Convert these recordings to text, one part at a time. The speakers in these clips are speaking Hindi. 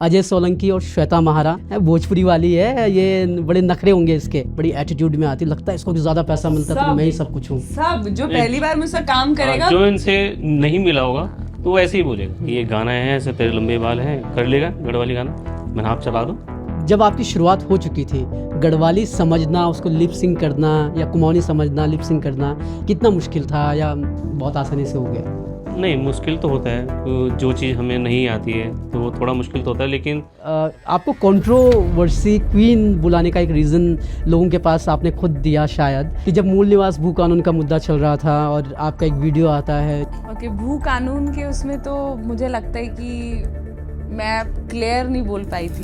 अजय सोलंकी और श्वेता महारा भोजपुरी वाली है, ये बड़े नखरे होंगे इसके, बड़ी एटीट्यूड में आती, लगता है इसको भी ज्यादा पैसा मिलता है तो मैं ही सब कुछ हूँ। सब जो पहली बार मुझसे काम करेगा, जो इनसे नहीं मिला होगा तो वो ऐसे ही बोलेगा कि ये गाना है, ऐसे तेरे लंबे बाल हैं, कर लेगा गढ़वाली गाना, मैंने आप चला दो। जब आपकी शुरुआत हो चुकी थी, गढ़वाली समझना, उसको लिप सिंग करना या कुमाऊनी समझना, लिप सिंग करना कितना मुश्किल था या बहुत आसानी से हो गया? नहीं, मुश्किल तो होता है, तो जो चीज़ हमें नहीं आती है तो वो थोड़ा मुश्किल तो होता है, लेकिन आपको कंट्रोवर्सी क्वीन बुलाने का एक रीज़न लोगों के पास आपने खुद दिया शायद, कि जब मूल निवास भू कानून का मुद्दा चल रहा था और आपका एक वीडियो आता है। ओके, भू कानून के उसमें तो मुझे लगता है कि मैं क्लियर नहीं बोल पाई थी।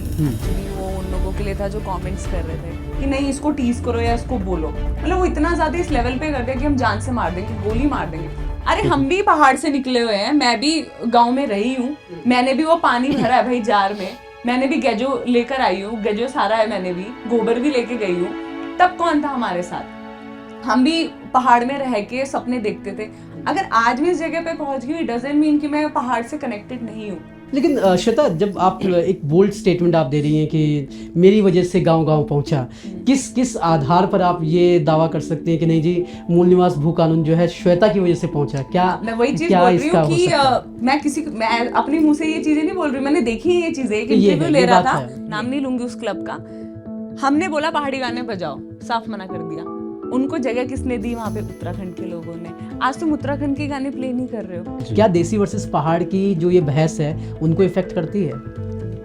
वो उन लोगों के लिए था जो कमेंट्स कर रहे थे कि नहीं इसको टीज करो या इसको बोलो, मतलब वो इतना ज्यादा इस लेवल पे कर दिया कि हम जान से मार देंगे, गोली मार देंगे। अरे हम भी पहाड़ से निकले हुए हैं, मैं भी गांव में रही हूँ, मैंने भी वो पानी भरा है भाई जार में, मैंने भी गैजो लेकर आई हूँ, गैजो सारा है, मैंने भी गोबर भी लेके गई हूँ। तब कौन था हमारे साथ? हम भी पहाड़ में रह के सपने देखते थे। अगर आज भी इस जगह पे पहुंच गई, डजंट मीन कि मैं पहाड़ से कनेक्टेड नहीं हूँ। लेकिन श्वेता, जब आप एक बोल्ड स्टेटमेंट आप दे रही हैं कि मेरी वजह से गांव-गांव पहुंचा, किस आधार पर आप ये दावा कर सकते हैं कि नहीं जी, मूल निवास भू कानून जो है श्वेता की वजह से पहुंचा? क्या मैं वही चीज बोल रही हूँ कि मैं अपने मुंह से ये चीजें नहीं बोल रही, मैंने देखी है ये चीजें। एक इंटरव्यू ले रहा था, नाम नहीं लूंगी उस क्लब का, हमने बोला पहाड़ी गाने बजाओ, साफ मना कर दिया। उनको जगह किसने दी? वहाँ पे उत्तराखंड के लोगों ने। आज तुम उत्तराखंड के गाने प्ले नहीं कर रहे हो। क्या देसी वर्सेस पहाड़ की जो ये बहस है उनको इफेक्ट करती है?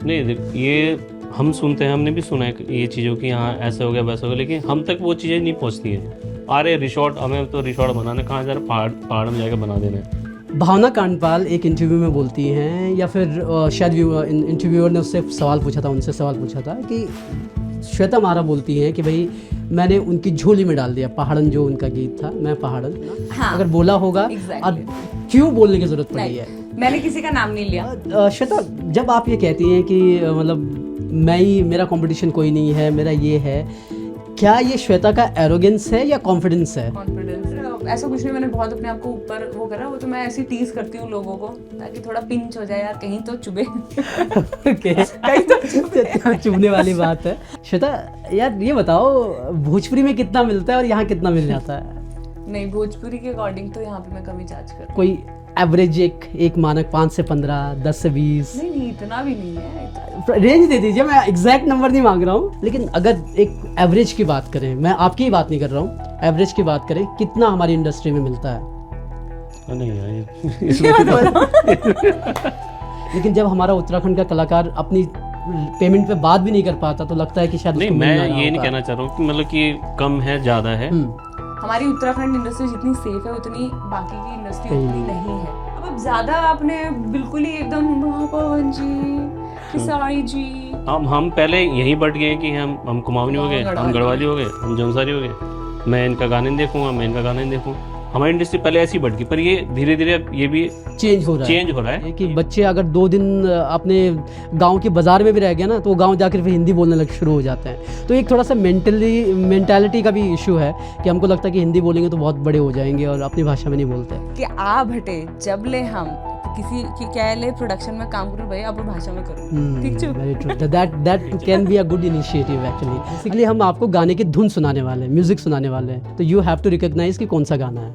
नहीं, ये हम सुनते हैं, हमने भी सुना है ये चीज़ों की, हाँ ऐसा हो गया वैसा हो गया, लेकिन हम तक वो चीज़ें नहीं पहुँचती है। अरे रिसोर्ट, हमें तो रिसोर्ट बनाने कहाँ जा रहा, पहाड़ में जाकर बना देना है। भावना कांडपाल एक इंटरव्यू में बोलती हैं, या फिर शायद इंटरव्यूअर ने उससे सवाल पूछा था, उनसे सवाल पूछा था कि श्वेता महारा बोलती हैं कि भाई मैंने उनकी झोली में डाल दिया पहाड़न, जो उनका गीत था, मैं पहाड़न। हाँ, अगर बोला होगा अब क्यों बोलने की जरूरत पड़ी है? मैंने किसी का नाम नहीं लिया। श्वेता, जब आप ये कहती हैं कि मतलब मैं ही, मेरा कंपटीशन कोई नहीं है, मेरा ये है, क्या ये श्वेता का एरोगेंस है या कॉन्फिडेंस है? कॉन्फिडेंस। ऐसा कुछ नहीं, मैंने बहुत अपने आप को ऊपर वो करा, वो तो मैं ऐसी टीज करती हूँ लोगों को ताकि थोड़ा पिंच हो जाए यार, कहीं तो चुभे। कहीं तो चुभने वाली बात है। श्वेता यार, ये बताओ भोजपुरी में कितना मिलता है और यहाँ कितना मिल जाता है? नहीं, भोजपुरी के अकॉर्डिंग तो यहाँ पे मैं कमी चार्ज कर। कोई एवरेज एक मानक 5 से 15, 10 से 20? नहीं, इतना भी नहीं है। रेंज दे दीजिए, मैं एग्जैक्ट नंबर नहीं मांग रहा हूँ, लेकिन अगर एक एवरेज की बात करें, मैं आपकी ही बात नहीं कर रहा हूँ, एवरेज की बात करें, कितना हमारी इंडस्ट्री में मिलता है? नहीं यार, लेकिन जब हमारा उत्तराखंड का कलाकार अपनी पेमेंट पे बात भी नहीं कर पाता तो लगता है कि शायद नहीं, मैं ये नहीं कहना चाह रहा हूँ कि मतलब कि कम है ज़्यादा है। हमारी उत्तराखंड इंडस्ट्री जितनी सेफ है उतनी बाकी की इंडस्ट्री उतनी नहीं है। अब ज्यादा आपने बिल्कुल ही एकदम पवन जी, किसाई जी, हम पहले यही बढ़ गए कि हम कुमाऊनी हो गए, हम गढ़वाली हो गए, हम जौनसारी हो गए, मैं इनका गाने नहीं देखूंगा, मैं इनका गाने नहीं देखूंगा। हमारी इंडस्ट्री पहले ऐसी बढ़ गई, पर ये धीरे धीरे ये भी चेंज हो रहा है कि बच्चे अगर 2 दिन अपने गांव के बाजार में भी रह गए ना, तो वो गांव जाकर फिर हिंदी बोलने लग शुरू हो जाते हैं। तो एक थोड़ा सा मेंटालिटी का भी इशू है कि हमको लगता है कि हिंदी बोलेंगे तो बहुत बड़े हो जाएंगे और अपनी भाषा में नहीं बोलते कि आ भटे जब ले हम किसी की क्या ले प्रोडक्शन में काम करो भाई, आप भाषा में करो। ठीक है, very true, that can be a good initiative actually. Basically हम आपको गाने की धुन सुनाने वाले हैं, म्यूजिक सुनाने वाले हैं, तो यू हैव टू रिकॉग्नाइज कि कौन सा गाना है।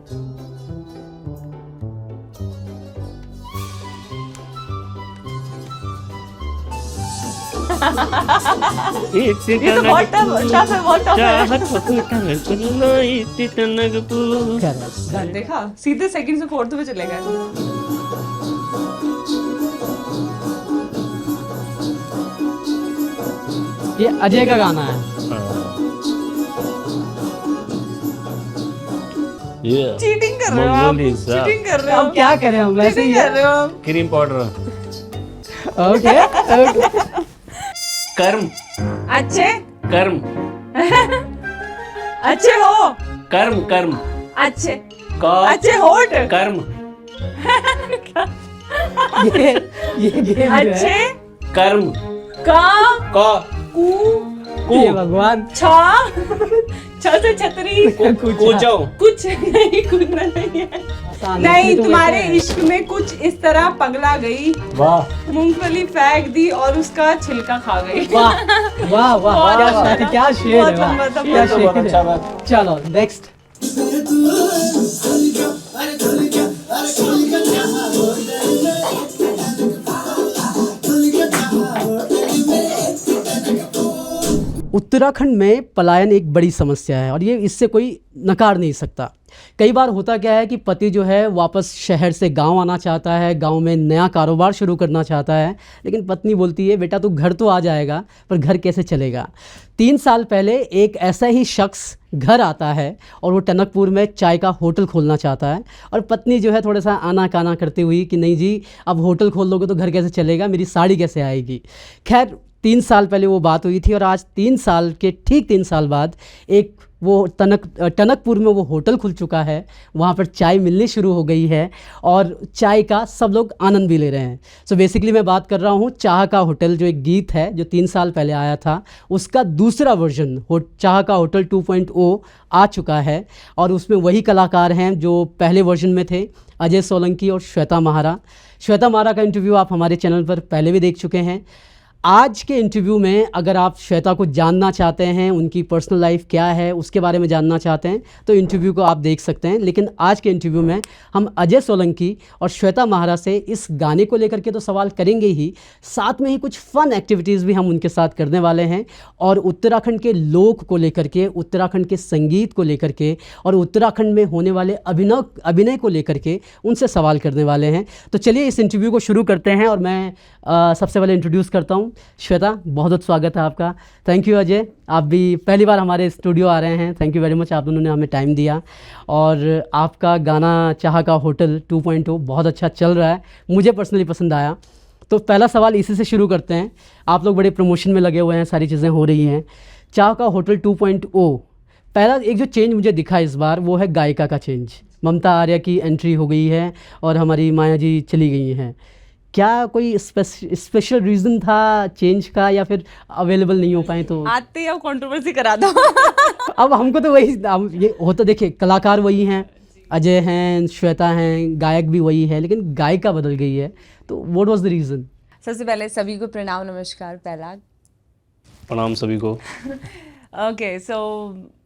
देखा, सीधे सेकंड से फोर्थ में चले गए। ये अजय का गाना है। चीटिंग कर रहे हो आप, चीटिंग कर रहे हो। अब क्या करें हम, वैसे ही कर रहे हो आप। Cream powder. ओके। कर्म। अच्छे कर्म। अच्छे हो। कर्म। अच्छे अच्छे होट। कर्म। ये गेम अच्छे कर्म। का कू भगवान। छ से छतरी। कूचो। कुछ नहीं, कूदना नहीं है। इंसान है, नहीं तो तुम्हारे वैसे है। इश्क में कुछ इस तरह पगला गई, वाह मूंगफली फेंक दी और उसका छिलका खा गई। वाह वाह वाह बहुत क्या अच्छा शायर, था। क्या शेर है, बहुत वाह, लंबा था, क्या बहुत शेर अच्छा है। था। चलो नेक्स्ट। उत्तराखंड में पलायन एक बड़ी समस्या है और ये इससे कोई नकार नहीं सकता। कई बार होता क्या है कि पति जो है वापस शहर से गांव आना चाहता है, गांव में नया कारोबार शुरू करना चाहता है, लेकिन पत्नी बोलती है बेटा तू घर तो आ जाएगा पर घर कैसे चलेगा। 3 साल पहले एक ऐसा ही शख्स घर आता है और वो टनकपुर में चाय का होटल खोलना चाहता है और पत्नी जो है थोड़ा सा आना काना करते हुई कि नहीं जी अब होटल खोल दोगे तो घर कैसे चलेगा, मेरी साड़ी कैसे आएगी। खैर 3 साल पहले वो बात हुई थी और आज 3 साल के ठीक 3 साल बाद एक वो टनकपुर में वो होटल खुल चुका है, वहाँ पर चाय मिलनी शुरू हो गई है और चाय का सब लोग आनंद भी ले रहे हैं। सो बेसिकली मैं बात कर रहा हूँ चाह का होटल, जो एक गीत है जो 3 साल पहले आया था, उसका दूसरा वर्जन चाह का होटल 2.0 आ चुका है और उसमें वही कलाकार हैं जो पहले वर्जन में थे, अजय सोलंकी और श्वेता महारा। श्वेता महारा का इंटरव्यू आप हमारे चैनल पर पहले भी देख चुके हैं। आज के इंटरव्यू में अगर आप श्वेता को जानना चाहते हैं, उनकी पर्सनल लाइफ क्या है उसके बारे में जानना चाहते हैं तो इंटरव्यू को आप देख सकते हैं। लेकिन आज के इंटरव्यू में हम अजय सोलंकी और श्वेता महारा से इस गाने को लेकर के तो सवाल करेंगे ही, साथ में ही कुछ फ़न एक्टिविटीज़ भी हम उनके साथ करने वाले हैं और उत्तराखंड के लोक को लेकर के, उत्तराखंड के संगीत को लेकर के और उत्तराखंड में होने वाले अभिनय को लेकर के उनसे सवाल करने वाले हैं। तो चलिए इस इंटरव्यू को शुरू करते हैं और मैं सबसे पहले इंट्रोड्यूस करता हूँ श्वेता। बहुत बहुत स्वागत है आपका। थैंक यू अजय, आप भी पहली बार हमारे स्टूडियो आ रहे हैं। थैंक यू वेरी मच, आप दोनों ने हमें टाइम दिया। और आपका गाना चाह का होटल 2.0 बहुत अच्छा चल रहा है, मुझे पर्सनली पसंद आया। तो पहला सवाल इसी से शुरू करते हैं। आप लोग बड़े प्रमोशन में लगे हुए हैं, सारी चीज़ें हो रही हैं। चाह का होटल 2.0 पहला एक जो चेंज मुझे दिखा इस बार वो है गायिका का चेंज। ममता आर्या की एंट्री हो गई है और हमारी माया जी चली गई हैं। क्या कोई स्पेशल रीज़न था चेंज का या फिर अवेलेबल नहीं हो पाए? तो आते ही अब कंट्रोवर्सी करा दो। अब हमको तो वही ये होता, देखिए कलाकार वही हैं, अजय हैं, श्वेता हैं, गायक भी वही है, लेकिन गायिका बदल गई है। तो व्हाट वाज द रीज़न? सबसे पहले सभी को प्रणाम नमस्कार। पहला प्रणाम सभी को। ओके सो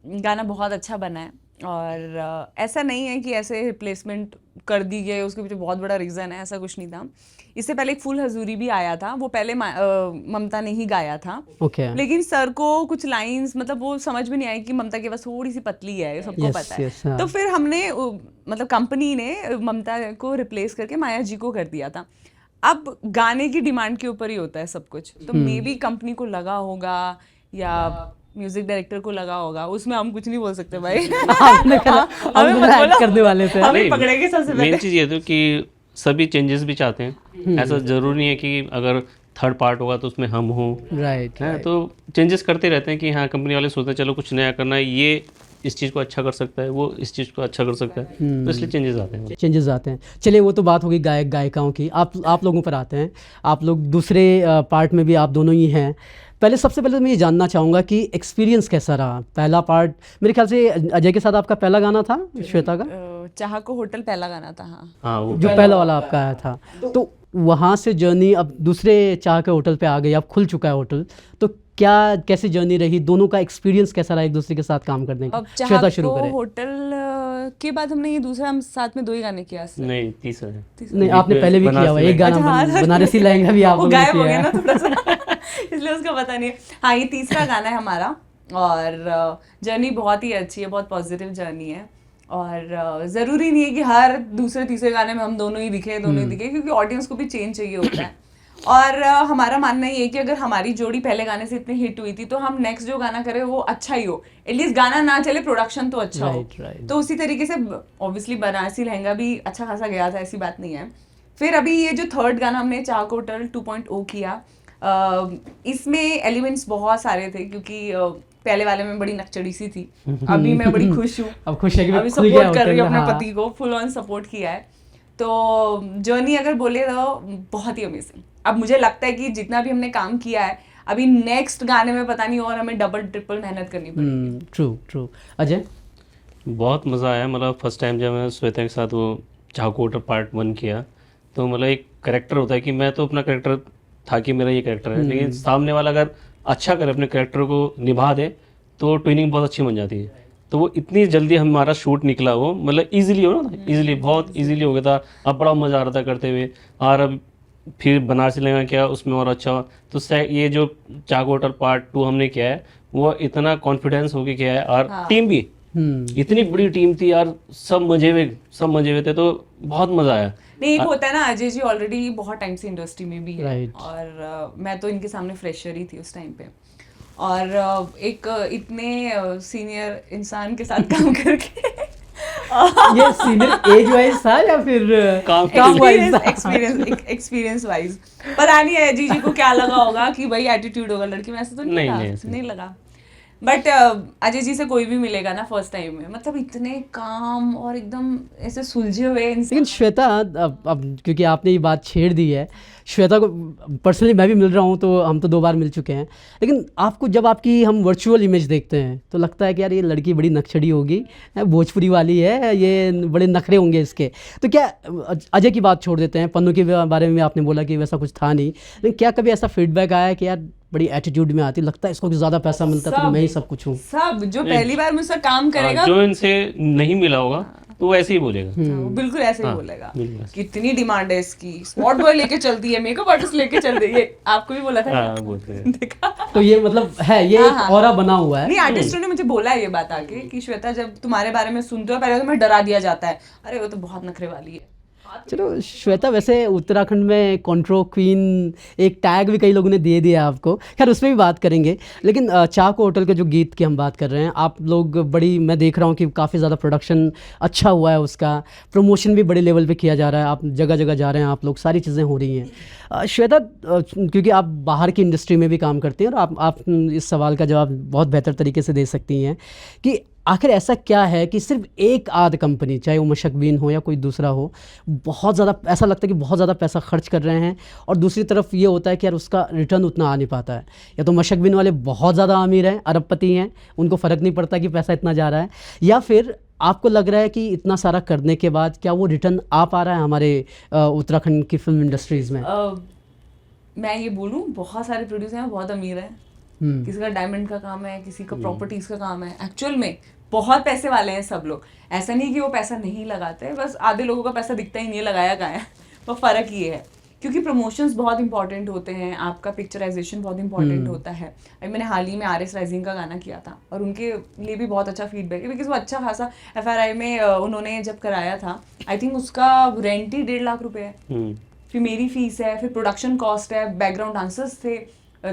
गाना बहुत अच्छा बना है और ऐसा नहीं है कि ऐसे रिप्लेसमेंट कर दी गई, उसके पीछे बहुत बड़ा रीज़न है, ऐसा कुछ नहीं था। इससे पहले एक फुल हजूरी भी आया था, वो पहले ममता ने ही गाया था। ओके। लेकिन सर को कुछ लाइंस मतलब वो समझ में नहीं आई कि ममता के पास थोड़ी सी पतली है, ये सबको Yes, पता है। yes, हाँ। तो फिर हमने मतलब कंपनी ने ममता को रिप्लेस करके माया जी को कर दिया था। अब गाने की डिमांड के ऊपर ही होता है सब कुछ, तो मे बी कंपनी को लगा होगा या म्यूजिक डायरेक्टर को लगा होगा, उसमें हम कुछ नहीं बोल सकते भाई। हमने कहा हमें मत बोलो। करने वाले थे। हमें पकड़ेंगे सबसे पहले। मेन चीज़ ये थी कि सभी चेंजेस भी चाहते हैं। ऐसा ज़रूरी नहीं है कि अगर थर्ड पार्ट होगा तो उसमें हम हों, राइट। है तो चेंजेस करते रहते हैं कि हाँ कंपनी वाले सोचते हैं चलो कुछ नया करना है, ये इस चीज़ को अच्छा कर सकता है, वो इस चीज़ को अच्छा कर सकता है, तो इसलिए चेंजेस आते हैं। चेंजेस आते हैं। चलिए वो तो बात होगी गायक गायिकाओं की। आप लोगों पर आते हैं। आप लोग दूसरे पार्ट में भी आप दोनों ही हैं। पहले सबसे पहले तो मैं ये जानना चाहूँगा कि एक्सपीरियंस कैसा रहा? पहला पार्ट मेरे ख्याल से अजय के साथ आपका पहला गाना था, श्वेता का चाह को होटल पहला गाना था। हाँ वो जो पहला वाला आपका आया था। तो वहाँ से जर्नी अब दूसरे चाह के होटल पे आ गई, अब खुल चुका है होटल, तो क्या कैसी जर्नी रही? दोनों का एक्सपीरियंस कैसा रहा एक दूसरे के साथ काम करने का? अब चाह श्वेता शुरू को करें। होटल के बाद हमने ये दूसरा, हम साथ में 2 ही गाने किया। नहीं तीसरा है। नहीं आपने पहले भी किया हुआ एक गाना, अच्छा, हाँ, बनारसी लहंगा भी आप वो लोगों ने गायब हो किया गया है। ना थोड़ा सा, इसलिए उसका पता नहीं है। हाँ ये तीसरा गाना है हमारा और जर्नी बहुत ही अच्छी है, बहुत पॉजिटिव जर्नी है और ज़रूरी नहीं है कि हर दूसरे तीसरे गाने में हम दोनों ही दिखे, क्योंकि ऑडियंस को भी चेंज चाहिए होता है। और हमारा मानना ये है कि अगर हमारी जोड़ी पहले गाने से इतनी हिट हुई थी तो हम नेक्स्ट जो गाना करें वो अच्छा ही हो, एटलीस्ट गाना ना चले प्रोडक्शन तो अच्छा हो। तो उसी तरीके से ऑब्वियसली बनारसी लहंगा भी अच्छा खासा गया था, ऐसी बात नहीं है। फिर अभी ये जो थर्ड गाना हमने चाह को होटल 2.0 किया, इसमें एलिमेंट्स बहुत सारे थे क्योंकि पहले वाले में बड़ी नकचड़ी सी थी, अभी मैं बड़ी खुश हूँ। अब खुश है कि अभी खुल गया सपोर्ट कर रही हूँ होटल, अपने हाँ। पति को, फुल ऑन सपोर्ट किया है। तो जर्नी अगर बोले तो बहुत ही अमेजिंग। अब मुझे लगता है कि जितना भी हमने काम किया है अभी नेक्स्ट गाने में पता नहीं और हमें डबल ट्रिपल मेहनत करनी पड़ेगी। ट्रू। अजय? बहुत मज़ा आया, मतलब फर्स्ट टाइम जब मैं श्वेता के साथ वो चाकू होटल पार्ट 1 किया, तो मतलब एक करेक्टर होता है कि मैं तो अपना करेक्टर था कि मेरा ये करेक्टर है, लेकिन सामने वाला अगर अच्छा करे, अपने करेक्टर को निभा दे, तो ट्विनिंग बहुत अच्छी बन जाती है। तो वो इतनी जल्दी हमारा शूट निकला, वो मतलब इजीली हो ना, इजीली, बहुत इजीली हो गया था। अब बड़ा मज़ा आ रहा था करते हुए, और अब फिर बनारस लेगा क्या उसमें और अच्छा हुआ। तो ये जो चाकू होटल पार्ट 2 हमने किया है, वो इतना कॉन्फिडेंस होके किया है, और टीम भी इतनी बड़ी टीम थी यार, सब मजे में थे, तो बहुत मज़ा आया। नहीं, एक होता है ना, अजय जी ऑलरेडी बहुत टाइम से इंडस्ट्री में भी है, Right. और मैं तो इनके सामने फ्रेशर ही थी उस टाइम पे, और एक इतने सीनियर इंसान के साथ काम करके ये सीनियर एज वाइज था या फिर काम वाइज था? एक्सपीरियंस वाइज पता नहीं है जी को क्या लगा होगा कि भाई एटीट्यूड होगा लड़की में, ऐसा तो नहीं लगा। बट अजय जी से कोई भी मिलेगा ना फर्स्ट टाइम में, मतलब इतने काम और एकदम ऐसे सुलझे हुए इंसान। लेकिन श्वेता, अब क्योंकि आपने ये बात छेड़ दी है, श्वेता को पर्सनली मैं भी मिल रहा हूँ, तो हम तो 2 बार मिल चुके हैं, लेकिन आपको जब आपकी हम वर्चुअल इमेज देखते हैं तो लगता है कि यार ये लड़की बड़ी नक्सड़ी होगी, भोजपुरी वाली है, ये बड़े नखरे होंगे इसके। तो क्या, अजय की बात छोड़ देते हैं, पन्नू के बारे में आपने बोला कि वैसा कुछ था नहीं, लेकिन क्या कभी ऐसा फीडबैक आया कि यार बड़ी एटीट्यूड में आती, लगता है इसको ज़्यादा पैसा मिलता है तो मैं ही सब कुछ हूँ? सब जो पहली बार मुझसे काम करेगा, जो इनसे नहीं मिला होगा तो वो ऐसे ही बोलेगा, वो बिल्कुल ऐसे ही बोलेगा, कितनी डिमांड है इसकी, स्पॉट बॉय लेके चलती है, मेकअप आर्टिस्ट लेके चल रही है। आपको भी बोला था? बोलते हैं। देखा? तो ये मतलब है, ये एक ऑरा बना हुआ है। नहीं, आर्टिस्टों ने मुझे बोला है ये बात आके कि श्वेता, जब तुम्हारे बारे में सुनते हो पहले तो मैं डरा दिया जाता है, अरे वो तो बहुत नखरे वाली है। चलो श्वेता, वैसे उत्तराखंड में कॉन्ट्रो क्वीन एक टैग भी कई लोगों ने दे दिया आपको, खैर उसमें भी बात करेंगे। लेकिन चाकू होटल के जो गीत की हम बात कर रहे हैं, आप लोग बड़ी, मैं देख रहा हूँ कि काफ़ी ज़्यादा प्रोडक्शन अच्छा हुआ है, उसका प्रमोशन भी बड़े लेवल पे किया जा रहा है, आप जगह जगह जा रहे हैं, आप लोग, सारी चीज़ें हो रही हैं। श्वेता, क्योंकि आप बाहर की इंडस्ट्री में भी काम करती हैं, और आप इस सवाल का जवाब बहुत बेहतर तरीके से दे सकती हैं कि आखिर ऐसा क्या है कि सिर्फ एक आध कंपनी, चाहे वो मशक-बीन हो या कोई दूसरा हो, बहुत ज़्यादा, ऐसा लगता है कि बहुत ज़्यादा पैसा खर्च कर रहे हैं, और दूसरी तरफ ये होता है कि यार उसका रिटर्न उतना आ नहीं पाता है। या तो मशक-बीन वाले बहुत ज़्यादा अमीर हैं, अरबपति हैं, उनको फ़र्क नहीं पड़ता कि पैसा इतना जा रहा है, या फिर आपको लग रहा है कि इतना सारा करने के बाद क्या वो रिटर्न आ पा रहा है हमारे उत्तराखंड की फिल्म इंडस्ट्रीज़ में? मैं ये बोलूँ, बहुत सारे प्रोड्यूसर हैं बहुत अमीर हैं, किसी का डायमंड का काम है, किसी का प्रॉपर्टीज़ का काम है, एक्चुअल में बहुत पैसे वाले हैं सब लोग। ऐसा नहीं कि वो पैसा नहीं लगाते, बस आधे लोगों का पैसा दिखता ही नहीं है लगाया कहाँ है। तो फ़र्क ये है, क्योंकि प्रमोशंस बहुत इंपॉर्टेंट होते हैं, आपका पिक्चराइजेशन बहुत इंपॉर्टेंट होता है। अभी मैंने हाल ही में RS राइजिंग का गाना किया था, और उनके लिए भी बहुत अच्छा फीडबैक है, बिकॉज वो अच्छा खासा FRI में उन्होंने जब कराया था, आई थिंक उसका रेंट ही 1.5 लाख रुपये है, फिर मेरी फीस है, फिर प्रोडक्शन कॉस्ट है, बैकग्राउंड डांसर्स थे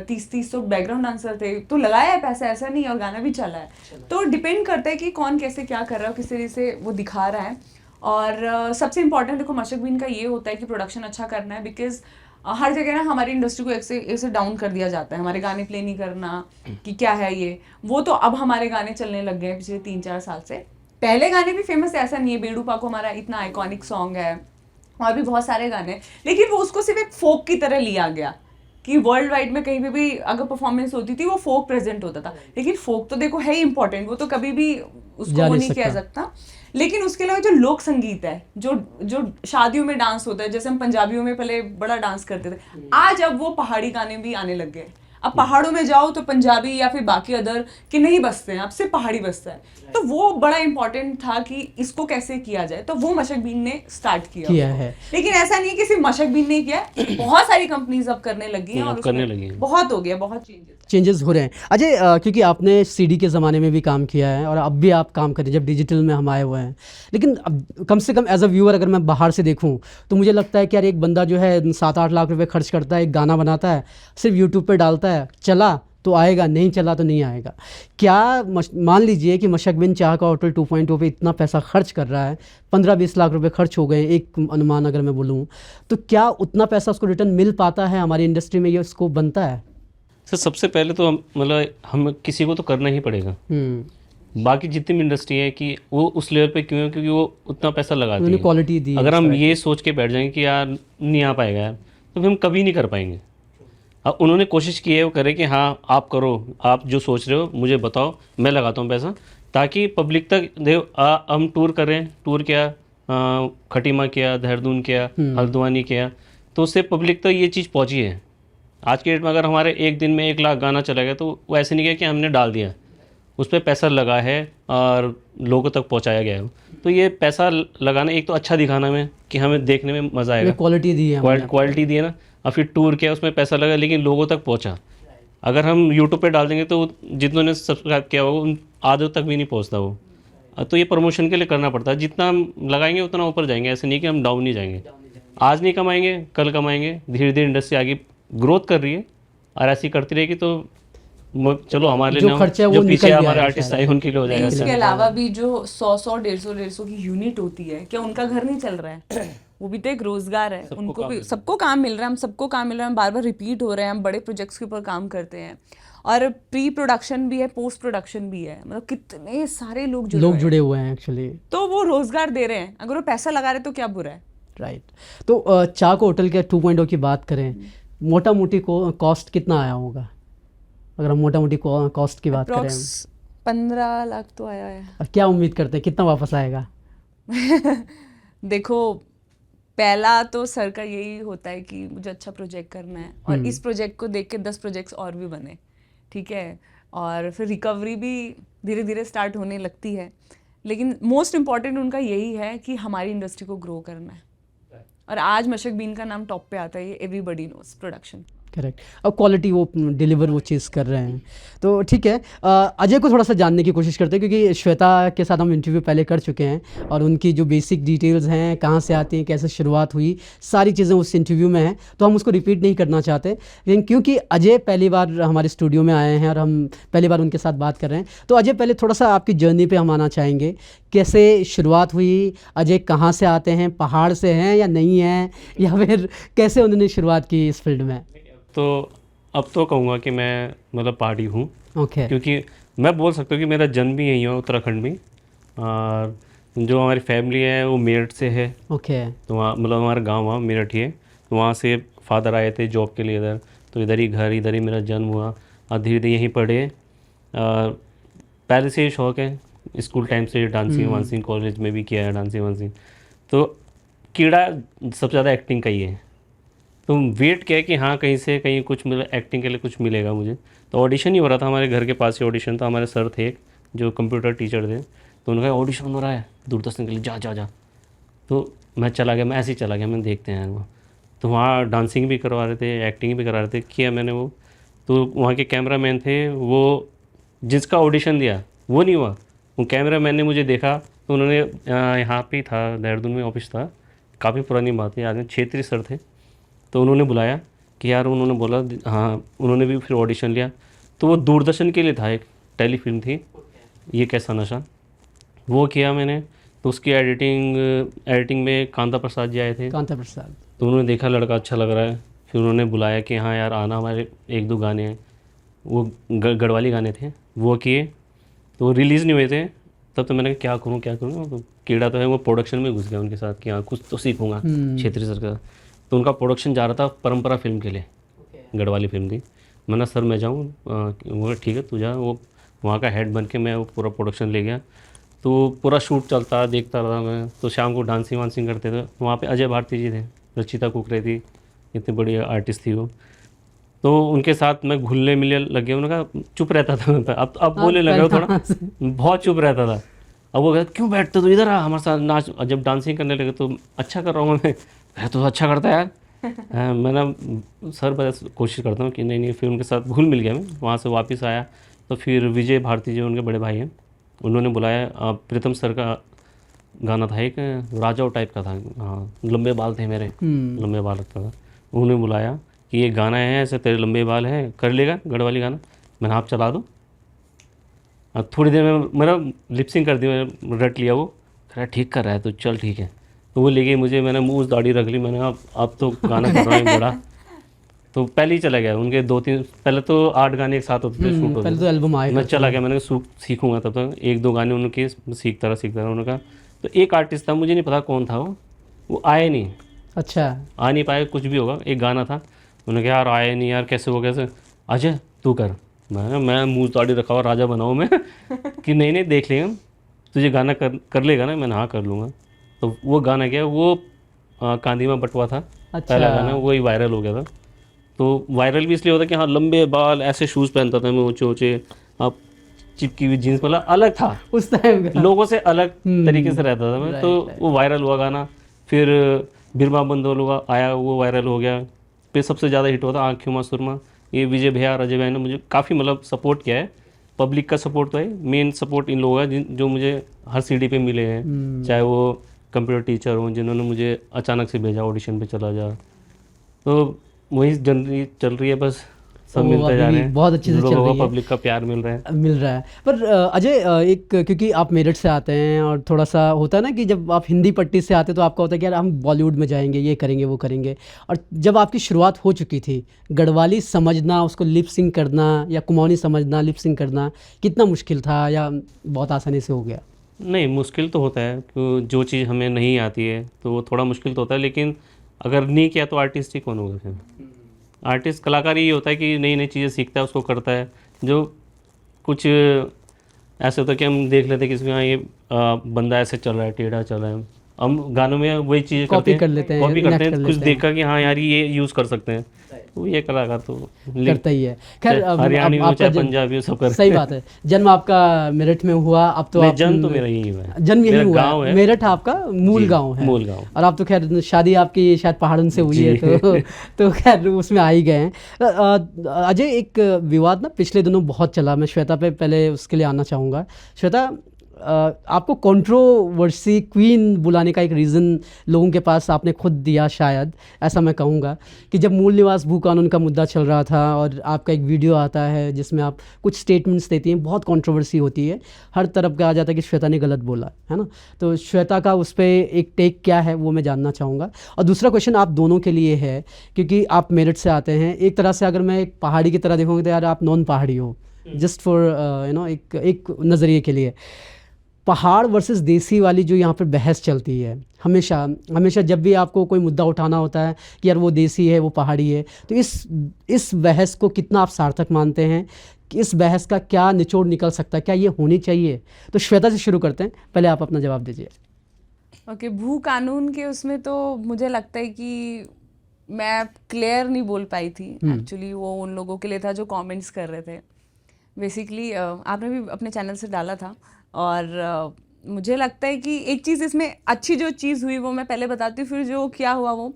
30 तो बैकग्राउंड डांसर थे, तो लगाया है पैसा, ऐसा नहीं, और गाना भी चला है। तो डिपेंड करता है कि कौन कैसे क्या कर रहा है, किस तरीके से वो दिखा रहा है। और सबसे इंपॉर्टेंट देखो मशक-बीन का ये होता है कि प्रोडक्शन अच्छा करना है, बिकॉज हर जगह ना हमारी इंडस्ट्री को एक से डाउन कर दिया जाता है, हमारे गाने प्ले नहीं करना, कि क्या है ये वो। तो अब हमारे गाने चलने लग गए पिछले 3-4 साल से। पहले गाने भी फेमस है, ऐसा नहीं है, बेड़ू पाको हमारा इतना आइकॉनिक सॉन्ग है, और भी बहुत सारे गाने, लेकिन वो उसको सिर्फ एक फोक की तरह लिया गया कि वर्ल्ड वाइड में कहीं पे भी अगर परफॉर्मेंस होती थी वो फोक प्रेजेंट होता था। लेकिन फोक तो देखो है ही इंपॉर्टेंट, वो तो कभी भी उसको वो नहीं किया सकता। लेकिन उसके अलावा जो लोक संगीत है, जो शादियों में डांस होता है, जैसे हम पंजाबियों में पहले बड़ा डांस करते थे, आज अब वो पहाड़ी गाने भी आने लग गए। अब पहाड़ों में जाओ तो पंजाबी या फिर बाकी अदर के नहीं बसते हैं, अब सिर्फ पहाड़ी बसता है। तो वो बड़ा इंपॉर्टेंट था कि इसको कैसे किया जाए, तो वो मशक-बीन ने स्टार्ट किया है। लेकिन ऐसा नहीं है कि सिर्फ मशक-बीन ने किया, बहुत सारी कंपनीज अब करने लगी हैं, और करने लगी हैं, बहुत हो गया, बहुत चेंजेस हो रहे हैं। अजय, क्योंकि आपने CD के ज़माने में भी काम किया है, और अब भी आप काम करें जब डिजिटल में हम आए हुए हैं, लेकिन अब कम से कम एज अ व्यूअर अगर मैं बाहर से देखूं तो मुझे लगता है कि यार एक बंदा जो है 7-8 लाख रुपए खर्च करता है, एक गाना बनाता है, सिर्फ यूट्यूब पे डालता है, चला तो आएगा, नहीं चला तो नहीं आएगा। क्या मान लीजिए कि मशक-बीन चाकू होटल 2.0 पे इतना पैसा खर्च कर रहा है, 15-20 लाख रुपए खर्च हो गए, एक अनुमान अगर मैं बोलूँ, तो क्या उतना पैसा उसको रिटर्न मिल पाता है हमारी इंडस्ट्री में, ये स्कोप बनता है? सर सबसे पहले तो हम किसी को तो करना ही पड़ेगा। बाकी जितनी भी इंडस्ट्री है कि वो उस लेवल पे क्यों है, क्योंकि वो उतना पैसा लगाती है, क्वालिटी दी। अगर हम ये सोच के बैठ जाएंगे कि यार नहीं आ पाएगा यार, तो फिर हम कभी नहीं कर पाएंगे। अब उन्होंने कोशिश की है, वो करे कि हाँ आप करो, आप जो सोच रहे हो मुझे बताओ, मैं लगाता हूँ पैसा, ताकि पब्लिक तक हम टूर करें। टूर क्या, खटीमा किया, देहरादून किया, हल्द्वानी किया, तो उससे पब्लिक तक ये चीज़ पहुंची है। आज के डेट में अगर हमारे एक दिन में 1 लाख गाना चला गया तो वो ऐसे नहीं किया कि हमने डाल दिया, उस पर पैसा लगा है और लोगों तक पहुंचाया गया है। तो ये पैसा लगाना, एक तो अच्छा दिखाना में कि हमें देखने में मज़ा आएगा, क्वालिटी दी है, क्वालिटी दी है ना, और फिर टूर किया, उसमें पैसा लगा लेकिन लोगों तक पहुंचा। अगर हम यूट्यूब पे डाल देंगे तो जितनों ने सब्सक्राइब किया होगा उन आधे तक भी नहीं पहुंचता वो। तो ये प्रमोशन के लिए करना पड़ता है, जितना हम लगाएंगे उतना ऊपर जाएंगे, ऐसे नहीं कि हम डाउन नहीं जाएंगे। आज नहीं कमाएंगे कल कमाएंगे, धीरे धीरे इंडस्ट्री आगे ग्रोथ कर रही है और ऐसी करती रहेगी तो चलो हमारे लिए ना, जो पीछे हमारे आर्टिस्ट आए उनके लिए हो जाएगा। इसके अलावा भी जो 100 150 की यूनिट होती है, क्या उनका घर नहीं चल रहा है? वो भी तो एक रोजगार है, उनको भी सबको काम मिल रहा है, हम सबको काम मिल रहा है, हम बार बार रिपीट हो रहे हैं, हम बड़े प्रोजेक्ट्स के ऊपर काम करते हैं और प्री प्रोडक्शन भी है, पोस्ट प्रोडक्शन भी है, मतलब कितने सारे लोग जुड़े हुए हैं एक्चुअली, तो वो रोजगार दे रहे हैं। अगर वो पैसा लगा रहे तो क्या बुरा है? राइट। तो चाक होटल के 2.0 की बात करें, मोटा मोटी कॉस्ट कितना आया होगा? अगर हम मोटा मोटी कॉस्ट की बात करें, 15 लाख तो आया है। और क्या उम्मीद करते हैं कितना वापस आएगा? देखो, पहला तो सर का यही होता है कि मुझे अच्छा प्रोजेक्ट करना है और इस प्रोजेक्ट को देख के 10 प्रोजेक्ट्स और भी बने, ठीक है, और फिर रिकवरी भी धीरे धीरे स्टार्ट होने लगती है। लेकिन मोस्ट इम्पॉर्टेंट उनका यही है कि हमारी इंडस्ट्री को ग्रो करना है, और आज मशक बीन का नाम टॉप पे आता है, ये एवरीबडी नोस प्रोडक्शन। करेक्ट। अब क्वालिटी वो डिलीवर वो चीज़ कर रहे हैं, तो ठीक है। अजय को थोड़ा सा जानने की कोशिश करते हैं, क्योंकि श्वेता के साथ हम इंटरव्यू पहले कर चुके हैं और उनकी जो बेसिक डिटेल्स हैं, कहाँ से आती हैं, कैसे शुरुआत हुई, सारी चीज़ें उस इंटरव्यू में हैं, तो हम उसको रिपीट नहीं करना चाहते। लेकिन क्योंकि अजय पहली बार हमारे स्टूडियो में आए हैं और हम पहली बार उनके साथ बात कर रहे हैं, तो अजय पहले थोड़ा सा आपकी जर्नी पर हम आना चाहेंगे। कैसे शुरुआत हुई, अजय कहाँ से आते हैं, पहाड़ से हैं या नहीं हैं, या फिर कैसे उन्होंने शुरुआत की इस फील्ड में? तो अब तो कहूँगा कि मैं मतलब पहाड़ी हूँ, ओके। क्योंकि मैं बोल सकता हूँ कि मेरा जन्म भी यहीं हुआ, उत्तराखंड में, और जो हमारी फैमिली है वो मेरठ से है। ओके। तो वहाँ मतलब हमारा गांव वहाँ मेरठ ही है, तो वहाँ से फादर आए थे जॉब के लिए इधर, तो इधर ही घर, इधर ही मेरा जन्म हुआ और धीरे धीरे यहीं पढ़े। पहले से ही शौक़ है, स्कूल टाइम से डांसिंग वांसिंग, कॉलेज में भी किया है डांसिंग वांसिंग। तो कीड़ा सबसे ज़्यादा एक्टिंग का ही है, तो वेट किया कि हाँ कहीं से कहीं कुछ एक्टिंग के लिए कुछ मिलेगा मुझे। तो ऑडिशन ही हो रहा था, हमारे घर के पास ही ऑडिशन था। हमारे सर थे जो कंप्यूटर टीचर थे, तो उन्होंने कहा ऑडिशन हो रहा है दूरदर्शन के लिए, जा जा जा। तो मैं चला गया, मैं ऐसे ही चला गया, मैं देखते हैं वो। तो वहाँ डांसिंग भी करवा रहे थे, एक्टिंग भी करा रहे थे, किया मैंने वो। तो वहाँ के कैमरा मैन थे, वो जिसका ऑडिशन दिया वो नहीं हुआ, वो कैमरा मैन ने मुझे देखा, तो उन्होंने यहाँ पे था, देहरादून में ऑफिस था, काफ़ी पुरानी बात है, याद है, क्षेत्रीय सर थे, तो उन्होंने बुलाया कि यार, उन्होंने बोला हाँ, उन्होंने भी फिर ऑडिशन लिया। तो वो दूरदर्शन के लिए था, एक टेलीफिल्म थी, ये कैसा नशा, वो किया मैंने। तो उसकी एडिटिंग में कांता प्रसाद जी आए थे। कांता प्रसाद। तो उन्होंने देखा लड़का अच्छा लग रहा है, फिर उन्होंने बुलाया कि हाँ यार आना, हमारे 1-2 गाने हैं, वो गढ़वाली गाने थे, वो किए। तो रिलीज़ नहीं हुए थे तब, तो मैंने क्या करूँ तो कीड़ा तो है, वो प्रोडक्शन में घुस गया उनके साथ कि हाँ कुछ तो सीखूँगा क्षेत्रीय सर का। तो उनका प्रोडक्शन जा रहा था परंपरा फिल्म के लिए, गढ़वाली फिल्म थी। मैंने सर मैं जाऊँ, वो ठीक है तू जा। वो वहाँ का हेड बन के मैं वो पूरा प्रोडक्शन ले गया। तो पूरा शूट चलता देखता रहा मैं। तो शाम को डांसिंग वांसिंग करते थे। वहाँ पे अजय भारती जी थे, रचिता कुकरे थी, इतनी बड़ी आर्टिस्ट थी वो। तो उनके साथ मैं घुलने मिलने लग गया। उन्होंने कहा चुप रहता था मैं, अब बोलने लगा थोड़ा, बहुत चुप रहता था। अब वो कहता क्यों बैठते तो इधर आ हमारे साथ नाच। जब डांसिंग करने लगे तो अच्छा कर रहा हूँ मैं तो अच्छा करता है यार। मैं सर बस कोशिश करता हूँ कि नहीं। फिर उनके साथ घुल मिल गया मैं। वहाँ से वापस आया तो फिर विजय भारती जी उनके बड़े भाई हैं, उन्होंने बुलाया। प्रीतम सर का गाना था एक, राजाओं टाइप का था, हाँ लंबे बाल थे मेरे, लंबे बाल रखता था। उन्होंने बुलाया कि ये गाना है ऐसे, तेरे लंबे बाल हैं, कर लेगा गढ़वाली गाना। मैंने आप चला दो। थोड़ी देर में मेरा लिपसिंग कर दी, मैंने रट लिया। वो कह रहा ठीक कर रहा है तो चल ठीक है। तो वो ले गए मुझे, मैंने मुँह दाढ़ी रख ली। मैंने अब तो गाना कर रहा है बड़ा। तो पहले ही चला गया। उनके 2-3 पहले तो 8 गाने एक साथ होते थे, शूट होते थे। तो एल्बम आए, मैं चला गया। मैंने सीखूंगा तब तक 1-2 गाने उनके सीखता रहा। उन्होंने कहा तो एक आर्टिस्ट था, मुझे नहीं पता कौन था वो आए नहीं। अच्छा, आ नहीं पाए, कुछ भी होगा। एक गाना था, उन्होंने कहा यार आए नहीं यार, कैसे हो कैसे। अजय तू कर। मैं मुँह दाढ़ी रखा हुआ राजा बनाऊँ मैं कि नहीं देख लेंगे तुझे गाना कर लेगा ना। मैंने हाँ कर लूँगा। तो वो गाना क्या है, वो कांदीमा बटवा था पहला गाना, वही वायरल हो गया था। तो वायरल भी इसलिए होता है कि हाँ लंबे बाल, ऐसे शूज़ पहनता था मैं ऊँचे ऊँचे, आप चिपकी हुई जीन्स, मतलब अलग था उस टाइम का, लोगों से अलग तरीके से रहता था मैं। तो वो वायरल हुआ गाना, फिर बिरमा बंदोलुआ आया, वो वायरल हो गया। फिर सबसे ज़्यादा हिट हुआ था आँखों में सुरमा, ये विजय भैया अजय भैया ने मुझे काफ़ी मतलब सपोर्ट किया है। पब्लिक का सपोर्ट तो है, मेन सपोर्ट इन लोगों का जो मुझे हर सीडी पे मिले हैं, चाहे वो कंप्यूटर टीचर हों जिन्होंने मुझे अचानक से भेजा ऑडिशन पे चला जा, तो वही जर्नी चल रही है बस, सब मिलते जा रहे हैं, बहुत अच्छे से चल रही है, पब्लिक का प्यार मिल रहा है। पर अजय एक, क्योंकि आप मेरठ से आते हैं और थोड़ा सा होता है ना कि जब आप हिंदी पट्टी से आते हैं तो आपका होता है कि यार हम बॉलीवुड में जाएंगे, ये करेंगे वो करेंगे, और जब आपकी शुरुआत हो चुकी थी, गढ़वाली समझना, उसको लिप सिंक करना या कुमाऊनी समझना, लिप सिंक करना कितना मुश्किल था या बहुत आसानी से हो गया? नहीं, मुश्किल तो होता है, तो जो चीज़ हमें नहीं आती है तो वो थोड़ा मुश्किल तो होता है, लेकिन अगर नहीं किया तो आर्टिस्ट ही कौन होगा फिर? आर्टिस्ट कलाकार ही होता है कि नई नई चीज़ें सीखता है, उसको करता है। जो कुछ ऐसे होता है कि हम देख लेते हैं किसी में, ये बंदा ऐसे चल रहा है, टेढ़ा चल रहा है, हम गानों में वही चीज़ें कॉपी कर लेते हैं, कॉपी करते हैं, कुछ हैं। देखा कि हाँ यार ये यूज़ कर सकते हैं, तो ये कलाकार तो करता ही है। खैर हरियाणवी हो चाहे पंजाबी हो, सब कर। सही बात है। जन्म आपका मेरठ में हुआ, अब तो आप जन्म तो मेरा यही हुआ है, जन्म यही हुआ गाँव है, मेरठ आपका मूल गांव है, मूल गाँव। और आप तो खैर शादी आपकी शायद पहाड़न से हुई है, तो खैर उसमें आ ही गए हैं। अजय, एक विवाद ना पिछले दिनों बहुत चला, मैं श्वेता पे पहले उसके लिए आना चाहूँगा। श्वेता, आपको कंट्रोवर्सी क्वीन बुलाने का एक रीज़न लोगों के पास आपने खुद दिया, शायद ऐसा मैं कहूँगा, कि जब मूल निवास भू कानून का मुद्दा चल रहा था और आपका एक वीडियो आता है जिसमें आप कुछ स्टेटमेंट्स देती हैं, बहुत कंट्रोवर्सी होती है, हर तरफ का आ जाता है कि श्वेता ने गलत बोला है ना। तो श्वेता का उस पर एक टेक क्या है वो मैं जानना चाहूँगा। और दूसरा क्वेश्चन आप दोनों के लिए है, क्योंकि आप मेरठ से आते हैं, एक तरह से अगर मैं एक पहाड़ी की तरह देखूँगी तो यार आप नॉन पहाड़ी हो, जस्ट फॉर एक नज़रिए के लिए। पहाड़ वर्सेस देसी वाली जो यहाँ पर बहस चलती है हमेशा हमेशा, जब भी आपको कोई मुद्दा उठाना होता है कि यार वो देसी है वो पहाड़ी है, तो इस बहस को कितना आप सार्थक मानते हैं कि इस बहस का क्या निचोड़ निकल सकता है, क्या ये होनी चाहिए? तो श्वेता से शुरू करते हैं, पहले आप अपना जवाब दीजिए। ओके, भू कानून के उसमें तो मुझे लगता है कि मैं क्लियर नहीं बोल पाई थी एक्चुअली। वो उन लोगों के लिए था जो कमेंट्स कर रहे थे। बेसिकली आपने भी अपने चैनल से डाला था, और मुझे लगता है कि एक चीज़ इसमें अच्छी जो चीज़ हुई वो मैं पहले बताती हूँ, फिर जो क्या हुआ वो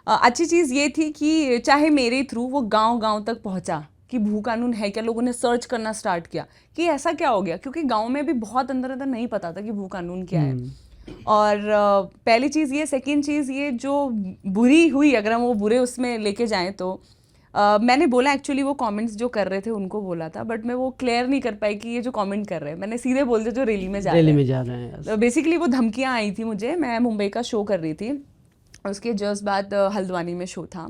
अच्छी चीज़ ये थी कि चाहे मेरे थ्रू वो गांव-गांव तक पहुँचा कि भू कानून है क्या, लोगों ने सर्च करना स्टार्ट किया कि ऐसा क्या हो गया, क्योंकि गांव में भी बहुत अंदर अंदर नहीं पता था कि भू कानून क्या है। और पहली चीज़ ये, सेकंड चीज़ ये जो बुरी हुई, अगर हम वो बुरे उसमें लेके जाएं तो मैंने बोला एक्चुअली वो कमेंट्स जो कर रहे थे उनको बोला था, बट मैं वो क्लियर नहीं कर पाई कि ये जो कमेंट कर रहे हैं, मैंने सीधे बोल दिया जो रैली में जा रहे हैं। तो बेसिकली वो धमकियाँ आई थी मुझे, मैं मुंबई का शो कर रही थी, उसके जस्ट बाद हल्द्वानी में शो था,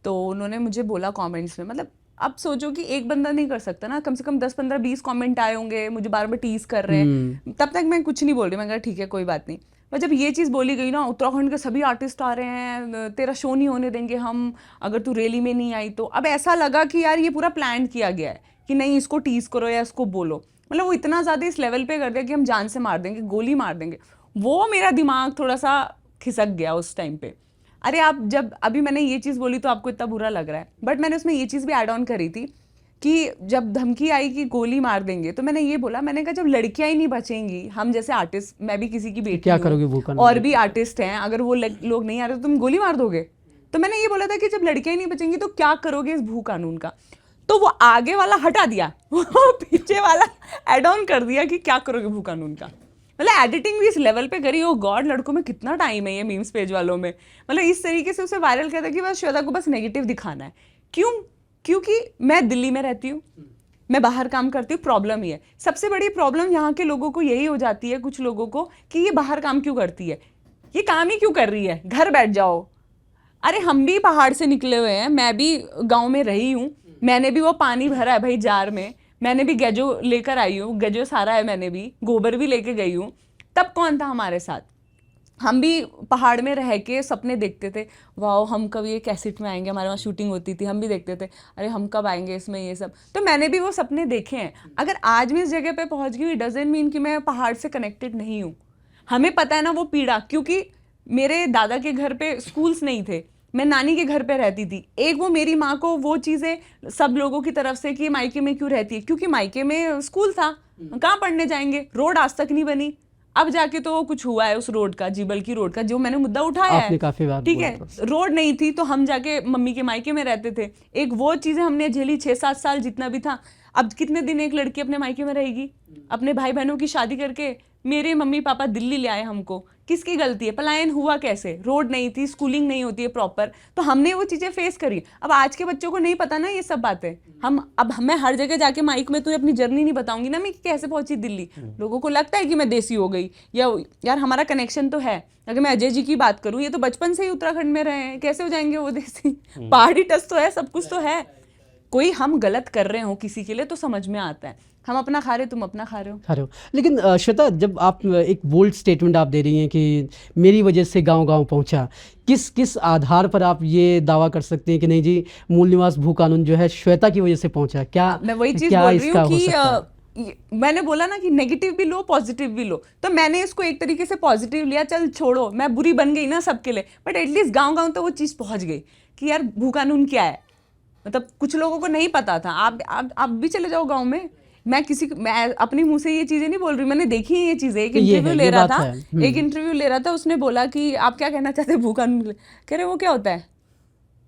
तो उन्होंने मुझे बोला कमेंट्स में, मतलब अब सोचो कि एक बंदा नहीं कर सकता ना, कम से कम 10 15 20 कमेंट आए होंगे, मुझे बार बार टीज कर रहे हैं, तब तक मैं कुछ नहीं बोल रही, मैं कहा ठीक है कोई बात नहीं। पर जब ये चीज़ बोली गई ना, उत्तराखंड के सभी आर्टिस्ट आ रहे हैं, तेरा शो नहीं होने देंगे हम अगर तू रैली में नहीं आई तो, अब ऐसा लगा कि यार ये पूरा प्लान किया गया है कि नहीं इसको टीज करो या इसको बोलो, मतलब वो इतना ज़्यादा इस लेवल पे कर दिया कि हम जान से मार देंगे, गोली मार देंगे। वो मेरा दिमाग थोड़ा सा खिसक गया उस टाइम पे। अरे आप जब अभी मैंने ये चीज़ बोली तो आपको इतना बुरा लग रहा है, बट मैंने उसमें ये चीज़ भी ऐड ऑन करी थी कि जब धमकी आई कि गोली मार देंगे, तो मैंने ये बोला, मैंने कहा जब लड़कियां ही नहीं बचेंगी, हम जैसे आर्टिस्ट, मैं भी किसी की बेटी क्या करोगे, और भी आर्टिस्ट हैं, अगर वो लोग नहीं आ रहे तो तुम गोली मार दोगे। तो मैंने ये बोला था कि जब लड़कियां ही नहीं बचेंगी तो क्या करोगे इस भू कानून का। तो वो आगे वाला हटा दिया, वो पीछे वाला ऐड ऑन कर दिया कि क्या करोगे भू कानून का। मतलब एडिटिंग भी इस लेवल पे करी, ओ गॉड, लड़कों में कितना टाइम है ये मीम्स पेज वालों में, मतलब इस तरीके से उसे वायरल करता कि बस श्वेता को बस नेगेटिव दिखाना है। क्यों? क्योंकि मैं दिल्ली में रहती हूँ, मैं बाहर काम करती हूँ, प्रॉब्लम ही है। सबसे बड़ी प्रॉब्लम यहाँ के लोगों को यही हो जाती है, कुछ लोगों को, कि ये बाहर काम क्यों करती है, ये काम ही क्यों कर रही है, घर बैठ जाओ। अरे हम भी पहाड़ से निकले हुए हैं, मैं भी गाँव में रही हूँ, मैंने भी वो पानी भरा है भाई जार में, मैंने भी गैजो लेकर आई हूँ, गैजो सारा है, मैंने भी गोबर भी लेके गई हूँ। तब कौन था हमारे साथ? हम भी पहाड़ में रह के सपने देखते थे, वाह हम कब ये कैसेट में आएंगे, हमारे वहाँ शूटिंग होती थी, हम भी देखते थे अरे हम कब आएंगे इसमें, ये सब। तो मैंने भी वो सपने देखे हैं। अगर आज मैं इस जगह पे पहुँच गई, डजंट मीन कि मैं पहाड़ से कनेक्टेड नहीं हूँ। हमें पता है ना वो पीड़ा, क्योंकि मेरे दादा के घर पे स्कूल्स नहीं थे, मैं नानी के घर पे रहती थी। एक वो मेरी माँ को वो चीज़ें सब लोगों की तरफ से कि मायके में क्यों रहती है, क्योंकि मायके में स्कूल था, कहाँ पढ़ने जाएंगे, रोड आज तक नहीं बनी। अब जाके तो कुछ हुआ है उस रोड का, जीबल की रोड का, जो मैंने मुद्दा उठाया आपने है, काफी बार ठीक बोला है। रोड नहीं थी तो हम जाके मम्मी के मायके में रहते थे। एक वो चीज़ें हमने झेली 6-7 साल जितना भी था। अब कितने दिन एक लड़की अपने मायके में रहेगी, अपने भाई बहनों की शादी करके। मेरे मम्मी पापा दिल्ली ले आए हमको, किसकी गलती है? पलायन हुआ कैसे? रोड नहीं थी, स्कूलिंग नहीं होती है प्रॉपर, तो हमने वो चीज़ें फेस करी। अब आज के बच्चों को नहीं पता ना ये सब बातें। मैं हर जगह जाके माइक में तो अपनी जर्नी नहीं बताऊंगी ना मैं कि कैसे पहुंची दिल्ली। लोगों को लगता है कि मैं देसी हो गई, या यार हमारा कनेक्शन तो है। अगर मैं अजय जी की बात करूँ, ये तो बचपन से ही उत्तराखंड में रहे हैं, कैसे हो जाएंगे वो देसी? पहाड़ी टच तो है, सब कुछ तो है। कोई हम गलत कर रहे हो किसी के लिए तो समझ में आता है, हम अपना खा रहे तुम अपना खा रहे हो। लेकिन श्वेता, जब आप एक बोल्ड स्टेटमेंट आप दे रही हैं कि मेरी वजह से गांव-गांव पहुंचा, किस आधार पर आप ये दावा कर सकते हैं कि नहीं जी, मूल निवास भू कानून जो है श्वेता की वजह से पहुंचा? क्या मैं वही चीज बोल रही हूँ कि मैंने बोला ना कि नेगेटिव भी लो पॉजिटिव भी लो, तो मैंने इसको एक तरीके से पॉजिटिव लिया। चल छोड़ो, मैं बुरी बन गई ना सबके लिए, बट एटलीस्ट गाँव-गाँव तो वो चीज़ पहुँच गई कि यार भू कानून क्या है। मतलब कुछ लोगों को नहीं पता था। आप भी चले जाओ गांव में, मैं अपने मुंह से ये चीजें नहीं बोल रही, मैंने देखी है ये चीजें। एक इंटरव्यू ले रहा था, उसने बोला कि आप क्या कहना चाहते हैं भू कानून? कह रहे वो क्या होता है,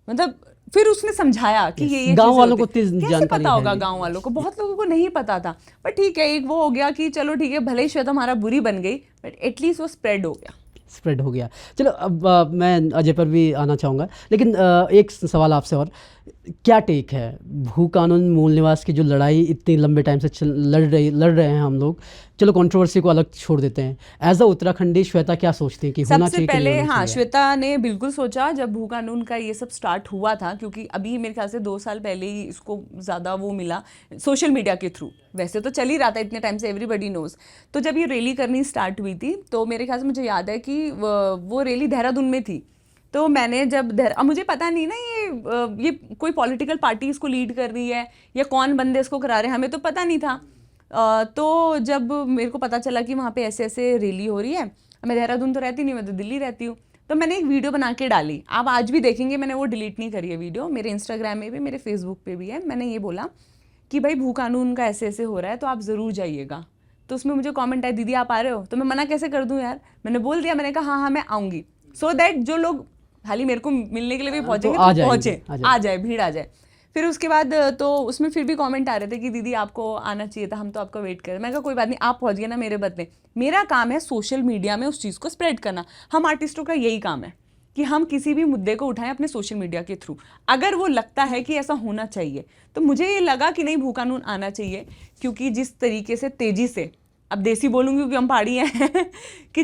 मतलब फिर उसने समझाया कि ये गांव वालों को कैसे पता होगा, गांव वालों को, बहुत लोगों को नहीं पता था। पर ठीक है, एक वो हो गया कि चलो ठीक है, भले ही श्वेता हमारा बुरी बन गई, बट एटलीस्ट वो स्प्रेड हो गया। चलो अब मैं अजय पर भी आना चाहूँगा, लेकिन एक सवाल आपसे और, क्या टेक है भू कानून मूल निवास की जो लड़ाई इतनी लंबे टाइम से लड़ रहे हैं हम लोग? चलो कंट्रोवर्सी को अलग छोड़ देते हैं, एज अ उत्तराखंडी श्वेता क्या सोचती हैं कि होना चाहिए? सबसे पहले हाँ, श्वेता ने बिल्कुल सोचा जब भू कानून का ये सब स्टार्ट हुआ था, क्योंकि अभी मेरे ख्याल से 2 साल पहले ही इसको ज़्यादा वो मिला सोशल मीडिया के थ्रू। वैसे तो चल ही रहा था इतने टाइम से, एवरीबडी नोज। तो जब ये रैली करनी स्टार्ट हुई थी, तो मेरे ख्याल से मुझे याद है कि वो रैली देहरादून में थी। तो मैंने जब अब मुझे पता नहीं ना ये कोई पॉलिटिकल पार्टी इसको लीड कर रही है या कौन बंदे इसको करा रहे हैं, हमें तो पता नहीं था। तो जब मेरे को पता चला कि वहाँ पे ऐसे ऐसे रैली हो रही है, मैं देहरादून तो रहती नहीं, मैं तो दिल्ली रहती हूँ, तो मैंने एक वीडियो बना के डाली। आप आज भी देखेंगे, मैंने वो डिलीट नहीं करी है वीडियो, मेरे इंस्टाग्राम में भी, मेरे फेसबुक पे भी है। मैंने ये बोला कि भाई भू कानून का ऐसे ऐसे हो रहा है, तो आप ज़रूर जाइएगा। तो उसमें मुझे कॉमेंट आया, दीदी आप आ रहे हो? तो मैं मना कैसे कर दूँ यार, मैंने बोल दिया, मैंने कहा हाँ मैं आऊँगी, सो दैट जो लोग खाली मेरे को मिलने के लिए भी पहुंचेंगे तो पहुंचे, आ जाए, भीड़ आ जाए। फिर उसके बाद तो उसमें फिर भी कमेंट आ रहे थे कि दीदी आपको आना चाहिए था, हम तो आपका वेट कर रहे हैं। मैं कहा कोई बात नहीं, आप पहुंच गए ना मेरे बदले। मेरा काम है सोशल मीडिया में उस चीज़ को स्प्रेड करना। हम आर्टिस्टों का यही काम है कि हम किसी भी मुद्दे को उठाएं अपने सोशल मीडिया के थ्रू। अगर वो लगता है कि ऐसा होना चाहिए, तो मुझे ये लगा कि नहीं भू कानून आना चाहिए, क्योंकि जिस तरीके से तेज़ी से, अब देसी बोलूँगी क्योंकि हम पहाड़ी हैं कि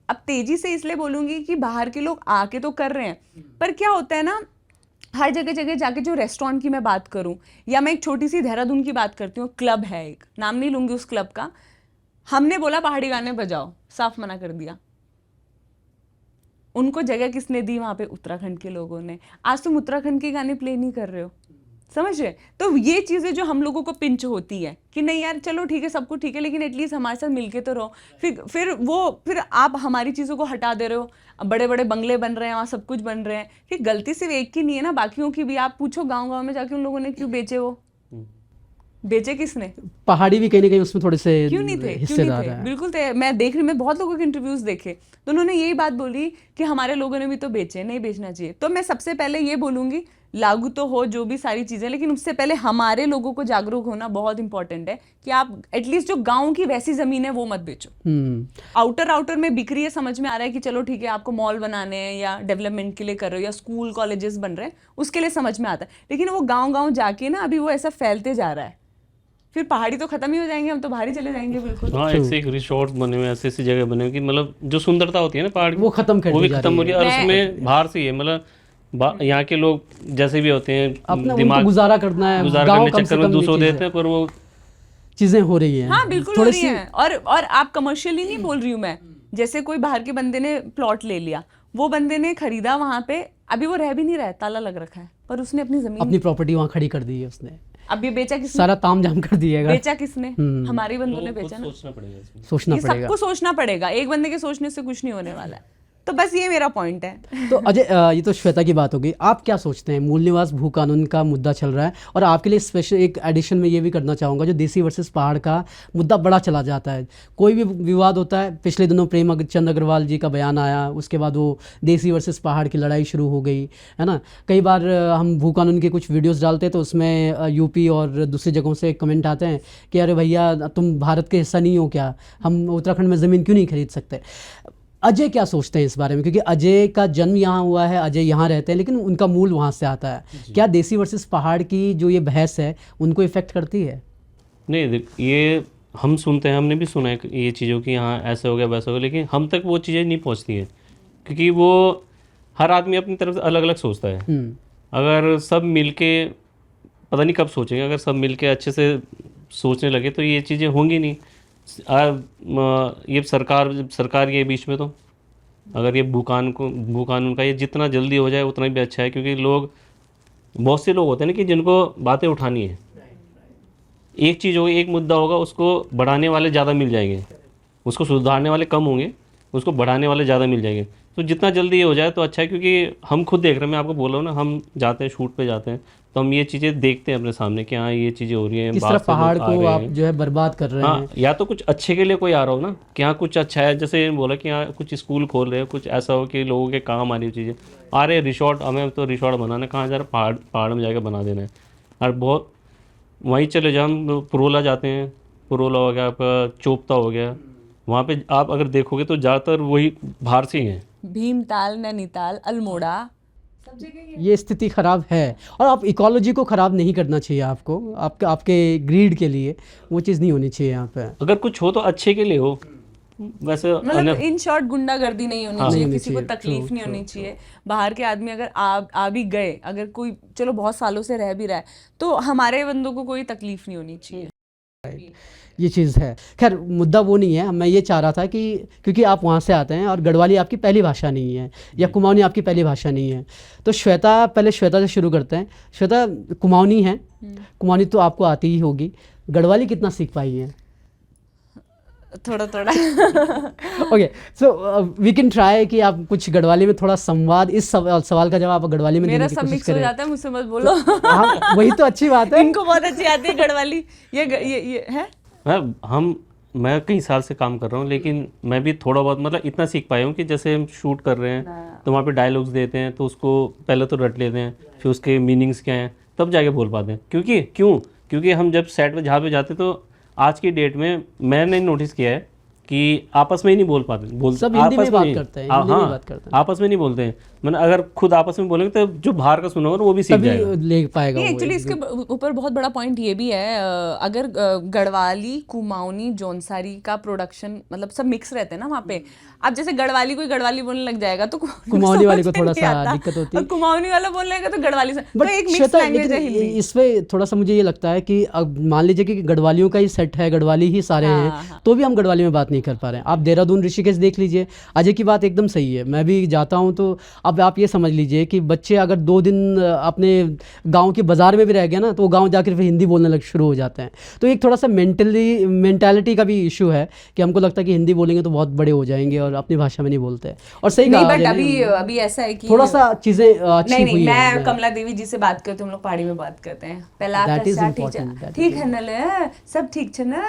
अब तेज़ी से इसलिए बोलूँगी कि बाहर के लोग आके तो कर रहे हैं, पर क्या होता है ना, हर जगह जगह जाके, जो रेस्टोरेंट की मैं बात करूं या मैं एक छोटी सी देहरादून की बात करती हूँ, क्लब है एक, नाम नहीं लूंगी उस क्लब का, हमने बोला पहाड़ी गाने बजाओ, साफ मना कर दिया। उनको जगह किसने दी वहाँ पे? उत्तराखंड के लोगों ने। आज तुम उत्तराखंड के गाने प्ले नहीं कर रहे हो, समझ रहे? तो ये चीज़ें जो हम लोगों को पिंच होती है कि नहीं यार चलो ठीक है, सब कुछ ठीक है, लेकिन एटलीस्ट हमारे साथ मिलके तो रहो। फिर आप हमारी चीज़ों को हटा दे रहे हो। बड़े बड़े बंगले बन रहे हैं, वहाँ सब कुछ बन रहे हैं, फिर गलती सिर्फ एक की नहीं है ना, बाकियों की भी। आप पूछो गाँव-गाँव में जाके उन लोगों ने क्यों बेचे, वो बेचे किसने? पहाड़ी भी कहीं ना कहीं उसमें थोड़े से क्यों नहीं थे? बिल्कुल थे। मैं देख रही, मैं बहुत लोगों के इंटरव्यूज देखे, तो उन्होंने यही बात बोली कि हमारे लोगों ने भी तो बेचे, नहीं बेचना चाहिए। तो मैं सबसे पहले ये बोलूँगी, लागू तो हो जो भी सारी चीज़ें, लेकिन उससे पहले हमारे लोगों को जागरूक होना बहुत इंपॉर्टेंट है कि आप एटलीस्ट जो गाँव की वैसी ज़मीन है वो मत बेचो। आउटर में बिक रही है, समझ में आ रहा है कि चलो ठीक है, आपको मॉल बनाने हैं या डेवलपमेंट के लिए कर रहे हो या स्कूल कॉलेजेस बन रहे हैं, उसके लिए समझ में आता है, लेकिन वो गाँव जाके ना अभी वो ऐसा फैलते जा रहा है, फिर पहाड़ी तो खत्म ही हो जाएंगे, हम तो बाहर ही चले जाएंगे। बिल्कुल हाँ, एक रिसोर्ट बने हुए, ऐसी जगह बने हुए कि मतलब जो सुंदरता होती है ना पहाड़ की, वो भी खत्म हो रही है। और उसमें बाहर से ही है, मतलब यहाँ के लोग जैसे भी होते हैं, अपना दिमाग गुजारा करने चक्कर में दूसरों देते हैं, पर वो चीजें हो रही हैं। हाँ बिल्कुल हो रही हैं। और आप कमर्शियली नहीं बोल रही हूँ मैं, जैसे कोई बाहर के बंदे ने प्लॉट ले लिया, वो बंदे ने खरीदा वहां पे, अभी वो रह भी नहीं रहा है, ताला लग रखा है, पर उसने अपनी जमीन, अपनी प्रॉपर्टी वहां खड़ी कर दी है उसने। अब ये बेचा किसने? सारा तामझाम कर दिएगा। बेचा किसने? हमारे बंदों ने बेचा ना। सोचना पड़ेगा इसमें। सोचना ये पड़ेगा। सबको सोचना पड़ेगा, एक बंदे के सोचने से कुछ नहीं होने वाला है। तो बस ये मेरा पॉइंट है। तो अजय, ये तो श्वेता की बात हो गई, आप क्या सोचते हैं? मूल निवास भू कानून का मुद्दा चल रहा है और आपके लिए स्पेशल एक एडिशन में ये भी करना चाहूँगा, जो देसी वर्सेस पहाड़ का मुद्दा बड़ा चला जाता है। कोई भी विवाद होता है, पिछले दिनों चंद अग्रवाल जी का बयान आया, उसके बाद वो देसी वर्सेस पहाड़ की लड़ाई शुरू हो गई, है ना। कई बार हम भू कानून के कुछ वीडियोज़ डालते हैं तो उसमें यूपी और दूसरी जगहों से कमेंट आते हैं कि अरे भैया तुम भारत के हिस्सा नहीं हो क्या, हम उत्तराखंड में ज़मीन क्यों नहीं खरीद सकते। अजय क्या सोचते हैं इस बारे में? क्योंकि अजय का जन्म यहाँ हुआ है, अजय यहाँ रहते हैं, लेकिन उनका मूल वहाँ से आता है। क्या देसी वर्सेस पहाड़ की जो ये बहस है उनको इफेक्ट करती है? नहीं देख, ये हम सुनते हैं, हमने भी सुना है ये चीज़ों की, यहाँ ऐसा हो गया वैसा हो गया, लेकिन हम तक वो चीज़ें नहीं पहुँचती हैं क्योंकि वो हर आदमी अपनी तरफ से अलग अलग सोचता है। अगर सब मिलके, पता नहीं कब सोचेंगे, अगर सब मिलके अच्छे से सोचने लगे तो ये चीज़ें होंगी नहीं। ये सरकार ये बीच में, तो अगर ये भू कानून का ये जितना जल्दी हो जाए उतना भी अच्छा है, क्योंकि लोग, बहुत से लोग होते हैं ना कि जिनको बातें उठानी है, एक चीज़ होगी, एक मुद्दा होगा, उसको बढ़ाने वाले ज़्यादा मिल जाएंगे, उसको सुधारने वाले कम होंगे, उसको बढ़ाने वाले ज़्यादा मिल जाएंगे। तो जितना जल्दी ये हो जाए तो अच्छा है, क्योंकि हम खुद देख रहे हैं, मैं आपको बोल रहा हूँ ना, हम जाते हैं शूट पे जाते हैं तो हम ये चीज़ें देखते हैं अपने सामने कि हाँ ये चीज़ें हो रही हैं, किस तरह पहाड़ को आप जो है बर्बाद कर रहे हैं। हाँ, या तो कुछ अच्छे के लिए कोई आ रहा हो ना कि हाँ कुछ अच्छा है, जैसे बोला कि हाँ कुछ स्कूल खोल रहे हैं, कुछ ऐसा हो कि लोगों के काम आ रही चीज़ें आ रहे, रिसोर्ट, हमें तो रिसोर्ट बनाना, कहाँ जा रहा, पहाड़ में जाकर बना देना है। और बहुत वहीं चले जाओ, हम पुरोला जाते हैं, पुरोला हो गया, आपका चोपता हो गया, वहाँ पे आप अगर देखोगे तो ज़्यादातर वही बाहर से ही हैं। भीमताल, नैनीताल, अल्मोड़ा, सब जगह ये स्थिति ख़राब है और आप इकोलॉजी को ख़राब नहीं करना चाहिए आपको, आपके ग्रीड के लिए वो चीज़ नहीं होनी चाहिए यहाँ पे। अगर कुछ हो तो अच्छे के लिए हो, वैसे मतलब इन शॉर्ट गुंडागर्दी नहीं होनी चाहिए, किसी को तकलीफ नहीं होनी चाहिए। बाहर के आदमी अगर आ भी गए, अगर कोई चलो बहुत सालों से रह भी रहा है, तो हमारे बंदों को कोई तकलीफ नहीं होनी चाहिए। ये चीज़ है। खैर मुद्दा वो नहीं है, मैं ये चाह रहा था कि क्योंकि आप वहाँ से आते हैं और गढ़वाली आपकी पहली भाषा नहीं है या कुमाऊनी आपकी पहली भाषा नहीं है, तो श्वेता, पहले श्वेता से शुरू करते हैं। श्वेता कुमाऊनी है, कुमाऊनी तो आपको आती ही होगी, गढ़वाली कितना सीख पाई है? थोड़ा थोड़ा। Okay, so we can try कि आप कुछ गढ़वाली में थोड़ा संवाद, इस सवाल का जवाब आप गढ़वाली में देने की कोशिश करें। मेरा सब मिक्स हो जाता है, मुझसे मत बोलो। हाँ, वही तो अच्छी बात है। इनको बहुत अच्छी आती है गढ़वाली। ये है। मैं कई साल से काम कर रहा हूँ, लेकिन मैं भी थोड़ा बहुत मतलब इतना सीख पाया हूँ कि जैसे हम शूट कर रहे हैं तो वहाँ पे डायलॉग्स देते हैं तो उसको पहले तो रट लेते हैं, फिर उसके मीनिंग्स क्या हैं तब जाके बोल पाते हैं। क्योंकि हम जब सेट पे जहाँ पे जाते तो आज की डेट में मैंने नोटिस किया है कि आपस में ही नहीं बोल पाते, सब हिंदी में बात करते हैं, हिंदी में बात करते हैं, आपस में नहीं बोलते हैं। मैंने अगर खुद आपस में बोलेंगे तो जो बाहर का सुना होगा वो भी सीख जाएगा, ले पाएगा। एक्चुअली इसके ऊपर बहुत बड़ा पॉइंट ये भी है, अगर गढ़वाली, कुमाऊनी, जौनसारी का प्रोडक्शन मतलब सब मिक्स रहते हैं ना वहाँ पे। अब जैसे गढ़वाली कोई गढ़वाली बोलने लग जाएगा तो कुमाऊनी वाले को थोड़ा सा दिक्कत होती है, कुमाऊनी वाला बोलने लगा तो गढ़वाली से, बट एक मिक्स लैंग्वेज है हिंदी। इसमें थोड़ा सा मुझे ये लगता है कि अब मान लीजिए कि गढ़वालियों का ही सेट है, गढ़वाली ही सारे हैं, तो भी हम गढ़वाली में बात नहीं कर पा रहे हैं। आप देहरादून, ऋषिकेश देख लीजिए, अजय की बात एकदम सही है, मैं भी जाता हूँ तो अब आप ये समझ लीजिए कि बच्चे अगर 2 दिन अपने गांव के बाज़ार में भी रह गए ना तो वो गांव जाकर फिर हिंदी बोलने लग शुरू हो जाते हैं। तो एक थोड़ा सा मेंटालिटी का भी इशू है कि हमको लगता है कि हिंदी बोलेंगे तो बहुत बड़े हो जाएंगे और अपनी भाषा में नहीं बोलते। और सही नहीं, बट अभी ऐसा है कि थोड़ा सा चीज़ें अच्छी हुई है। मैं कमला देवी जी से बात करते, हम लोग पहाड़ी में बात करते हैं, पहला ठीक है ना, सब ठीक है ना,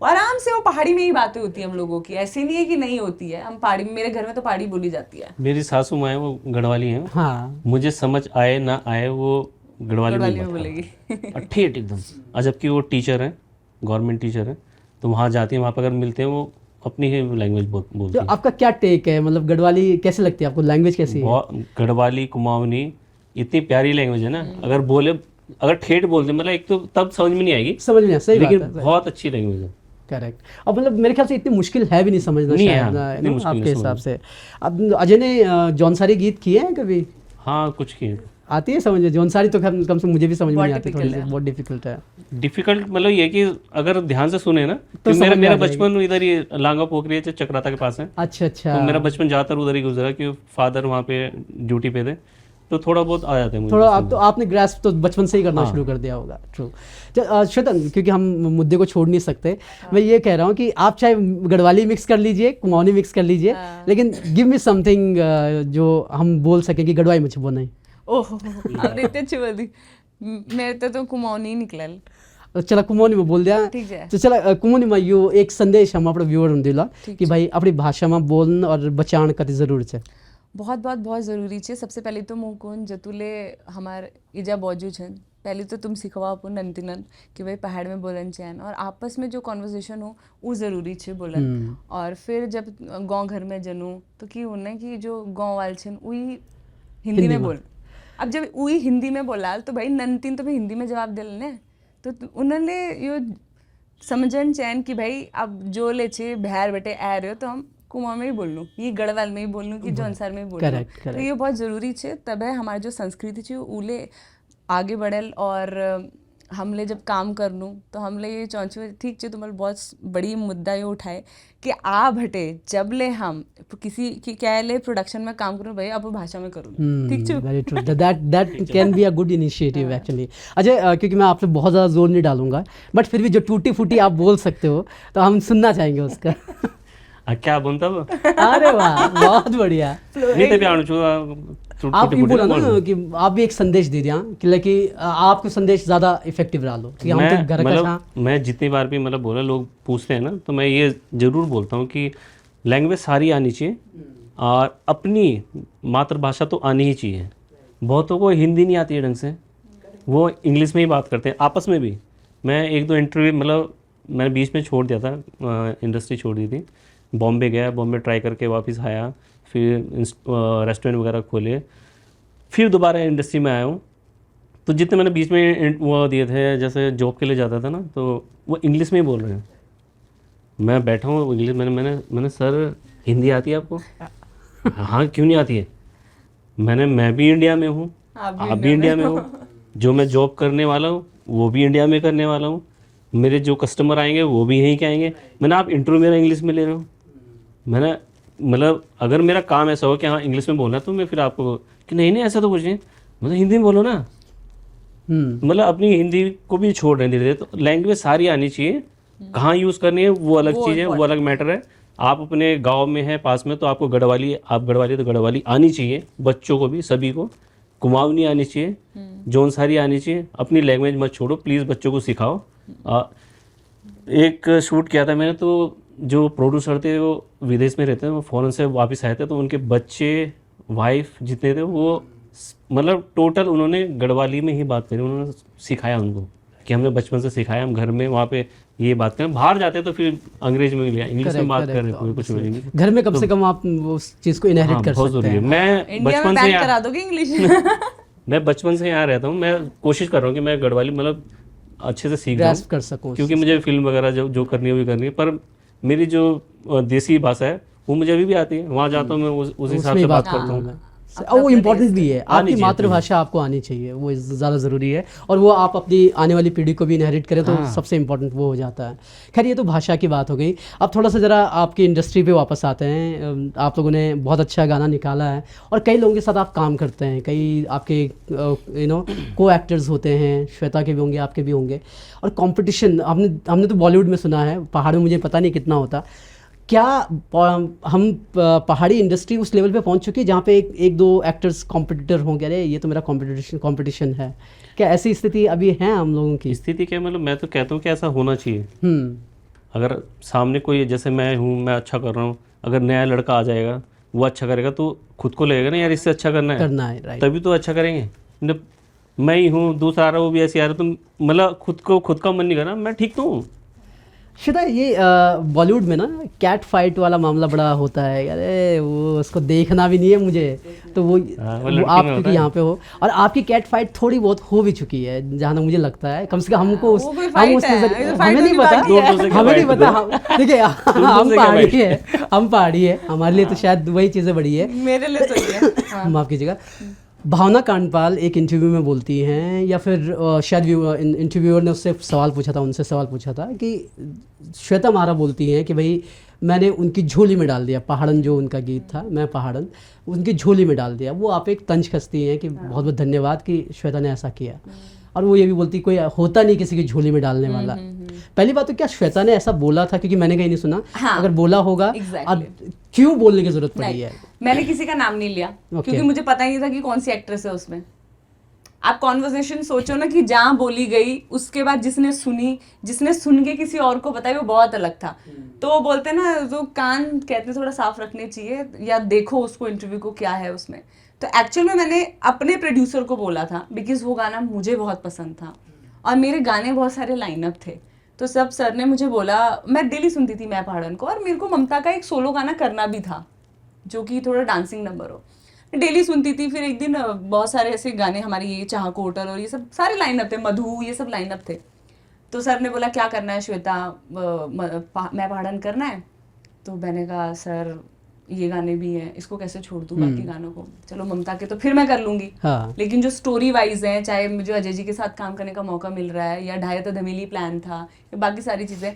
आराम से वो पहाड़ी में ही बातें होती है हम लोगों की, ऐसे नहीं है कि नहीं होती है। हम पहाड़ी, मेरे घर में तो पहाड़ी बोली जाती है। मेरी सासू माँ है वो गढ़वाली है, हाँ, मुझे समझ आए ना आए वो गढ़वाली में बोलेगी ठेठ एकदम। जबकि वो टीचर है, गवर्नमेंट टीचर है, तो वहाँ जाती है, वहाँ पर अगर मिलते हैं वो अपनी ही लैंग्वेज बोलते हैं। आपका क्या टेक है, मतलब गढ़वाली कैसे लगती है आपको, लैंग्वेज कैसी है? गढ़वाली, कुमाऊनी इतनी प्यारी लैंग्वेज है ना, अगर ठेठ बोलते मतलब एक तो तब समझ में नहीं आएगी, समझ में सही, लेकिन बहुत अच्छी लैंग्वेज है। करेक्ट। अब मतलब मेरे ख्याल से इतनी मुश्किल है भी नहीं समझना शायद आपके हिसाब से। अब अजय ने जौनसारी गीत किए हैं कभी? हाँ, कुछ किए। आती है समझ? जौनसारी तो कम से मुझे भी समझ में नहीं आती, थोड़ी सी बहुत डिफिकल्ट है। डिफिकल्ट मतलब ये कि अगर ध्यान से सुने ना तो मेरा बचपन इधर ही लांगा पोखरी चक्राता के पास है। अच्छा। तो मेरा बचपन ज़्यादातर उधर ही गुजरा कि फादर वहाँ पे ड्यूटी पे थे, तो थोड़ा बहुत आ जाता है मुझे। थोड़ा आप तो आपने ग्रास्प तो बचपन से ही करना शुरू कर दिया होगा। ट्रू। श्वेता, क्योंकि हम मुद्दे को छोड़ नहीं सकते, मैं ये कह रहा हूँ कि आप चाहे गढ़वाली मिक्स कर लीजिए, कुमाऊनी मिक्स कर लीजिए, लेकिन गिव मी समथिंग जो हम बोल सकें कि गढ़वाई मुझे वो नहीं। ओह आपने इतने अच्छी बोल दी, मेरे तो कुमाऊनी निकलल। चला कुमाऊनी में बोल दिया ठीक है। तो चला कुमाऊनी में यो एक संदेश हम अपने व्यूअर ने दिला कि भाई अपनी भाषा में बोलन और बचान कति जरूरत है। बहुत ज़रूरी है। सबसे पहले तो मुकोन जतुले हमार इजा बौजू छन, पहले तो तुम सिखवा अपन नंतिनन कि भाई पहाड़ में बोलन चैन, और आपस में जो कॉन्वर्सेशन हो वो ज़रूरी है बोलन। और फिर जब गांव घर में जनू तो कि उन्हें कि जो गांव वाल छन वही हिंदी में बोल। अब जब वही हिंदी में बोला तो भाई नंतिन तो भाई हिंदी में जवाब दिल ने, तो उन्होंने यो समझन चैन कि भाई अब जो ले छे बिहार बेटे आ रहे हो तो हम कुमाऊं में ही बोल लूँ, ये गढ़वाल में ही बोल लूँ कि जौनसार में ही बोल लूँ। तो ये बहुत ज़रूरी है, तब है हमारी जो संस्कृति है उले आगे बढ़ल। और हमले जब काम कर लूँ तो हमले ये चौंचे ठीक है, तुम्हारे बहुत बड़ी मुद्दा ये उठाए कि आ भटे जब ले हम किसी की क्या ले प्रोडक्शन में काम करूँ भाई अब वो भाषा में करूँ। ठीक है, very true, that can be a good initiative actually. Ajay, क्योंकि मैं आप पे बहुत ज़्यादा जोर नहीं डालूंगा, बट फिर भी जो टूटी फूटी आप बोल सकते हो तो हम सुनना चाहेंगे उसका। क्या बोलता वो? अरे वाह, बहुत बढ़िया। नहीं तो प्यार आप ये बोला ना कि आप भी एक संदेश दे दिया कि आपका संदेश ज़्यादा इफेक्टिव रहा लो कि हम तो घर का। मैं जितनी बार भी मतलब बोला, लोग पूछते हैं ना, तो मैं ये ज़रूर बोलता हूँ कि लैंग्वेज सारी आनी चाहिए और अपनी मातृभाषा तो आनी ही चाहिए। बहुतों को हिंदी नहीं आती है ढंग से, वो इंग्लिश में ही बात करते हैं आपस में भी। मैं एक दो इंटरव्यू मतलब मैंने बीच में छोड़ दिया था, इंडस्ट्री छोड़ दी थी, बॉम्बे गया, बॉम्बे ट्राई करके वापस आया, फिर रेस्टोरेंट वगैरह खोले, फिर दोबारा इंडस्ट्री में आया हूँ। तो जितने मैंने बीच में वो दिए थे, जैसे जॉब के लिए जाता था ना, तो वो इंग्लिश में ही बोल रहे हैं। मैं बैठा हूँ इंग्लिश, मैंने सर हिंदी आती है आपको? हाँ, क्यों नहीं आती है? मैं भी इंडिया में हूँ, आप भी इंडिया में हो, जो मैं जॉब करने वाला हूँ वो भी इंडिया में करने वाला हूँ, मेरे जो कस्टमर आएंगे वो भी यहीं के आएंगे। मैंने आप इंटरव्यू मेरा इंग्लिश में ले रहे हो, मैंने मतलब अगर मेरा काम ऐसा हो कि हाँ इंग्लिश में बोलना, तो मैं फिर आपको कि नहीं ऐसा तो कुछ नहीं, मतलब हिंदी में बोलो ना। मतलब अपनी हिंदी को भी छोड़ रहे हैं धीरे धीरे। तो लैंग्वेज सारी आनी चाहिए, कहाँ यूज़ करनी है वो अलग चीज़ है, वो अलग मैटर है। आप अपने गांव में है पास में, तो आपको गढ़वाली, आप गढ़वाली तो गढ़वाली आनी चाहिए, बच्चों को भी, सभी को। कुमाऊनी आनी चाहिए, जौनसारी आनी चाहिए। अपनी लैंग्वेज मत छोड़ो प्लीज़, बच्चों को सिखाओ। एक शूट किया था मैंने, तो जो प्रोड्यूसर थे वो विदेश में रहते हैं, वो फ़ौरन से वापस आए थे, तो उनके बच्चे, वाइफ जितने थे वो मतलब टोटल उन्होंने गढ़वाली में ही बात करी। उन्होंने सिखाया उनको कि हमने बचपन से सिखाया, हम घर में वहाँ पे ये बात करें। बाहर जाते तो फिर अंग्रेज में लिया, इंग्लिश में बात कर रहे थे, कुछ नहीं। घर में कम से कम आप उस चीज़ को इनहेरिट कर सकते हैं। मैं बचपन से करा दोगे इंग्लिश। मैं बचपन से यहाँ रहता हूँ, मैं कोशिश कर रहा हूँ कि मैं गढ़वाली मतलब अच्छे से सीख जाऊँ, कर सकूँ, क्योंकि मुझे फिल्म वगैरह जो करनी है वो भी करनी है। पर मेरी जो देसी भाषा है वो मुझे अभी भी आती है, वहाँ जाता हूँ मैं उस हिसाब से बात करता हूँ। वो इम्पोर्टेंट भी है, आपकी मातृभाषा आपको आनी चाहिए, वो ज़्यादा ज़रूरी है। और वो आप अपनी आने वाली पीढ़ी को भी इनहेरिट करें तो सबसे इम्पोर्टेंट वो हो जाता है। खैर, ये तो भाषा की बात हो गई। अब थोड़ा सा ज़रा आपकी इंडस्ट्री पे वापस आते हैं। आप लोगों ने बहुत अच्छा गाना निकाला है और कई लोगों के साथ आप काम करते हैं, कई आपके को एक्टर्स होते हैं, श्वेता के भी होंगे, आपके भी होंगे। और कॉम्पिटिशन हमने तो बॉलीवुड में सुना है, पहाड़ में मुझे पता नहीं कितना होता। क्या हम पहाड़ी इंडस्ट्री उस लेवल पे पहुंच चुकी है जहाँ पे एक दो एक्टर्स कॉम्पिटिटर होंगे, अरे ये तो मेरा कंपटीशन है? क्या ऐसी स्थिति अभी है हम लोगों की? स्थिति क्या, मतलब मैं तो कहता हूँ कि ऐसा होना चाहिए। अगर सामने कोई, जैसे मैं हूँ, मैं अच्छा कर रहा हूँ, अगर नया लड़का आ जाएगा वो अच्छा करेगा तो खुद को लगेगा ना यार इससे अच्छा करना है, राइट, तभी तो अच्छा करेंगे। मैं ही हूँ, दूसरा आ रहा है वो भी ऐसे आ रहा है, तो मतलब खुद का मन नहीं करना, मैं ठीक तो हूँ। श्वेता, ये बॉलीवुड में ना कैट फाइट वाला मामला बड़ा होता है, अरे वो उसको देखना भी नहीं है मुझे, तो वो आप क्योंकि यहाँ पे हो और आपकी कैट फाइट थोड़ी बहुत हो भी चुकी है जहाँ तक मुझे लगता है, कम से कम हमको हमें नहीं पता। देखिए, हम पहाड़ी है, हमारे लिए तो शायद वही चीज़ें बड़ी है, मेरे लिए तो माफ़ कीजिएगा। भावना कांडपाल एक इंटरव्यू में बोलती हैं, या फिर शायद इंटरव्यूअर ने उससे सवाल पूछा था, उनसे सवाल पूछा था कि श्वेता महारा बोलती हैं कि भाई मैंने उनकी झोली में डाल दिया पहाड़न, जो उनका गीत था मैं पहाड़न, उनकी झोली में डाल दिया। वो आप एक तंज कसती हैं कि बहुत बहुत धन्यवाद कि श्वेता ने ऐसा किया। और वो ये भी बोलती कोई होता नहीं किसी की झोली में डालने वाला। पहली बात तो क्या श्वेता ने ऐसा बोला था? क्योंकि मैंने कहीं नहीं सुना। हाँ, अगर बोला होगा अब क्यों बोलने की जरूरत पड़ी है? मैंने किसी का नाम नहीं लिया क्योंकि मुझे पता ही नहीं था कि कौन सी एक्ट्रेस है उसमें। आप कॉन्वर्सेशन सोचो ना कि जहाँ बोली गई उसके बाद जिसने सुनी, जिसने सुन के किसी और को बताया, वो बहुत अलग था। तो वो बोलते हैं ना, जो कान कहते हैं थोड़ा साफ रखने चाहिए, या देखो उसको इंटरव्यू को क्या है उसमें। तो एक्चुअल में मैंने अपने प्रोड्यूसर को बोला था बिकॉज वो गाना मुझे बहुत पसंद था और मेरे गाने बहुत सारे लाइनअप थे। तो सब सर ने मुझे बोला, मैं डेली सुनती थी मैं पहाड़न को, और मेरे को ममता का एक सोलो गाना करना भी था जो कि थोड़ा डांसिंग नंबर हो। डेली सुनती थी। फिर एक दिन बहुत सारे ऐसे गाने हमारे ये चाह को होटल और ये सब सारे लाइनअप थे, मधु, ये सब लाइनअप थे। तो सर ने बोला क्या करना है श्वेता, मैं पहाड़न करना है? तो मैंने कहा सर ये गाने भी हैं, इसको कैसे छोड़ दूं बाकी गानों को, चलो ममता के तो फिर मैं कर लूंगी। हाँ। लेकिन जो स्टोरी वाइज है, चाहे मुझे अजय जी के साथ काम करने का मौका मिल रहा है या ढाई तो धमीली प्लान था या बाकी सारी चीजें,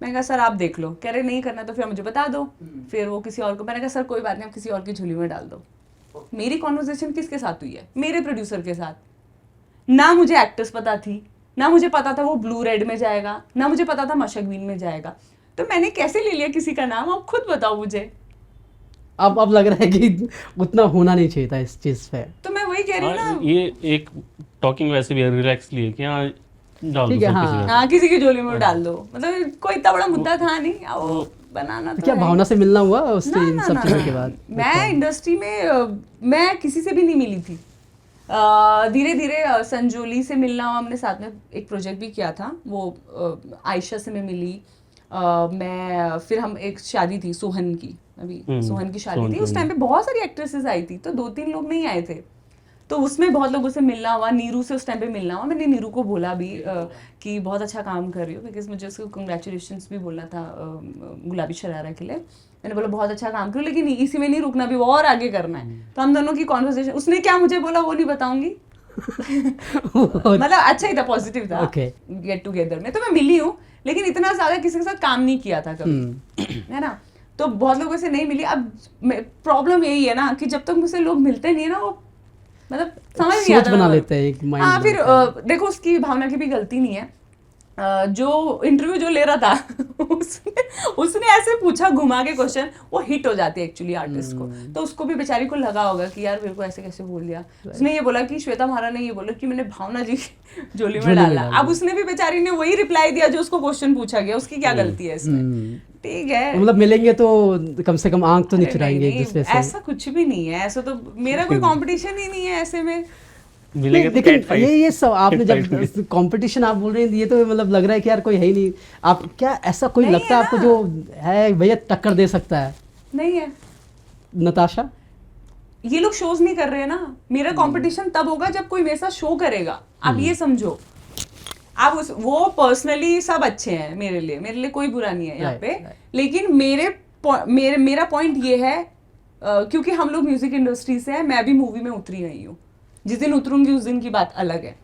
मैंने कहा सर आप देख लो। कह रहे नहीं करना तो फिर मुझे बता दो। फिर वो किसी और को, मैंने कहा सर कोई बात नहीं, आप किसी और की झोली में डाल दो। मेरी कॉन्वर्सेशन किसके साथ हुई है? मेरे प्रोड्यूसर के साथ। ना मुझे एक्ट्रेस पता थी, ना मुझे पता था वो ब्लू रेड में जाएगा, ना मुझे पता था मशकवीन में जाएगा। तो मैंने कैसे ले लिया किसी का नाम, आप खुद बताओ मुझे। अब लग रहा है कि उतना होना नहीं चाहिए था इस चीज पे। तो मैं वही कह रही हूँ ना, ये एक टॉकिंग वैसे भी रिलैक्स लिए कि हाँ डाल दो ठीक है, सब हाँ। किसी का। हाँ किसी की झोली में डाल दो, मतलब कोई इतना बड़ा मुद्दा था नहीं, वो बनाना तो क्या है। भावना से मिलना हुआ उससे इन ना, सब ना, चीजों ना, के बाद? मैं इंडस्ट्री में मैं किसी से भी नहीं मिली थी। धीरे धीरे संजोली से मिलना हुआ, हमने साथ में एक प्रोजेक्ट भी किया था, वो आयशा से मैं मिली। मैं फिर हम एक शादी थी सोहन की, अभी सोहन की शादी थी, उस टाइम पे बहुत सारी एक्ट्रेसेस आई थी, तो 2-3 लोग नहीं आए थे, तो उसमें बहुत लोगों से मिलना हुआ। नीरू से उस टाइम पे मिलना हुआ। मैंने नीरू को बोला भी कि बहुत अच्छा काम कर रही हो, बिकॉज मुझे उसको कंग्रेचुलेशंस भी बोलना था गुलाबी शरारा के लिए। मैंने बोला बहुत अच्छा काम करो, लेकिन इसी में नहीं रुकना, भी और आगे करना है। तो हम दोनों की कॉन्वर्सेशन, उसने क्या मुझे बोला वो नहीं बताऊंगी मतलब अच्छा ही था, पॉजिटिव था गेट टुगेदर में। तो मैं मिली हूँ, लेकिन इतना ज्यादा किसी के साथ काम नहीं किया था कभी, है ना। तो बहुत लोगों से नहीं मिली। अब प्रॉब्लम यही है ना कि जब तक मुझसे लोग मिलते नहीं है ना, वो मतलब समझ नहीं आता, बना लेते हैं एक माइंड। हाँ, फिर देखो उसकी भावना की भी गलती नहीं है। जो इंटरव्यू जो ले रहा था उसने ऐसे पूछा घुमा के क्वेश्चन, वो हिट हो जाती है एक्चुअली आर्टिस्ट को। तो उसको भी बेचारी को लगा होगा कि यार मेरे को ऐसे कैसे बोल दिया। उसने ये बोला कि श्वेता महारा ने ये बोला कि मैंने भावना जी की झोली में डाला। अब उसने भी बेचारी ने वही रिप्लाई दिया जो उसको क्वेश्चन पूछा गया, उसकी क्या गलती है इसमें? ठीक है, मतलब मिलेंगे तो कम से कम आंख तो नहीं चुराएंगे एक दूसरे से। ऐसा कुछ भी नहीं है, ऐसा तो मेरा कोई कंपटीशन ही नहीं है ऐसे में। लेकिन ये सब आपने जब कंपटीशन आप बोल रहे हैं, ये तो मतलब लग रहा है कि यार कोई है ही नहीं। आप क्या ऐसा कोई लगता है आपको जो है भैया टक्कर दे सकता है? नहीं है। नताशा, ये लोग शोज नहीं कर रहे हैं ना। मेरा कंपटीशन तब होगा जब कोई मेरे साथ शो करेगा। आप ये समझो, आप वो पर्सनली सब अच्छे हैं मेरे लिए कोई बुरा नहीं है यहाँ पे। लेकिन मेरा पॉइंट ये है, क्योंकि हम लोग म्यूजिक इंडस्ट्री से हैं, मैं भी मूवी में उतरी गई हूँ। जिस दिन उतरूंगी उस दिन की बात अलग है।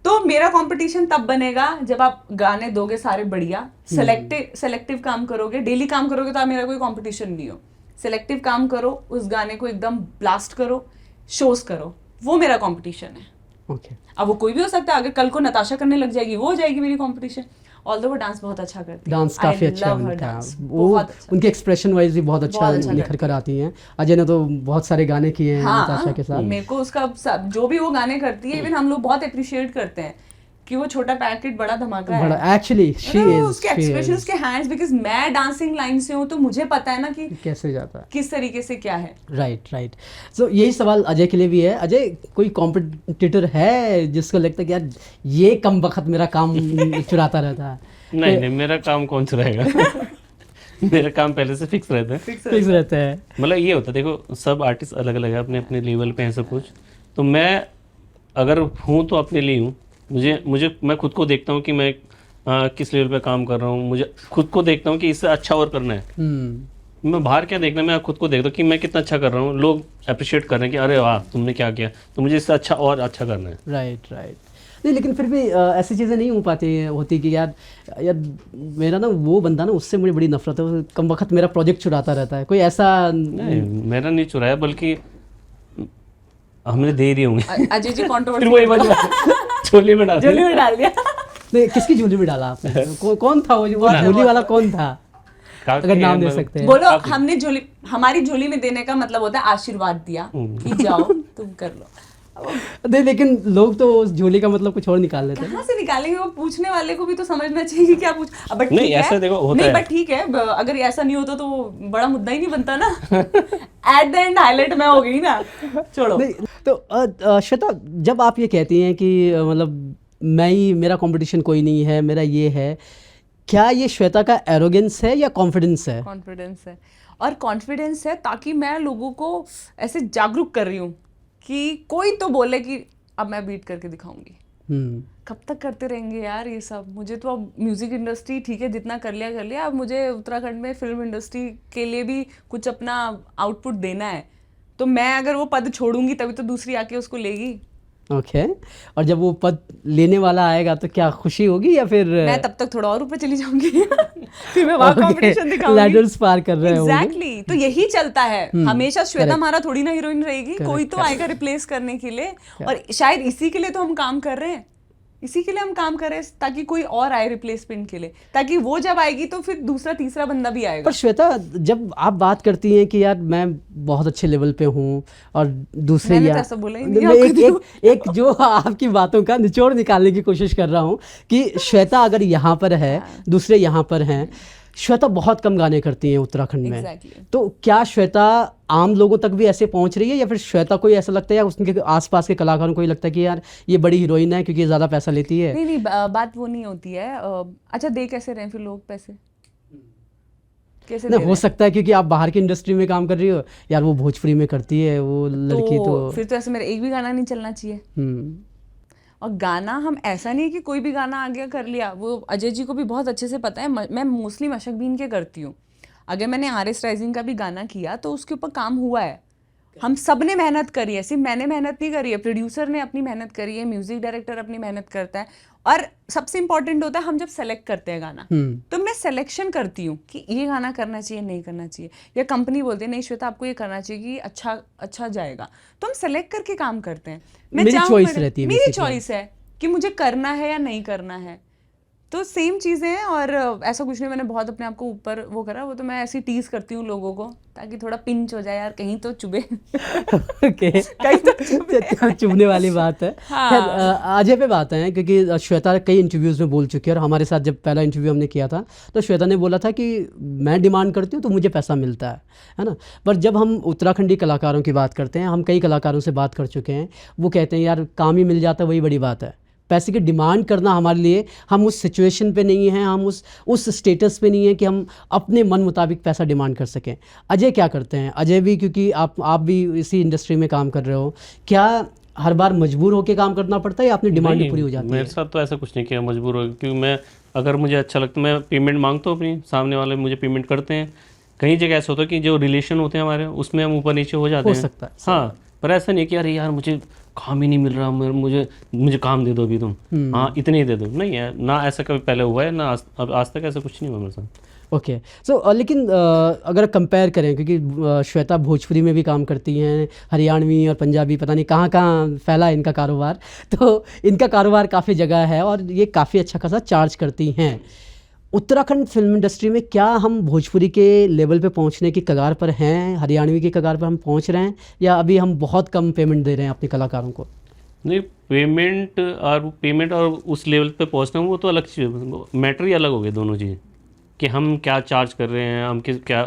तो मेरा कंपटीशन तब बनेगा जब आप गाने दोगे सारे बढ़िया, सेलेक्टिव काम करोगे। डेली काम करोगे तो आप मेरा कोई कंपटीशन नहीं हो। सेलेक्टिव काम करो, उस गाने को एकदम ब्लास्ट करो, शोज करो, वो मेरा कंपटीशन है। अब वो कोई भी हो सकता है। अगर कल को नताशा करने लग जाएगी, वो हो जाएगी मेरी कंपटीशन। ऑल्दो वो डांस बहुत अच्छा करती है, डांस काफी अच्छा उनका, वो उनके एक्सप्रेशन वाइज भी बहुत अच्छा निखर कर आती हैं। अजय ने तो बहुत सारे गाने किए हैं नताशा के साथ। मेरे को उसका जो भी वो गाने करती है, इवन हम लोग बहुत अप्रिशिएट करते हैं कि वो छोटा पैकेट बड़ा धमाका है। एक्चुअली शी इज, उसके एक्सप्रेशन, उसके हैंड्स, बिकॉज़ मैं डांसिंग लाइन से हूँ तो मुझे पता है ना कि कैसे जाता है, किस तरीके से क्या है। राइट। सो यही सवाल अजय के लिए भी है। अजय, कोई कॉम्पिटिटर है जिसको लगता है कि यार ये कम वक्त मेरा काम चुराता रहता है? नहीं, मेरा काम कौन चुराएगा मेरा काम पहले से फिक्स रहता है। मतलब ये होता है, देखो सब आर्टिस्ट अलग अलग है, अपने अपने लेवल पे हैं सब कुछ। तो मैं अगर हूँ तो अपने लिए हूँ। मुझे मैं खुद को देखता हूँ कि मैं किस लेवल पे काम कर रहा हूँ। मुझे खुद को देखता हूँ कि इससे अच्छा और करना है। मैं बाहर क्या देखना, मैं खुद को देखता हूँ कि मैं कितना अच्छा कर रहा हूँ, लोग अप्रिशिएट कर रहे हैं कि अरे वाह तुमने क्या किया, तो मुझे इससे अच्छा और अच्छा करना है। Right right. नहीं लेकिन फिर भी ऐसी चीज़ें नहीं हो पाती होती कि यार यार मेरा ना वो बंदा ना उससे मुझे बड़ी नफरत है, वो कम वक्त मेरा प्रोजेक्ट चुराता रहता है, कोई ऐसा? नहीं मेरा नहीं चुराया, बल्कि हमने दे दिए होंगे। अजय जी फिर कंट्रोवर्सी वही बात झोली में डाल झोली में डाल दिया। नहीं किसकी झोली में डाला आपने? कौन था वो झोली वाला कौन था, अगर नाम दे सकते हैं? बोलो, हमने झोली, हमारी झोली में देने का मतलब होता है आशीर्वाद दिया कि जाओ तुम कर लो। नहीं लेकिन लोग तो उस झोली का मतलब कुछ और निकाल लेते हैं। कहाँ से निकालेंगे? वो पूछने वाले को भी तो समझना चाहिए कि क्या पूछ। बट नहीं ऐसा देखो होता नहीं, है। बट ठीक है, अगर ऐसा नहीं होता तो वो बड़ा मुद्दा ही नहीं बनता ना। एट द एंड हाईलाइट मैं हो गई ना, छोड़ो। नहीं तो श्वेता, जब आप ये कहती हैं कि मतलब मैं ही, मेरा कंपटीशन कोई नहीं है, मेरा ये है, क्या ये श्वेता का एरोगेंस है या कॉन्फिडेंस है? कॉन्फिडेंस है, और कॉन्फिडेंस है ताकि मैं लोगों को ऐसे जागरूक कर रही हूँ कि कोई तो बोले कि अब मैं बीट करके दिखाऊंगी। कब तक करते रहेंगे यार ये सब? मुझे तो अब म्यूजिक इंडस्ट्री ठीक है, जितना कर लिया, अब मुझे उत्तराखंड में फिल्म इंडस्ट्री के लिए भी कुछ अपना आउटपुट देना है। तो मैं अगर वो पद छोड़ूंगी तभी तो दूसरी आके उसको लेगी। ओके और जब वो पद लेने वाला आएगा तो क्या खुशी होगी या फिर? मैं तब तक थोड़ा और ऊपर चली जाऊंगी। फिर मैं वहाँ कंपटीशन दिखाऊंगी। लैडर्स पार कर रहे होंगे। एग्जैक्टली, तो यही चलता है हमेशा। श्वेता महारा थोड़ी ना हीरोइन रहेगी, कोई तो आएगा रिप्लेस करने के लिए, और शायद इसी के लिए तो हम काम कर रहे हैं, इसी के लिए हम काम कर रहे हैं ताकि कोई और आए रिप्लेसमेंट के लिए, ताकि वो जब आएगी तो फिर दूसरा तीसरा बंदा भी आएगा। पर श्वेता, जब आप बात करती हैं कि यार मैं बहुत अच्छे लेवल पे हूँ और दूसरे मैंने यार, तो ऐसा बोला ही नहीं। एक जो आपकी बातों का निचोड़ निकालने की कोशिश कर रहा हूँ कि श्वेता अगर यहाँ पर है, दूसरे यहाँ पर हैं, श्वेता बहुत कम गाने करती हैं उत्तराखंड में। Exactly. तो क्या श्वेता आम लोगों तक भी ऐसे पहुंच रही है या फिर श्वेता कोई ऐसा लगता है या उसके आसपास के कलाकारों को ये लगता है कि यार ये बड़ी हीरोइन है क्योंकि ये ज़्यादा पैसा लेती है? नहीं, बात वो नहीं होती है। अच्छा, दे कैसे रहे हैं फिर लोग पैसे? कैसे नहीं हो सकता है क्योंकि आप बाहर की इंडस्ट्री में काम कर रही हो, यार वो भोजपुरी में करती है वो लड़की, तो फिर तो ऐसे मेरा एक भी गाना नहीं चलना चाहिए। और गाना हम ऐसा नहीं है कि कोई भी गाना आ गया कर लिया। वो अजय जी को भी बहुत अच्छे से पता है, मैं मोस्टली मशक बीन के करती हूँ। अगर मैंने RS राइजिंग का भी गाना किया तो उसके ऊपर काम हुआ है, हम सब ने मेहनत करी है, सिर्फ मैंने मेहनत नहीं करी है, प्रोड्यूसर ने अपनी मेहनत करी है, म्यूजिक डायरेक्टर अपनी मेहनत करता है। और सबसे इंपॉर्टेंट होता है हम जब सेलेक्ट करते हैं गाना, तो मैं सिलेक्शन करती हूँ कि ये गाना करना चाहिए नहीं करना चाहिए, या कंपनी बोलती है नहीं श्वेता आपको ये करना चाहिए कि अच्छा जाएगा, तो हम सेलेक्ट करके काम करते हैं। मेरी चॉइस रहती है, मेरी चॉइस है कि मुझे करना है या नहीं करना है। तो सेम चीज़ें हैं, और ऐसा कुछ नहीं मैंने बहुत अपने आप को ऊपर वो करा, वो तो मैं ऐसी टीज करती हूँ लोगों को ताकि थोड़ा पिंच हो जाए यार, कहीं तो चुभे। ओके कहीं तो चुभने वाली बात है। हाँ। अजय पे बात है क्योंकि श्वेता कई इंटरव्यूज़ में बोल चुकी है, और हमारे साथ जब पहला इंटरव्यू हमने किया था तो श्वेता ने बोला था कि मैं डिमांड करती हूँ तो मुझे पैसा मिलता है ना। पर जब हम उत्तराखंडी कलाकारों की बात करते हैं, हम कई कलाकारों से बात कर चुके हैं, वो कहते हैं यार काम ही मिल जाता है वही बड़ी बात है, पैसे की डिमांड करना हमारे लिए, हम उस सिचुएशन पे नहीं हैं, हम उस स्टेटस पे नहीं हैं कि हम अपने मन मुताबिक पैसा डिमांड कर सकें। अजय क्या करते हैं? अजय भी, क्योंकि आप भी इसी इंडस्ट्री में काम कर रहे हो, क्या हर बार मजबूर होकर काम करना पड़ता है या अपनी डिमांड पूरी हो जाती है? मेरे साथ तो ऐसा कुछ नहीं किया मजबूर हो, क्योंकि मैं अगर मुझे अच्छा लगता मैं पेमेंट मांगता हूँ अपनी, सामने वाले मुझे पेमेंट करते हैं। कई जगह ऐसा होता है कि जो रिलेशन होते हैं हमारे उसमें हम ऊपर नीचे हो जाते हैं, हो सकता है। हाँ, पर ऐसा नहीं कि अरे यार मुझे काम ही नहीं मिल रहा, मुझे काम दे दो अभी तुम, हाँ इतने ही दे दो, नहीं है ना, ऐसा कभी पहले हुआ है ना, आज तक ऐसा कुछ नहीं हुआ मेरे साथ। ओके सो लेकिन अगर कंपेयर करें, क्योंकि श्वेता भोजपुरी में भी काम करती हैं, हरियाणवी और पंजाबी, पता नहीं कहाँ कहाँ फैला है इनका कारोबार, तो इनका कारोबार काफ़ी जगह है और ये काफ़ी अच्छा खासा चार्ज करती हैं। उत्तराखंड फिल्म इंडस्ट्री में क्या हम भोजपुरी के लेवल पे पहुंचने की कगार पर हैं, हरियाणवी की कगार पर हम पहुंच रहे हैं, या अभी हम बहुत कम पेमेंट दे रहे हैं अपने कलाकारों को? नहीं, पेमेंट और उस लेवल पे पहुंचना वो तो अलग चीज़, मैटर ही अलग हो गए दोनों चीज़, कि हम क्या चार्ज कर रहे हैं, हम क्या,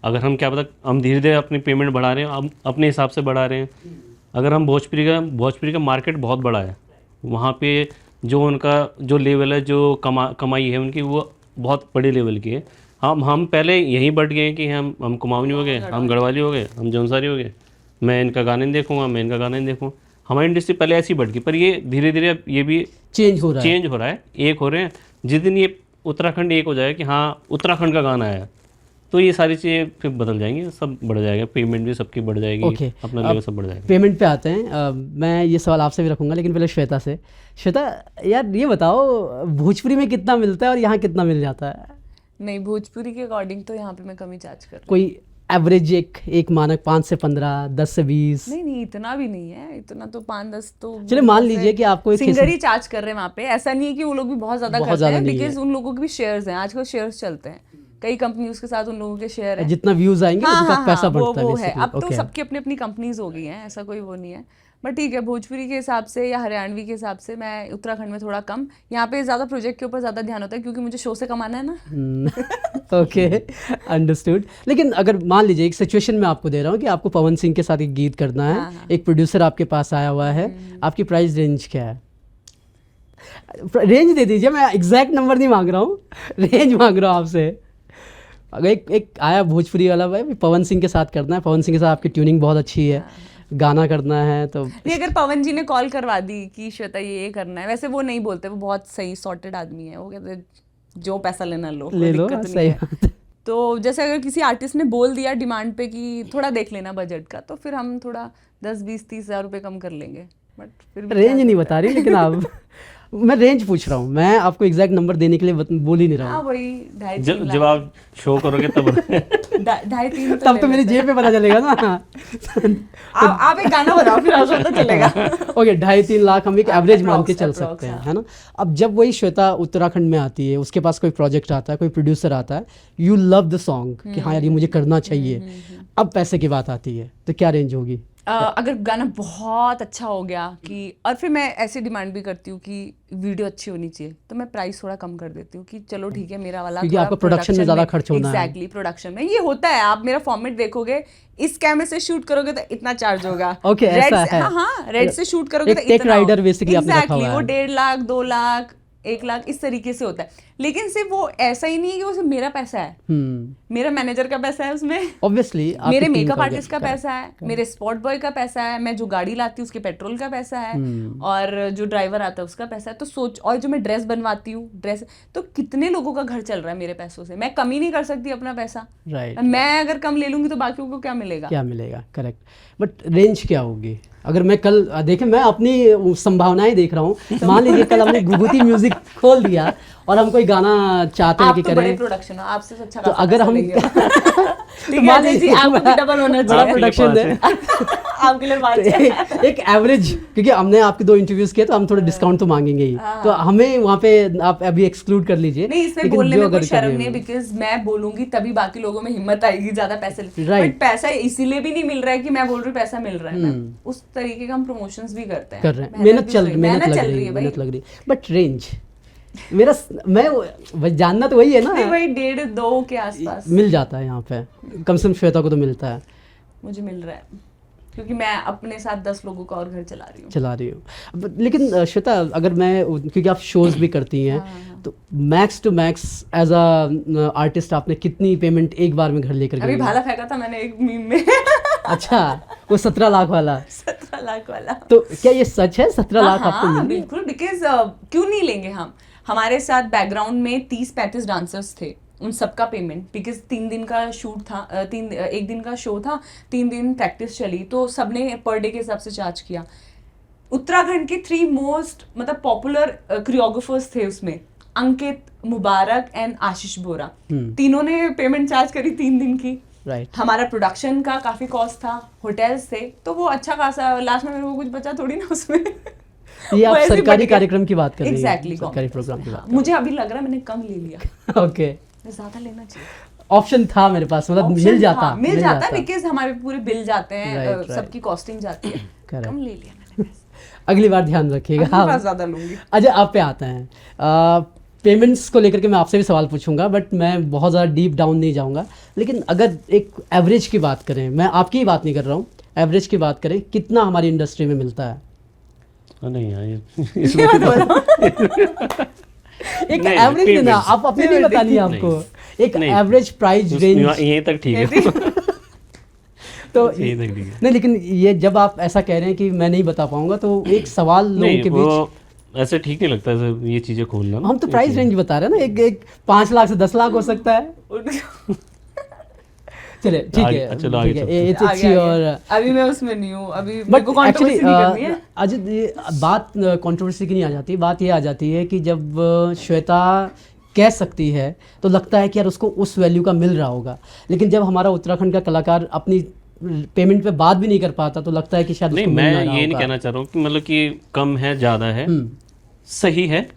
अगर हम क्या पता हम धीरे धीरे अपनी पेमेंट बढ़ा रहे हैं, हम अपने हिसाब से बढ़ा रहे हैं। अगर हम भोजपुरी का मार्केट बहुत बड़ा है, वहाँ पे जो उनका जो लेवल है, जो कमाई है उनकी, वो बहुत बड़े लेवल की है। हम पहले यहीं बढ़ गए कि हम कुमाऊनी हो गए, हम गढ़वाली हो गए, हम जौनसारी हो गए, मैं इनका गाने नहीं देखूँगा, मैं इनका गाना नहीं देखूँ। हमारी इंडस्ट्री पहले ऐसी बढ़ गई, पर ये धीरे धीरे ये भी चेंज हो रहा है, एक हो रहे हैं। जिस दिन ये उत्तराखंड एक हो जाए कि हाँ उत्तराखंड का गाना आया, तो ये सारी चीज़ें फिर बदल जाएंगी, सब बढ़ जाएगा, पेमेंट भी सबकी बढ़ जाएगी, Okay. अपना लेवल सब बढ़ जाएगा। पेमेंट पे आते हैं। मैं ये सवाल आपसे भी रखूंगा, लेकिन पहले श्वेता से। श्वेता यार ये बताओ, भोजपुरी में कितना मिलता है और यहाँ कितना मिल जाता है? नहीं, भोजपुरी के अकॉर्डिंग तो यहाँ पे मैं कम ही चार्ज कर रही कोई एवरेज एक मानक 5 से 15, 10 से 20? हूँ। नहीं, इतना भी नहीं है, इतना तो 5-10 तो चलिए मान लीजिए कि आपको एक सिंगर ही चार्ज कर रहे हैं वहाँ पे। ऐसा नहीं है कि वो लोग भी बहुत ज्यादा बहुत करते ज़्यादा हैं, नहीं बिकॉज उन लोगों के भी शेयर्स हैं, आजकल शेयर्स चलते हैं, कई कंपनीज के साथ उन लोगों के शेयर है। जितना व्यूज आएंगे उनका पैसा बढ़ता है वो है। basically. अब तो Okay. सबकी अपनी अपनी कंपनीज हो गई हैं, ऐसा कोई वो नहीं है। बट ठीक है, भोजपुरी के हिसाब से या हरियाणवी के हिसाब से मैं उत्तराखंड में थोड़ा कम, यहाँ पे ज़्यादा प्रोजेक्ट के ऊपर ज़्यादा ध्यान होता है क्योंकि मुझे शो से कमाना है ना। Okay, understood. लेकिन अगर मान लीजिए एक सिचुएशन में आपको दे रहा हूँ कि आपको पवन सिंह के साथ एक गीत करना है, एक प्रोड्यूसर आपके पास आया हुआ है, आपकी प्राइस रेंज क्या है? रेंज दे दीजिए, मैं एग्जैक्ट नंबर नहीं मांग रहा हूँ, रेंज मांग रहा हूँ आपसे। अगर एक आया भोजपुरी वाला भाई पवन सिंह के साथ करना है, पवन सिंह के साथ आपकी ट्यूनिंग बहुत अच्छी है, गाना करना है, तो नहीं, अगर पवन जी ने कॉल करवा दी कि श्वेता ये करना है, वैसे वो नहीं बोलते, वो बहुत सही सॉर्टेड आदमी है, वो कहते जो पैसा लेना लो, ले लो, दिक्कत नहीं सही है। बात है। तो जैसे अगर किसी आर्टिस्ट ने बोल दिया डिमांड पे कि थोड़ा देख लेना बजट का, तो फिर हम थोड़ा 10-20-30 हज़ार रुपये कम कर लेंगे। बट फिर भी रेंज नहीं बता रही, लेकिन आप मैं रेंज पूछ रहा हूँ, मैं आपको एग्जैक्ट नंबर देने के लिए बोल ही नहीं रहा हाँ, हूँ। वही 2.5-3 जब लाख। जब आप शो करोगे तब 2.5-3 तब तो मेरी जेब पे पता चलेगा ना। आप एक गाना बताओ, फिर आपको पता चलेगा। ओके, 2.5-3 लाख हम एक एवरेज मान के चल approx, सकते हैं, है ना। अब जब वही श्वेता उत्तराखंड में आती है, उसके पास कोई प्रोजेक्ट आता है, कोई प्रोड्यूसर आता है, यू लव द सॉन्ग कि हाँ यार ये मुझे करना चाहिए, अब पैसे की बात आती है, तो क्या रेंज होगी? अगर गाना बहुत अच्छा हो गया कि, और फिर मैं ऐसी डिमांड भी करती हूँ कि वीडियो अच्छी होनी चाहिए, तो मैं प्राइस थोड़ा कम कर देती हूँ कि चलो ठीक है, मेरा वाला क्योंकि आपको प्रोडक्शन में ज़्यादा खर्च होना है। एग्जैक्टली, प्रोडक्शन में ये होता है। आप मेरा फॉर्मेट देखोगे, इस कैमरे से शूट करोगे तो इतना चार्ज होगा। Okay, ऐसा है। हाँ, रेड से शूट करोगे तो एक टेक इतना राइडर बेसिकली आपने रखा हुआ एग्जैक्टली, वो है। 1.5 लाख, 2 लाख, 1 लाख इस तरीके से होता है। लेकिन सिर्फ वो ऐसा ही नहीं है कि वो सिर्फ मेरा पैसा है, मेरा मैनेजर का पैसा है उसमें, ऑब्वियसली मेरे मेकअप आर्टिस्ट का पैसा है, मेरे स्पॉट बॉय का पैसा है, मैं जो गाड़ी लाती हूँ उसके पेट्रोल का पैसा है, और जो ड्राइवर आता है उसका पैसा है। तो सोच, और जो मैं ड्रेस बनवाती हूँ, ड्रेस, तो कितने लोगों का घर चल रहा है मेरे पैसों से। मैं कमी नहीं कर सकती अपना पैसा, राइट। मैं अगर कम ले लूंगी तो बाकियों को क्या मिलेगा? क्या मिलेगा, करेक्ट। बट रेंज क्या होगी? अगर मैं कल देखें, मैं अपनी संभावनाएं देख रहा हूँ, मान लीजिए कल हमने गुगुती म्यूजिक खोल दिया और हम कोई गाना चाहते हैं आप कि तो बड़े करें, प्रोडक्शन हो, आपसे अच्छा तो अगर हम तो मान लीजिए आपको भी डबल होना बड़ा चाहिए, प्रोडक्शन है आपके लिए बात है। एक एवरेज, क्योंकि हमने आपके 2 इंटरव्यूज किए तो हम थोड़ा डिस्काउंट तो मांगेंगे ही, तो हमें वहाँ पे आप अभी एक्सक्लूड कर लीजिए। नहीं, इसमें लेकिन बोलने जो में कोई अगर शर्म करिए- नहीं है, बिकॉज मैं बोलूंगी तभी बाकी लोगों में हिम्मत आएगी ज्यादा पैसे Right. बट पैसा इसीलिए भी नहीं मिल रहा है कि मैं बोल रही हूँ पैसा मिल रहा है ना, उस तरीके का हम प्रमोशंस भी करते हैं, कर रहे हैं, मेहनत मेहनत भी चल सही- मेहनत लग चल रही रही है, है भाई। मेहनत लग रही है। बट रेंज मेरा, मैं जानना तो वही है नहीं, ना, वही 1.5-2 के आसपास मिल जाता है यहाँ पे, कम से कम श्वेता को तो मिलता है, मुझे मिल रहा है, क्योंकि मैं अपने साथ 10 लोगों का और घर चला रही हूँ। चला रही हूँ। लेकिन श्वेता, अगर मैं, क्योंकि आप शोज भी करती हैं, तो max to max as a artist आपने कितनी पेमेंट एक बार में घर लेकर अभी गई? भाला फेंका था मैंने एक मीम में। अच्छा, वो 17 लाख वाला, 17 लाख वाला। तो क्या ये सच है? 17 लाख आपको हाँ, मिले? बिल्कुल, बिकॉज क्यों नहीं लेंगे हम? हमारे साथ बैकग्राउंड में 30-35 डांसर्स थे, उन सबका पेमेंट, बिकॉज 3 दिन का शूट था, 1 दिन का शो था, 3 दिन प्रैक्टिस चली, तो सबने पर डे के हिसाब से चार्ज किया। उत्तराखंड के 3 मोस्ट मतलब पॉपुलर कोरियोग्राफर्स थे उसमें, अंकित, मुबारक एंड आशीष बोरा, तीनों ने पेमेंट चार्ज करी 3 दिन की। राइट। हमारा प्रोडक्शन का काफी कॉस्ट था, होटल्स थे, तो वो अच्छा खासा, लास्ट में मेरे को कुछ बचा थोड़ी ना उसमें। ये आप वो ऐसे ही सरकारी बढ़ गया। कार्यक्रम की बात कर रही हैं? Exactly, सरकारी प्रोग्राम की बात। मुझे अभी लग रहा है मैंने कम ले लिया, ओके, ज्यादा लेना चाहिए। ऑप्शन था मेरे पास, मतलब Option मिल जाता, था, मिल जाता, बिकॉज हमारे पूरे बिल जाते हैं, Right, सबकी कॉस्टिंग जाती है, Correct. कम ले लिया मैंने। अगली बार ध्यान रखिएगा। अगली बार ज्यादा लूंगी। अच्छा, आप पे आते हैं, पेमेंट्स को लेकर के मैं आपसे भी सवाल पूछूंगा, बट मैं बहुत ज़्यादा डीप डाउन नहीं जाऊंगा। लेकिन अगर एक एवरेज की बात करें, मैं आपकी ही बात नहीं कर रहा हूँ, एवरेज की बात करें, कितना हमारी इंडस्ट्री में मिलता है? नहीं यार, ये मत बोलो। एक नहीं, एवरेज देना, payments। आप अपनी नहीं बतानी है आपको, एक नहीं। Average price range. यहीं तक ठीक है। तो यहीं तक ठीक है। नहीं, लेकिन ये जब आप ऐसा कह रहे हैं कि मैं नहीं बता पाऊंगा, तो एक सवाल लोगों नहीं, के बीच, वो ऐसे ठीक नहीं लगता ऐसे ये चीजें खोलना। हम तो प्राइस रेंज बता रहे हैं ना, एक 5 लाख से 10 लाख हो सकता है। चले ठीक आगे- है, चलो आगे ठीक है, चलते हैं। it's अच्छी और अभी मैं उसमें नहीं हूँ, अभी मेरे बट को कंट्रोवर्सी नहीं करनी है। अजित ये बात कंट्रोवर्सी की नहीं आ जाती, बात ये आ जाती है कि जब श्वेता कह सकती है तो लगता है कि यार उसको उस वैल्यू का मिल रहा होगा, लेकिन जब हमारा उत्तराखंड का कलाकार अपनी पेमेंट पे बात भी नहीं कर पाता तो लगता है कि शायद नहीं, उसको मिल मैं ना रहा ये नहीं होगा। कहना चाह रहा हूँ कि मतलब कि कम है ज़्यादा है, हम्म, सही है।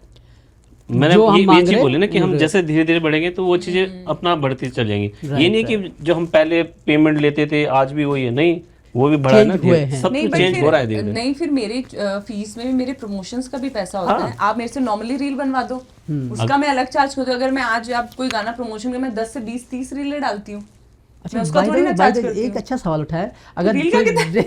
मैंने जो हम ये मांग चीज़ रहे बोली ना कि हम हैं, जैसे धीरे धीरे बढ़ेंगे तो वो चीज़ें अपना बढ़ती चल जाएंगी। Right, ये नहीं कि जो हम पहले पेमेंट लेते थे आज भी वही है, नहीं, वो भी बढ़ा है ना, Change हुए हैं। सब नहीं कुछ बट चेंज हो रहा है धीरे फिर धीरे। नहीं, फिर मेरे फीस में भी मेरे प्रमोशंस का भी पैसा होता हाँ। है। आप मेरे से नॉर्मली रील बनवा दो, उसका मैं अलग चार्ज करती हूँ। अगर मैं आज आप कोई गाना प्रमोशन में मैं 10 से 20-30 रीलें डालती हूँ, अच्छा, मैं उसका by थोड़ी the ना way- charge by the way, करती एक हूँ। अच्छा सवाल उठाया, अगर रील का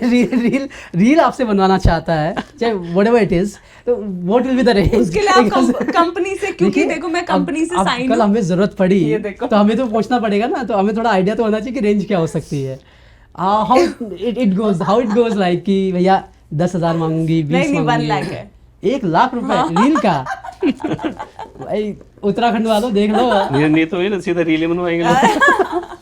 रील रील आपसे बनवाना चाहता है चाहे व्हाटएवर इट इज, तो what will be the range? उसके लिए आप कंपनी से, क्योंकि देखो मैं कंपनी से साइन कल हमें जरूरत पड़ी ये देखो। तो हमें तो पूछना पड़ेगा ना, तो हमें थोड़ा आइडिया तो होना चाहिए कि रेंज क्या हो सकती है। हाउ इट गोज लाइक कि भैया 10,000 मांगूंगी, 20 नहीं, 1 मांगूंगी, लाख है। 1 लाख रुपए रील का? भाई उत्तराखंड वालों देख लो। नहीं तो ये ना सीधा रील बनवाएंगे लोग।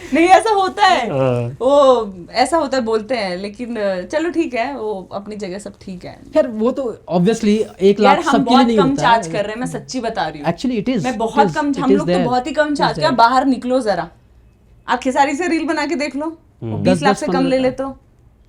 नहीं ऐसा होता है, हाँ। वो ऐसा होता है बोलते हैं, लेकिन चलो ठीक है, वो अपनी जगह सब ठीक है। खैर वो तो ऑब्वियसली 1 यार लाख हम सबके लिए बहुत नहीं कम होता चार्ज है। कर रहे हैं, मैं सच्ची बता रही हूँ। एक्चुअली इट इज, मैं बहुत कम, हम लोग तो बहुत ही कम चार्ज किया। बाहर निकलो जरा, आप खेसारी से रील बना के देख लो, 20 लाख से कम ले ले तो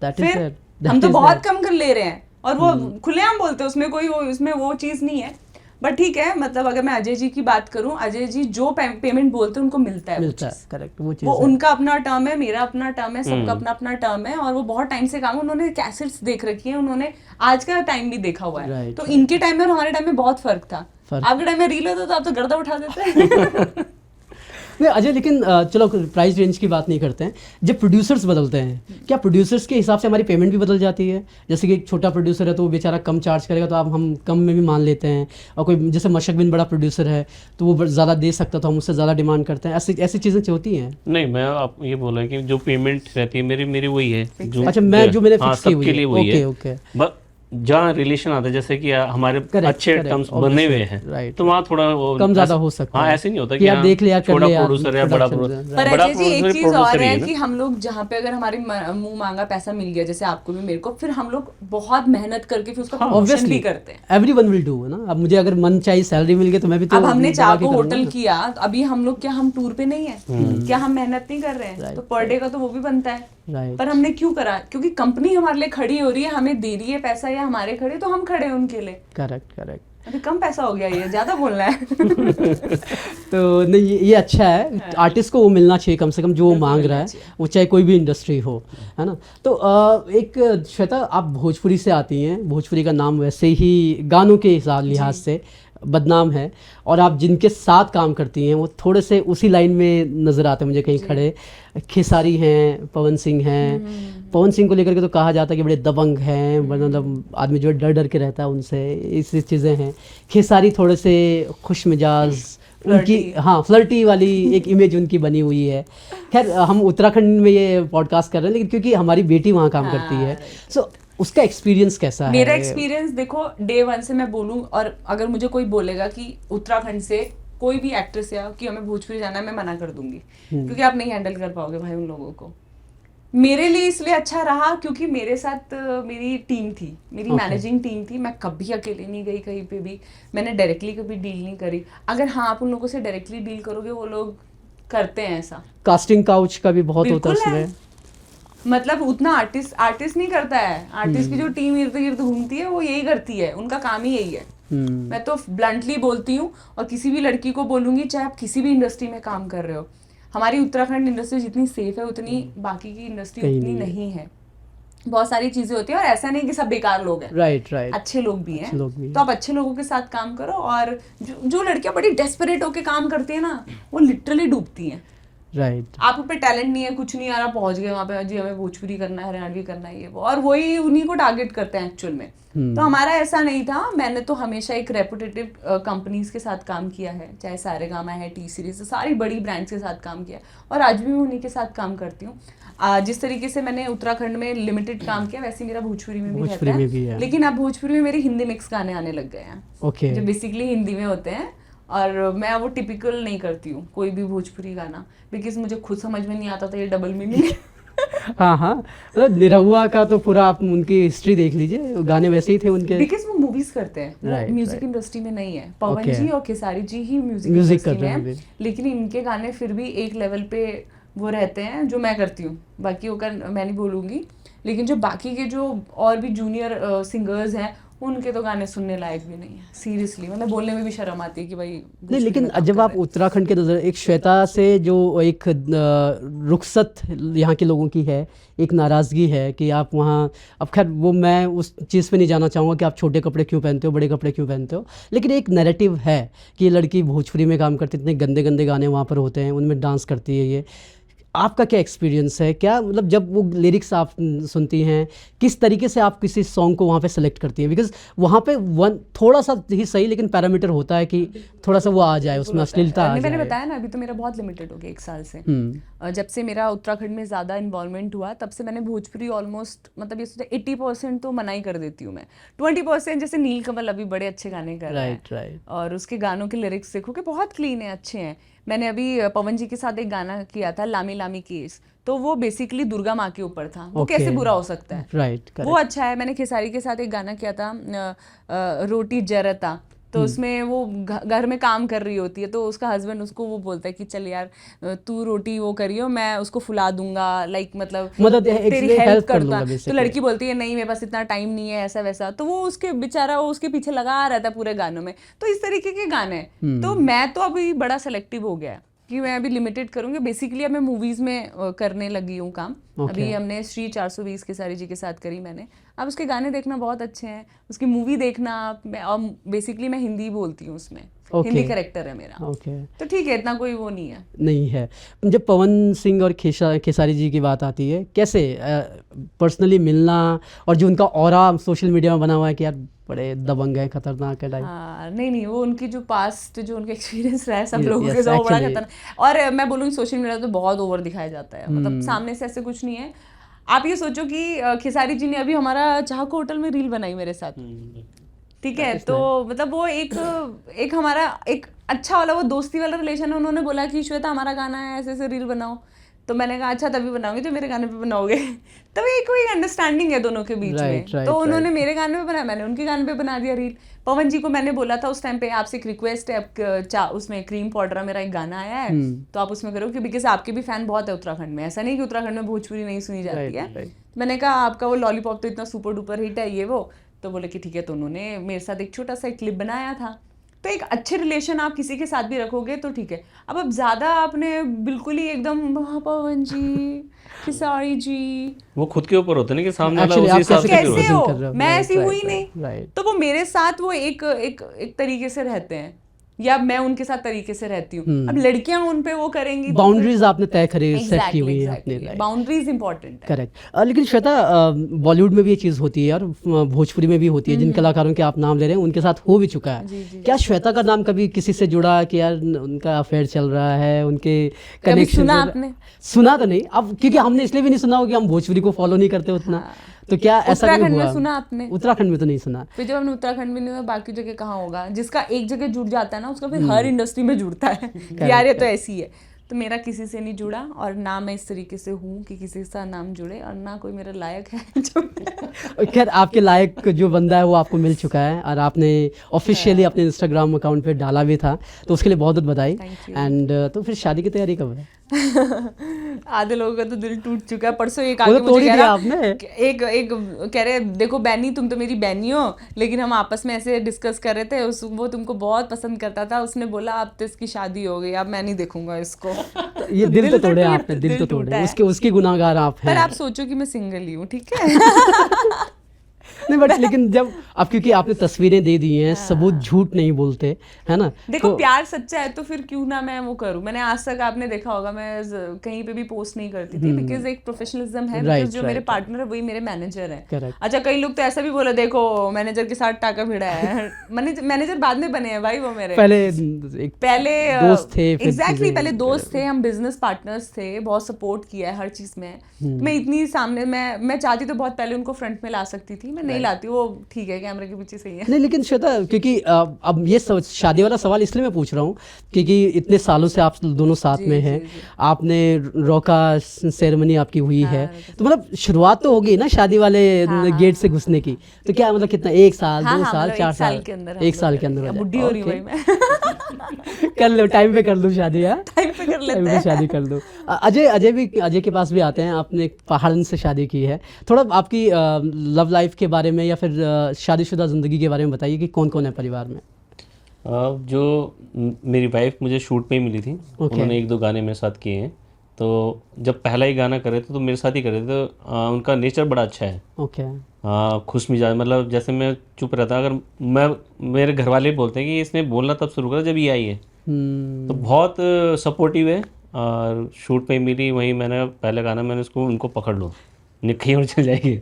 फिर हम तो बहुत कम कर ले रहे हैं, और वो खुलेआम बोलते हैं, उसमें कोई उसमें वो चीज नहीं है। बट ठीक है, मतलब अगर मैं अजय जी की बात करूं, अजय जी जो पेमेंट बोलते हैं उनको मिलता है, मिलता है, करेक्ट, वो चीज वो है। उनका अपना टर्म है, मेरा अपना टर्म है, सबका अपना अपना टर्म है, और वो बहुत टाइम से काम, उन्होंने कैसेट्स देख रखी है, उन्होंने आज का टाइम भी देखा हुआ है। Right, तो इनके टाइम में और हमारे टाइम में बहुत फर्क था। आपके टाइम में रील होता तो आप तो गर्दा उठा देते। नहीं अजय, लेकिन चलो प्राइस रेंज की बात नहीं करते हैं। जब प्रोड्यूसर्स बदलते हैं, क्या प्रोड्यूसर्स के हिसाब से हमारी पेमेंट भी बदल जाती है? जैसे कि एक छोटा प्रोड्यूसर है तो वो बेचारा कम चार्ज करेगा तो आप हम कम में भी मान लेते हैं, और कोई जैसे मशक बिन बड़ा प्रोड्यूसर है तो वो ज़्यादा दे सकता तो हम उससे ज़्यादा डिमांड करते हैं, ऐसी ऐसी चीज़ें होती हैं? नहीं, मैं आप ये बोल रहा है कि जो पेमेंट रहती है मेरी वही है जो अच्छा, मैं जो मैंने हाँ, फिक्स की हुई सबके है। लिए वही ओके है। ओके। जहाँ रिलेशन आता है, जैसे कि हमारे अच्छे correct, टर्म्स obviously, बने हुए हैं, right, तो वहाँ थोड़ा वो कम ज़्यादा हो सकता हाँ, है। ऐसे नहीं होता कि कि यार हाँ, देख लिया, कर छोटा लिया, प्रोड्यूसर है, बड़ा production प्रोड्यूसर, पर बड़ा अजय जी एक प्रोड्यूसर चीज और प्रोड्यूसर ही है है ना। कि हम लोग जहाँ पे अगर हमारी मुंह मांगा पैसा मिल गया, जैसे आपको भी मेरे को, फिर हम लोग बहुत मेहनत करके फिर उसका प्रमोशन भी करते हैं। एवरीवन विल डू ना। अब मुझे अगर मन चाहिए सैलरी मिल गई तो मैं भी तो अब हमने दबा के चाको करूंगा होटल ना। किया, तो अभी हम लोग क्या हम टूर पे नहीं है, क्या हम मेहनत नहीं कर रहे हैं? तो पर डे का तो वो भी बनता है। राइट, पर हमने क्यों करा? क्योंकि कंपनी हमारे लिए खड़ी हो रही है, हमें दे रही है पैसा, या हमारे खड़े तो हम खड़े हैं उनके लिए। Correct correct. अभी कम पैसा हो गया, ये ज्यादा बोलना है। तो नहीं, ये अच्छा है, आर्टिस्ट को वो मिलना चाहिए कम से कम जो वो मांग रहा है, वो चाहे कोई भी इंडस्ट्री हो, है ना। तो एक श्वेता, आप भोजपुरी से आती हैं, भोजपुरी का नाम वैसे ही गानों के लिहाज से बदनाम है, और आप जिनके साथ काम करती हैं वो थोड़े से उसी लाइन में नज़र आते हैं मुझे कहीं खड़े। खेसारी हैं, पवन सिंह हैं। पवन सिंह को लेकर के तो कहा जाता है कि बड़े दबंग हैं, मतलब आदमी जो है डर डर के रहता है उनसे, ऐसी चीज़ें हैं। खेसारी थोड़े से खुश मिजाज, उनकी हाँ फ्लर्टी वाली एक इमेज उनकी बनी हुई है। खैर हम उत्तराखंड में ये पॉडकास्ट कर रहे हैं, लेकिन क्योंकि हमारी बेटी वहाँ काम करती है, सो उसका एक्सपीरियंस कैसा है? मेरा एक्सपीरियंस देखो, डे 1 से मैं बोलूं, और अगर मुझे कोई बोलेगा कि उत्तराखंड से कोई भी एक्ट्रेस या कि हमें भोजपुरी जाना है, मैं मना कर दूंगी, क्योंकि आप नहीं हैंडल कर पाओगे भाई उन लोगों को। मेरे लिए इसलिए अच्छा रहा क्योंकि मेरे साथ मेरी टीम थी, मेरी मैनेजिंग टीम थी। मैं कभी अकेले नहीं गई कहीं पे भी, मैंने डायरेक्टली कभी डील नहीं करी। अगर हाँ आप उन लोगों से डायरेक्टली डील करोगे, वो लोग करते हैं ऐसा। कास्टिंग काउच का भी बहुत होता है उसमें, मतलब उतना आर्टिस्ट नहीं करता है। आर्टिस्ट की जो टीम इर्द गिर्द घूमती है वो यही करती है, उनका काम ही यही है। मैं तो ब्लंटली बोलती हूँ, और किसी भी लड़की को बोलूंगी, चाहे आप किसी भी इंडस्ट्री में काम कर रहे हो, हमारी उत्तराखंड इंडस्ट्री जितनी सेफ है उतनी बाकी की इंडस्ट्री उतनी नहीं है। बहुत सारी चीजें होती है, और ऐसा नहीं कि सब बेकार लोग हैं, राइट राइट, अच्छे लोग भी हैं। तो आप अच्छे लोगों के साथ काम करो। और जो लड़कियां बड़ी डेस्परेट होके काम करती है ना, वो लिटरली डूबती हैं। राइट, आप पे टैलेंट नहीं है, कुछ नहीं आ रहा, पहुंच गए वहाँ पे, जी हमें भोजपुरी करना है, हरियाणवी करना है, ये वो, और वही उन्हीं को टारगेट करते हैं एक्चुअल में। तो हमारा ऐसा नहीं था। मैंने तो हमेशा एक रेपुटेटिव कंपनीज के साथ काम किया है, चाहे सारेगामा है, टी सीरीज, सारी बड़ी ब्रांड्स के साथ काम किया, और आज भी मैं उन्हीं के साथ काम करती हूँ। जिस तरीके से मैंने उत्तराखंड में लिमिटेड काम किया, वैसे मेरा भोजपुरी में भी रहता है। लेकिन अब भोजपुरी में मेरे हिंदी मिक्स गाने आने लग गए हैं, ओके, जो बेसिकली हिंदी में होते हैं, और मैं वो टिपिकल नहीं करती हूँ कोई भी भोजपुरी गाना, बिकॉज मुझे खुद समझ में नहीं आता था ये डबल मीनिंग। हाँ हाँ, मतलब निरहुआ का तो पूरा आप उनकी हिस्ट्री देख लीजिए, गाने वैसे ही थे उनके। बिकॉज वो मूवीज करते हैं, Right, म्यूजिक right. इंडस्ट्री में नहीं है। पवन Okay. जी और खेसारी जी ही म्यूजिक Music इंडस्ट्री कर में रहे हैं है, अभी। लेकिन इनके गाने फिर भी एक लेवल पे वो रहते हैं जो मैं करती हूँ, बाकी का मैं नहीं बोलूँगी। लेकिन जो बाकी के जो और भी जूनियर सिंगर्स हैं उनके तो गाने सुनने लायक भी नहीं है, सीरियसली। मतलब बोलने में भी शर्म आती है कि भाई नहीं, लेकिन जब आप उत्तराखंड के नजर एक श्वेता से जो एक रुखसत यहाँ के लोगों की है, एक नाराज़गी है कि आप वहाँ, अब खैर वो मैं उस चीज़ पे नहीं जाना चाहूँगा कि आप छोटे कपड़े क्यों पहनते हो, बड़े कपड़े क्यों पहनते हो, लेकिन एक नैरेटिव है कि ये लड़की भोजपुरी में काम करती, इतने गंदे गंदे गाने वहाँ पर होते हैं, उनमें डांस करती है। ये आपका क्या एक्सपीरियंस है, क्या मतलब जब वो लिरिक्स आप सुनती हैं, किस तरीके से आप किसी सॉन्ग को वहाँ पे सेलेक्ट करती हैं? बिकॉज वहाँ पे थोड़ा सा ही सही, लेकिन पैरामीटर होता है कि थोड़ा सा वो आ जाए, उसमें अश्लीलता आ जाए। मैंने बताया ना, अभी तो मेरा बहुत लिमिटेड हो गया 1 साल से। जब से मेरा उत्तराखंड में ज़्यादा इन्वॉल्वमेंट हुआ तब से मैंने भोजपुरी ऑलमोस्ट, मतलब ये सोचा 80% तो मना ही कर देती हूँ मैं। 20% जैसे नीलकमल अभी बड़े अच्छे गाने कर रहा है, राइट, और उसके गानों के लिरिक्स देखो कि बहुत क्लीन है, अच्छे हैं। मैंने अभी पवन जी के साथ एक गाना किया था, लामी लामी केस, तो वो बेसिकली दुर्गा माँ के ऊपर था, वो कैसे बुरा हो सकता है, राइट, वो अच्छा है। मैंने खेसारी के साथ एक गाना किया था, रोटी जरता, तो उसमें वो घर में काम कर रही होती है, तो उसका हस्बैंड उसको वो बोलता है कि चल यार तू रोटी वो करियो, मैं उसको फुला दूंगा, लाइक मतलब तेरी हेल्प करता। तो लड़की बोलती है नहीं मेरे पास इतना टाइम नहीं है, ऐसा वैसा, तो वो उसके बेचारा वो उसके पीछे लगा रहता है पूरे गानों में। तो इस तरीके के गाने, तो मैं तो अभी बड़ा सेलेक्टिव हो गया कि मैं अभी लिमिटेड करूँगी। बेसिकली अब मैं मूवीज़ में करने लगी हूँ काम। अभी हमने श्री 420 खेसारी जी के साथ करी मैंने। अब उसके गाने देखना बहुत अच्छे हैं, उसकी मूवी देखना। और बेसिकली मैं हिंदी बोलती हूँ उसमें, हिंदी कैरेक्टर है मेरा, तो ठीक है, इतना कोई वो नहीं है। जब पवन सिंह और खेसारी जी की बात आती है, कैसे पर्सनली मिलना, और जो उनका ऑरा सोशल मीडिया में बना हुआ है कि यार बड़े दबंग है, खतरनाक है टाइप। हाँ, नहीं वो उनकी जो पास्ट जो उनका एक्सपीरियंस रहा है सब लोगों के साथ, बड़ा खतरनाक। और मैं बोलूँगी सोशल मीडिया तो बहुत ओवर दिखाया जाता है, मतलब सामने से ऐसे कुछ नहीं है। आप ये सोचो कि खेसारी जी ने अभी हमारा चाहक होटल में रील बनाई मेरे साथ, ठीक है, तो मतलब वो एक हमारा एक अच्छा वाला वो दोस्ती वाला रिलेशन है। उन्होंने बोला कि श्वेता हमारा गाना है, ऐसे ऐसे रील बनाओ, तो मैंने कहा अच्छा तभी बनाऊंगी जो मेरे गाने पे बनाओगे। तब एक कोई अंडरस्टैंडिंग है दोनों के बीच में। तो उन्होंने मेरे गाने पे बनाया, मैंने उनके गाने पे बना दिया रील। पवन जी को मैंने बोला था उस टाइम पे, आपसे एक रिक्वेस्ट है, उसमें क्रीम पाउडर मेरा एक गाना आया है, तो आप उसमें करो, बिकॉज आपके भी फैन बहुत है उत्तराखंड में, ऐसा नहीं कि उत्तराखंड में भोजपुरी नहीं सुनी जाती है। मैंने कहा आपका वो लॉलीपॉप तो इतना सुपर डुपर हिट है ये वो, तो बोले कि ठीक है। तो उन्होंने मेरे साथ एक छोटा सा क्लिप बनाया था। तो एक अच्छे रिलेशन आप किसी के साथ भी रखोगे तो ठीक है। अब ज़्यादा आपने बिल्कुल ही एकदम पवन जी, खेसारी जी, वो खुद के ऊपर होता है ना कि सामने वाला Actually, उसी हिसाब से कैसे हो, हो। मैं ऐसी हुई नहीं, तो वो मेरे साथ वो एक तरीके से रहते हैं, या मैं उनके साथ तरीके से रहती हूँ। अब लड़कियां उन पे वो करेंगी, बाउंड्रीज आपने तय सेट की हुई है अपने, बाउंड्रीज इंपॉर्टेंट है। करेक्ट। लेकिन श्वेता, बॉलीवुड में भी ये चीज़ होती है यार, भोजपुरी में भी होती है, जिन कलाकारों के आप नाम ले रहे हैं उनके साथ हो भी चुका है। क्या श्वेता का नाम कभी किसी से जुड़ा कि यार उनका अफेयर चल रहा है, उनके कनेक्शन? सुना आपने? सुना तो नहीं, अब क्योंकि हमने इसलिए भी नहीं सुना हो कि हम भोजपुरी को फॉलो नहीं करते उतना। तो क्या ऐसा भी हुआ? उत्तराखंड में सुना आपने? उत्तराखंड में तो नहीं सुना। फिर जब हमने उत्तराखंड में नहीं हुआ, बाकी जगह कहाँ होगा? जिसका एक जगह जुड़ जाता है ना, उसका फिर हर इंडस्ट्री में जुड़ता है यार ये तो ऐसी है। तो मेरा किसी से नहीं जुड़ा, और ना मैं इस तरीके से हूँ कि किसी के साथ नाम जुड़े, और ना कोई मेरा लायक है। खैर, आपके लायक जो बंदा है वो आपको मिल चुका है, और आपने ऑफिशियली अपने इंस्टाग्राम अकाउंट पे डाला भी था, तो उसके लिए बहुत बहुत बधाई। एंड तो फिर शादी की तैयारी कब है? आधे लोगों का तो दिल टूट चुका है। परसों एक आगे मुझे कह रहा, एक कह रहे देखो बैनी तुम तो मेरी बैनी हो, लेकिन हम आपस में ऐसे डिस्कस कर रहे थे, वो तुमको बहुत पसंद करता था, उसने बोला अब तो इसकी शादी हो गई, अब मैं नहीं देखूंगा इसको। ये दिल तो तोड़े आपने, दिल तो तोड़े, उसके गुनाहगार आप हैं। पर आप सोचो कि मैं सिंगल ही हूँ, ठीक है। नहीं बट लेकिन जब आप, क्योंकि आपने तस्वीरें दे दी हैं, सबूत झूठ नहीं बोलते, है ना? देखो प्यार सच्चा है तो फिर क्यों ना मैं वो करूं। मैंने आज तक, आपने देखा होगा, मैं कहीं पे भी पोस्ट नहीं करती थी, बिकॉज एक प्रोफेशनलिज्म है, बिकॉज जो मेरे पार्टनर है वही मेरे मैनेजर है। अच्छा, कई लोग तो ऐसा भी बोले देखो मैनेजर के साथ टाका भिड़ा है। मैनेजर बाद में बने हैं भाई, वो मेरे पहले दोस्त थे। एग्जैक्टली, पहले दोस्त थे, हम बिजनेस पार्टनर्स थे, बहुत सपोर्ट किया है हर चीज में। मैं इतनी सामने, मैं चाहती तो बहुत पहले उनको फ्रंट में ला सकती थी, मैं नहीं नहीं लाती, वो ठीक है कैमरे के पीछे सही है। नहीं लेकिन श्वेता, क्योंकि अब ये शादी वाला सवाल इसलिए मैं पूछ रहा हूँ क्योंकि इतने सालों से आप दोनों साथ में हैं, आपने रोका सेरेमनी आपकी हुई है, तो मतलब शुरुआत तो होगी ना शादी वाले गेट से घुसने की, तो क्या मतलब कितना, 1 साल 2 साल 4 साल के अंदर, 1 साल के अंदर बुढ़ी हो रही हूँ भाई मैं। कर लो, टाइम पे कर लूँ शादी, यार टाइम पे कर लेते हैं, शादी कर लो। अजय के पास भी आते हैं, आपने पहाड़न से शादी की है, थोड़ा आपकी लव लाइफ के बारे में या फिर शादीशुदा ज़िंदगी के बारे में बताइए कि कौन कौन है परिवार में। जो मेरी वाइफ मुझे शूट पे ही मिली थी, उन्होंने 1-2 गाने मेरे साथ किए हैं, तो जब पहला ही गाना कर रहे थे तो मेरे साथ ही कर रहे थे, तो उनका नेचर बड़ा अच्छा है। ओके। खुश मिजाज, मतलब जैसे मैं चुप रहता, अगर मैं, मेरे घर वाले बोलते हैं कि इसने बोलना तब शुरू करा जब ये आई है, तो बहुत सपोर्टिव है। और शूट पे मिली, वहीं मैंने पहले गाना मैंने उसको उनको पकड़ लो, निकली और चल जाएगी,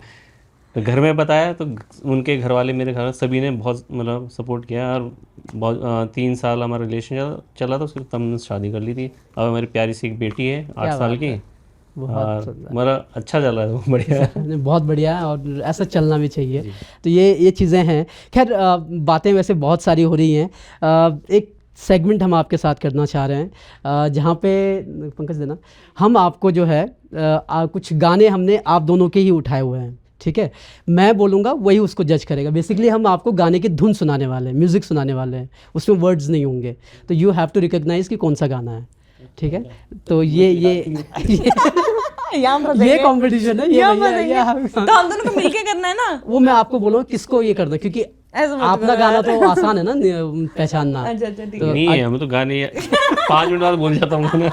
तो घर में बताया, तो उनके घर वाले, मेरे घर सभी ने बहुत मतलब सपोर्ट किया, और बहुत 3 साल हमारा रिलेशन चला था, उसके तब हमने शादी कर ली थी। अब हमारी प्यारी सी एक बेटी है 8 साल की, और हमारा अच्छा चल रहा है, बढ़िया बहुत बढ़िया है, और ऐसा चलना भी चाहिए। तो ये चीज़ें हैं। खैर बातें वैसे बहुत सारी हो रही हैं, एक सेगमेंट हम आपके साथ करना चाह रहे हैं, जहाँ पे पंकज देना, हम आपको जो है कुछ गाने हमने आप दोनों के ही उठाए हुए हैं, ठीक है, मैं बोलूँगा वही उसको जज करेगा। बेसिकली हम आपको गाने की धुन सुनाने वाले हैं, म्यूज़िक सुनाने वाले हैं, उसमें वर्ड्स नहीं होंगे, तो यू हैव टू रिकॉग्नाइज कि कौन सा गाना है, ठीक है। तो ये कंपटीशन है, तो हम दोनों को मिलके करना है ना। वो मैं आपको बोलूँ किसको ये करना, क्योंकि अपना गाना तो आसान है ना पहचानना। तो नहीं है, मैं तो गाने 5 मिनट बाद बोल जाता हूँ।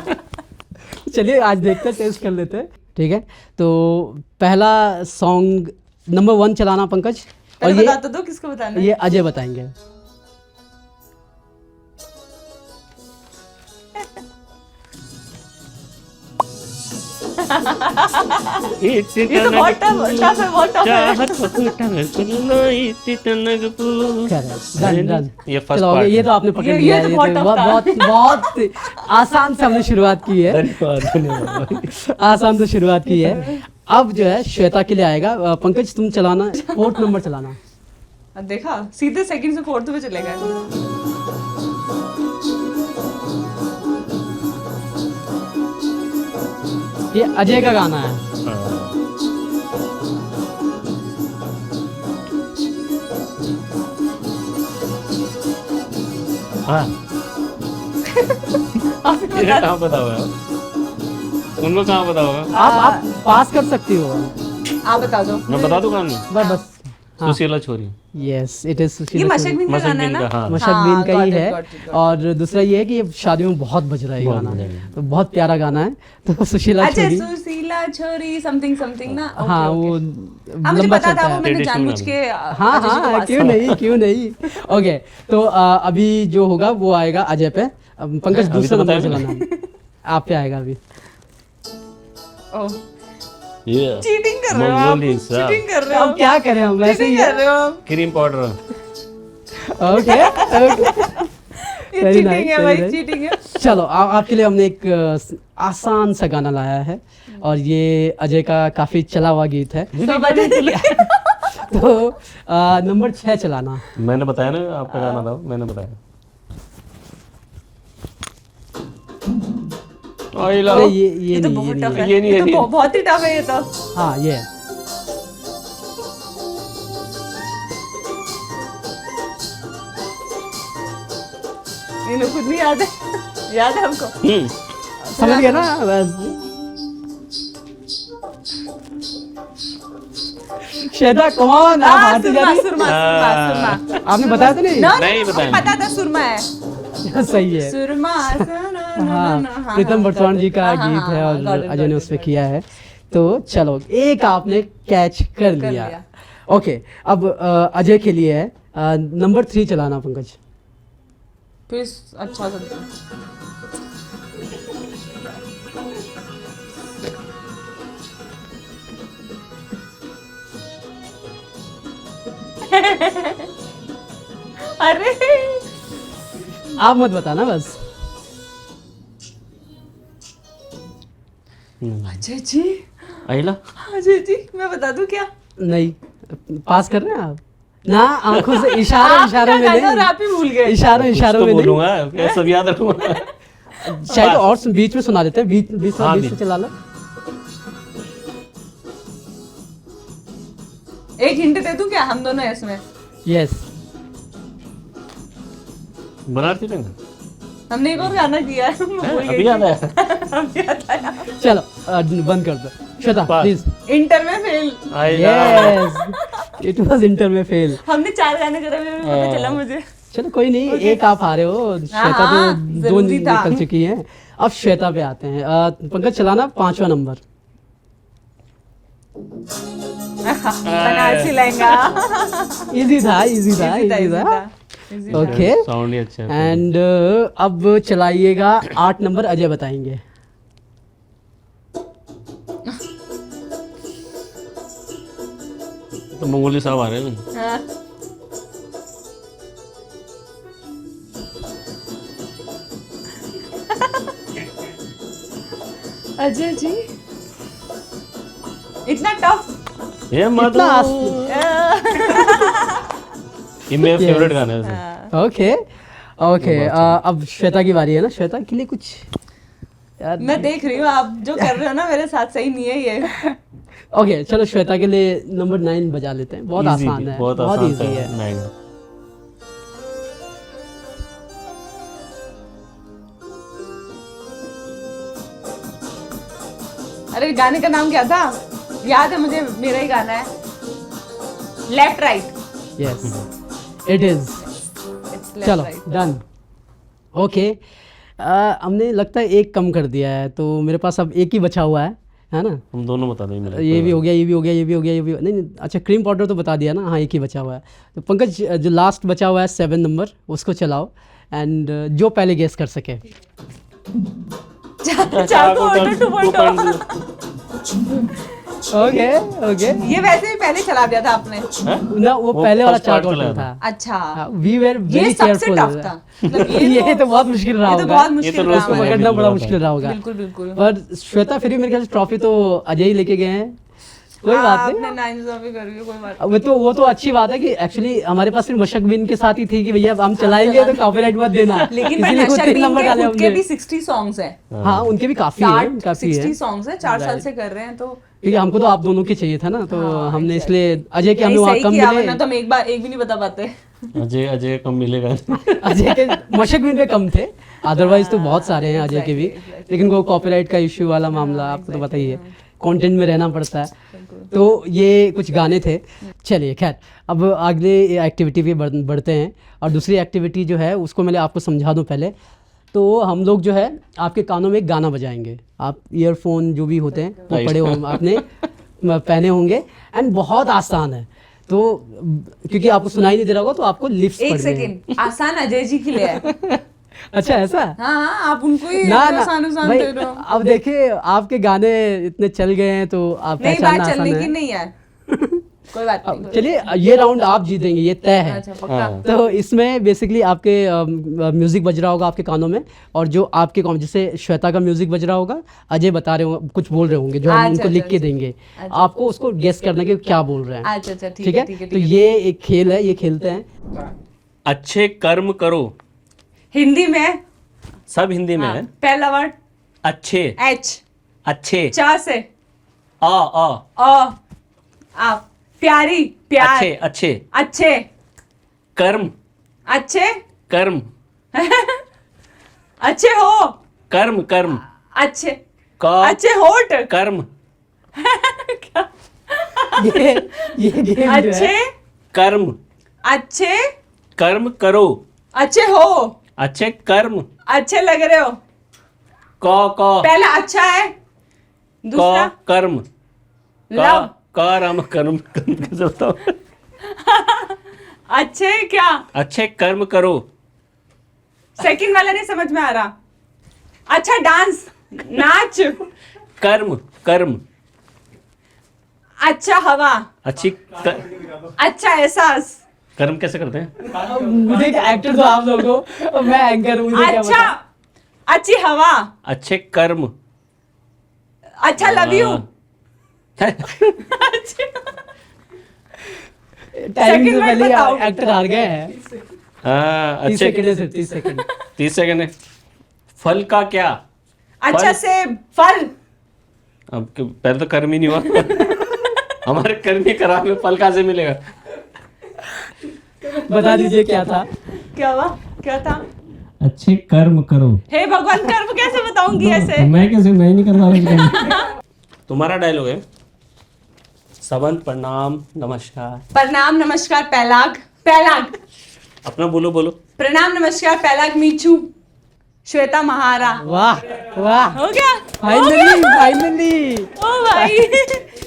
चलिए आज देखते हैं, टेस्ट कर लेते हैं, ठीक है। तो पहला सॉन्ग नंबर 1 चलाना पंकज, और ये बता दो किसको बताना है? ये अजय बताएंगे। ये तो बहुत टफ है, बहुत टफ है। ये फर्स्ट पार्ट, ये तो आपने पकड़ लिया है, बहुत आसान से हमने शुरुआत की है, आसान से शुरुआत की है। अब जो है श्वेता के लिए आएगा। पंकज तुम चलाना 4th नंबर चलाना। देखा, सीधे 2nd से 4th पे चले गए। ये अजय का गाना है। हाँ कहाँ पता होगा उनको, कहाँ पता होगा? आप पास कर सकती हो, आप बता दो। मैं बता दूँ गाना? बस सुशीला छोरी। यस इट इज ये मशक बिन का गाना है ना? मशक बिन का ही है। और दूसरा ये है कि ये शादियों में बहुत बज रहा है गाना, तो बहुत प्यारा गाना है। तो सुशीला छोरी, सुशीला छोरी समथिंग समथिंग ना। हाँ वो मुझे पता था, वो मैंने जानबूझ के। हाँ क्यों नहीं। ओके तो अभी जो होगा वो आएगा अजय पे। पंकज दूसरा नंबर चलाना, आप पे आएगा अभी। चीटिंग कर रहे हो आप, चीटिंग कर रहे हो। अब क्या करें हम, वैसे ही कर रहे हो आप। Cream powder. ओके ये चीटिंग है भाई, चीटिंग है। चलो आपके लिए हमने एक आसान सा गाना लाया है, और ये अजय का काफी चला हुआ गीत है। तो नंबर 6 चलाना। मैंने बताया ना आपका गाना था, मैंने बताया। ये तो बहुत टफ है, ये तो बहुत ही टफ है ये तो। हाँ ये खुद नहीं याद है, याद है हमको। समझ गया ना बस। श्वेता कौन? सुरमा। आपने बताया तो नहीं बताया, पता था सुरमा है। सही है, सुरमा। हाँ प्रीतम बटवान जी का गीत है, और अजय ने उसमें किया है। तो चलो एक आपने कैच कर लिया। ओके अब अजय के लिए है नंबर 3 चलाना पंकज। अच्छा अरे आप मत बताना बस। अजय जी, अहिला। अजय जी मैं बता दूं क्या? नहीं पास कर रहे हैं आप ना, आंखों से इशारों में नहीं, आप ही भूल गए। इशारों में नहीं, बोलूंगा सब याद रखूंगा। शायद और बीच में सुना देते हैं, बीच हाँ, में चला लो। एक हिंट दे दूं क्या, हम दोनों हैं इसमें। यस, बनारसी रंग हमने एक और गाना किया है, मैं भूल गई अभी याद आया। अभी याद आया। चलो बंद कर दो श्वेता पास। प्लीज। इंटर में fail. Yes, it was inter में फेल। हमने 4 गाने करे हुए, पता चला मुझे। चलो कोई नहीं, एक आप आ रहे हो, श्वेता हाँ, तो 2 जरूरी था। निकल चुकी हैं। अब श्वेता पे आते हैं। पंकज चलाना 5वां नंबर। बनारसी लहंगा। इजी था, इजी था। easy था। ओके, साउंड ही अच्छा है। एंड अब चलाइएगा 8 नंबर, अजय बताएंगे। तो मंगोली साहब आ रहे हैं। हाँ। अजय जी, इतना टफ। ये मत इतना ये मेरा फेवरेट गाना है। ओके ओके, अब श्वेता की बारी है ना। श्वेता के लिए कुछ यार, मैं देख रही हूँ आप जो कर रहे हो ना मेरे साथ सही नहीं है ये। ओके चलो श्वेता के लिए नंबर 9 बजा लेते हैं। बहुत Easy आसान थी, है, बहुत बहुत आसान इजी है। था, नहीं। अरे गाने का नाम क्या था, याद है मुझे, मेरा ही गाना है, left right. Yes it is. चलो डन। ओके, हमने लगता है एक कम कर दिया है, तो मेरे पास अब एक ही बचा हुआ है ना। हम दोनों बता देंगे मेरे। ये भी हो गया, ये भी हो गया, ये भी हो गया, ये भी नहीं, अच्छा क्रीम पाउडर तो बता दिया ना। हाँ, एक ही बचा हुआ है। तो पंकज जो लास्ट बचा हुआ है 7 नंबर, उसको चलाओ एंड जो पहले गेस कर सके। चाकू ऑटो 2.0। ओके ओके, ये वैसे भी पहले चला दिया था आपने। ना वो पहले वाला first part चार्ट चलाया ऑटो था। अच्छा, वी वेर ये वेरी सबसे केयरफुल। टफ था। मतलब ये तो बहुत मुश्किल रहा ये तो होगा, बहुत ये मुश्किल तो रहा रोज हमारे लिए। पकड़ना बड़ा बिल्कुल मुश्किल रहा होगा। बिल्कुल बिल्कुल। पर श्वेता फिर भी मेरे ख्याल से ट्रॉफी तो अजय ही लेके गए हैं। कोई बात आपने नहीं, 9 कर रही कोई बात वो तो अच्छी बात है कि एक्चुअली हमारे पास सिर्फ मशक बिन के साथ ही थी कि भैया हम चलाएंगे तो कॉपीराइट मत देना। नहीं। लेकिन मैं इसीलिए वो नशा 3 बीन नंबर के डाले खुद के हमने। भी 60 सॉन्ग्स हैं। हाँ, उनके भी काफी है, काफी है। 60 सॉन्ग्स है, 4 साल से कर रहे हैं, तो क्योंकि हमको तो आप दोनों के चाहिए था ना, तो हाँ, हमने exactly। इसलिए अजय के हमें नहीं, वहाँ सही कम किया, मिले। वरना तो हम एक भी नहीं बता पाते। अजय कम मिलेगा। अजय के मशक बिन पे कम थे, अदरवाइज तो बहुत सारे हैं अजय के भी। लेकिन वो कॉपीराइट का इश्यू वाला मामला आपको तो पता ही है, कंटेंट में रहना पड़ता है। तो ये कुछ गाने थे। चलिए खैर, अब अगले एक्टिविटी पे बढ़ते हैं। और दूसरी एक्टिविटी जो है उसको मैं आपको समझा दूं पहले। तो हम लोग जो है आपके कानों में एक गाना बजाएंगे। आप ईयरफोन जो भी होते हैं वो पड़े होंगे, आपने पहने होंगे, एंड बहुत आसान है। तो क्योंकि आपको सुनाई नहीं दे रहा होगा तो आपको लिप्स एक पढ़ने हैं। सेकंड, आसान अजय जी के लिए है। अच्छा ऐसा? हाँ, आप उनको ही ना आसान भाई, दे रहे हो। अब देखिए आपके गाने इतने चल गए हैं तो आप नहीं, पहचानना बात आसान चलने की है। नहीं यार, कोई बात नहीं। चलिए ये राउंड आप जीतेंगे, ये तय है। अच्छा पक्का। तो इसमें बेसिकली आपके म्यूजिक बज रहा होगा आपके कानों में, और जो आपके जैसे श्वेता का म्यूजिक बज रहा होगा, अजय बता रहे होंगे, कुछ बोल रहे होंगे जो हम अच्छा, उनको लिख के अच्छा, देंगे। आपको उसको गेस करना कि क्या बोल रहे हैं। अच्छा ठीक है, तो ये एक खेल है, ये खेलते हैं। अच्छे कर्म करो, हिंदी में सब हिंदी में है। पहला वर्ड अच्छे, एच, अच्छे, चा से आ, प्यारी, प्यार, अच्छे, अच्छे, अच्छे, कर्म, अच्छे, कर्म, अच्छे हो, कर्म, कर्म, अच्छे, का, अच्छे होठ, कर्म, ये गेम जो है, अच्छे, कर्म, अच्छे, कर्म करो, अच्छे हो, अच्छे कर्म, अच्छे लग रहे हो। का, पहला अच्छा है, दूसरा कर्म, लव, राम कर्म, कैसे बताओ? अच्छे क्या, अच्छे कर्म करो, सेकंड वाला नहीं समझ में आ रहा। अच्छा डांस, नाच, कर्म, कर्म, अच्छा हवा, अच्छा एहसास, कर्म कैसे करते हैं? मुझे एक्टर तो आप लोगों को, मैं एंकर हूँ, मुझे क्या अच्छा, पता। अच्छी हवा, अच्छे कर्म, अच्छा लव यू, टाइमिंग से Second word पहले बताओ। एक्टर हार गए हैं। 30 अच्छे सेकंड है सिर्फ, 30 सेकंड। 30 सेकंड है। फल का क्या? अच्छा से फल। अब पहले तो कर्म ही नहीं हुआ। हमारे कर्म ही खराब है, फल कहाँ से मिलेगा? बता दीजिए क्या था। क्या हुआ? क्या था? अच्छे कर्म करो। हे भगवान, कर्म कैसे बताऊंगी ऐसे? मैं कैसे, मैं नहीं करता। तुम्हारा डायलॉग है। सबंत प्रणाम नमस्कार। प्रणाम नमस्कार पैलाग। पैलाग। अपना बोलो बोलो। प्रणाम नमस्कार पैलाग मीचू। श्वेता महारा। वाह वाह, हो गया? Finally finally. ओ भाई,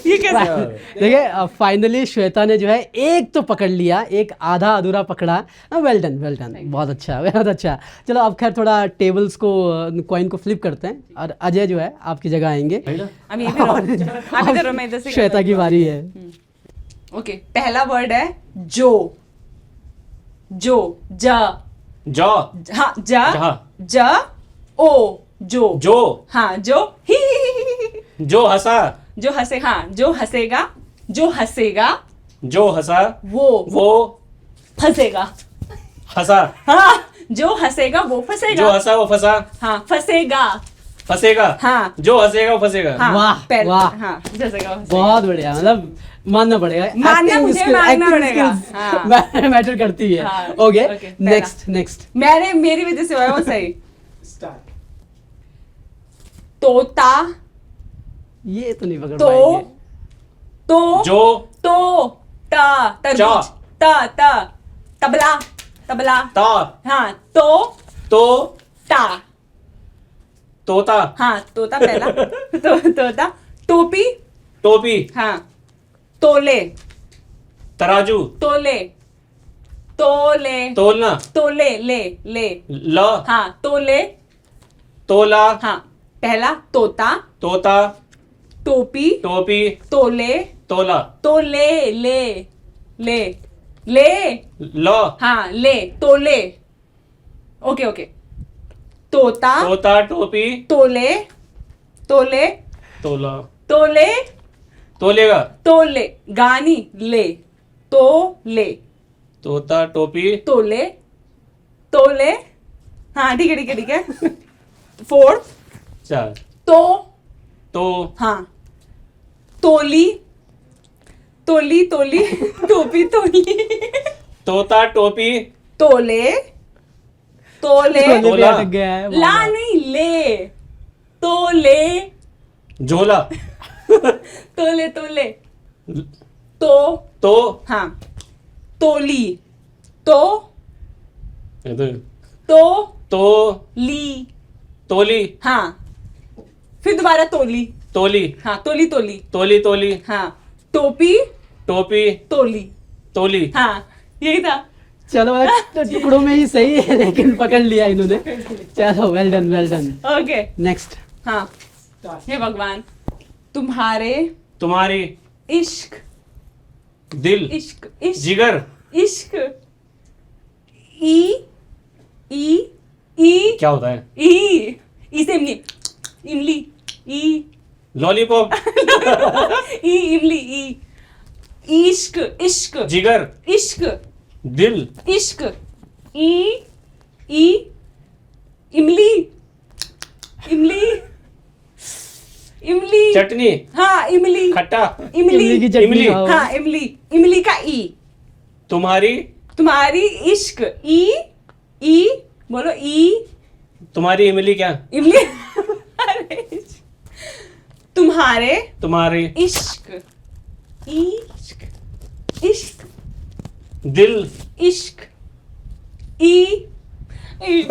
ये कैसे? देखिए फाइनली श्वेता ने जो है एक तो पकड़ लिया, एक आधा अधूरा पकड़ा। वेल डन वेल डन, बहुत अच्छा बहुत अच्छा। चलो अब खैर थोड़ा टेबल्स को, कॉइन को फ्लिप करते हैं और अजय जो है आपकी जगह आएंगे। अब ये भी रहो। अब इधर रहो, मैं इधर से श्वेता की बारी है। ओके, पहला वर्ड है जो। जो जा। जौ। हाँ जा। जहाँ। ज ओ जो। जो। हाँ जो। ही। जो हंसा। जो हंसे, हाँ जो हंसेगा। जो हंसेगा जो हंसा। वो फंसेगा। हंसा। हाँ, जो हंसेगा वो फंसेगा। जो हंसा वो फंसा। हाँ फंसेगा। फंसेगा। हाँ। जो हंसेगा वो फंसेगा। हाँ वाह, पहले, वाह। हाँ जैसेगा वो फंसेगा। बहुत बढ़िया, मतलब मानना पड़ेगा। मानना, Acting मुझे skill- मानना acting पड़ेगा। skills हाँ। मैटर करती है। हाँ, ओके okay, पहला। Next next. मैंने, मेरी वजह से हुआ है वो सही। तोता। ये तो नहीं पकड़ तो पाएंगे। तो जो। तो ता तरबूज। ता ता तबला। तबला। ता। हाँ तो तो ता। तोता। हाँ तोता पहला। तोता। टोपी। टोपी। हाँ तोले। तराजू। तोले। तोले। तोलना। तोले ले ले। ल। हाँ तोले। तोला। हाँ पहला तोता। तोता। टोपी। टोपी। तोले। तोला। तोले ले ले ले। ल। हाँ ले तोले। Okay okay. तोता। तोता। टोपी। तोले। तोले। तोला। तोले। तोलेगा। तोले। गानी ले। तोले। तोता। टोपी। तोले। तोले। हाँ ठीक है ठीक है ठीक है। फोर्थ। चार। तो। तो हाँ तोली। तोली तोली। टोपी तोली। तोता। टोपी। तोले। तोले। तोले पे तोला। अटक गया है। ला नहीं ले। तोले। झोला। तोले तोले। तो। तो हाँ तोली। तो। इधर। तो तो ली। तोली। हाँ फिर दोबारा तोली। तोली। हाँ तोली तोली। तोली। तोली। हाँ टोपी। टोपी। तोली। तोली। हाँ यही था। चलो टुकड़ों में ही सही है, लेकिन पकड़ लिया इन्होंने। चलो well done well done. Okay next. हाँ। हे भगवान, तुम्हारे तुम्हारी। इश्क। दिल। इश्क। इश्क। जिगर। इश्क। ई ई ई क्या होता है? ई से इमली। इमली। ई लॉलीपॉप। ई इमली। ई इश्क। इश्क। जिगर। इश्क। दिल। इश्क। ई ई इमली। इमली। इमली। चटनी। हाँ इमली। खट्टा। इमली की इमली। चटनी इमली। खाओ। हाँ इमली। इमली का ई। तुम्हारी। तुम्हारी इश्क। ई ई बोलो ई। तुम्हारी इमली क्या? इमली। अरे, तुम्हारे तुम्हारी। इश्क। इश्क। इश्क। दिल। इश्क। ई ई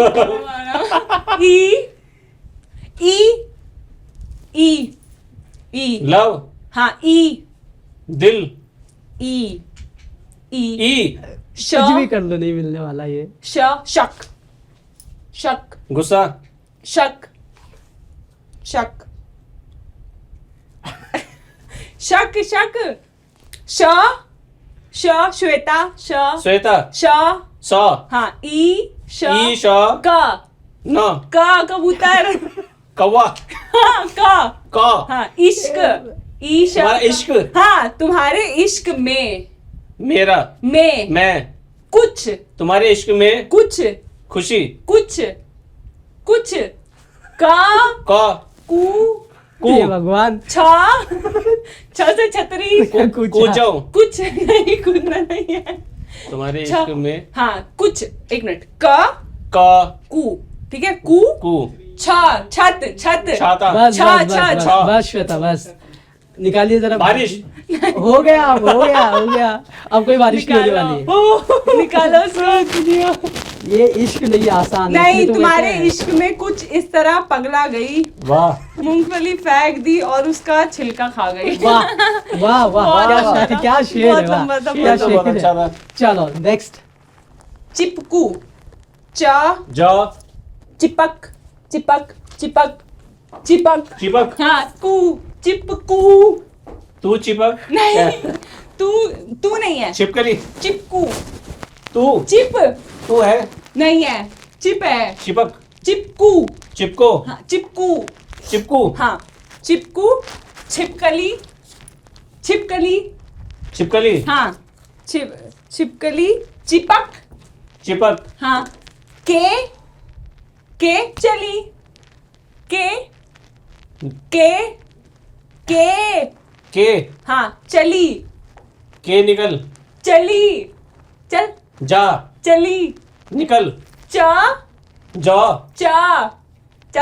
ई ई ई। लव। हाँ ई दिल। ई ई ई। श कुछ भी कर लो, नहीं मिलने वाला ये। शक। शक। गुस्सा। शक। शक। शक। शक। श्वेता। श्वेता। सौ। हाँ ई ई श। क। न। कबूतर। कौवा। हाँ क। क। हाँ इश्क। ईश। तुम्हारा इश्क। हाँ तुम्हारे इश्क में। मेरा, मैं, कुछ, तुम्हारे इश्क में कुछ, खुशी, कुछ, कुछ, का, कू, हे भगवान छ से छतरी, कूद जाऊं कुछ नहीं, कूदना नहीं है। तुम्हारे इश्क में, हाँ कुछ, एक मिनट, का, कू, ठीक है, कू, छत, छत, छाता, बस छा, बस छा, बस छा। बस श्वेता बस निकालिए जरा बारिश, हो गया अब कोई बारिश नहीं होने वाली है। निकालो सब। ये इश्क नहीं आसान है, नहीं, इसलिए तो तुम्हारे कहते हैं। इश्क में कुछ इस तरह पगला गई, वाह मूंगफली फेंक दी और उसका छिलका खा गई। वाह वाह वाह बहुत क्या अच्छा शेर था। क्या शेर बहुत है वाह, लंबा था, क्या तो बहुत शेर अच्छा है। था। चलो नेक्स्ट चिपकू, चा, जा, चिपक, चिपक, चिपक, चिपक, चिपक, हाँ, कू, चिपकू, तू चिपक, नहीं, तू नहीं है, छिपकली, चिपकू, तू, चिप तू है, नहीं है, चिप है, चिपक, चिपकू, चिपको, हाँ, चिपकू, चिपकू, हाँ, चिपकू, छिपकली, छिपकली, छिपकली, हाँ, छिपकली, चिपक, चिपक, हाँ, के चली, के, हाँ, चली, के निकल, चली, चल, जा, चली, निकल, चा, जा, चा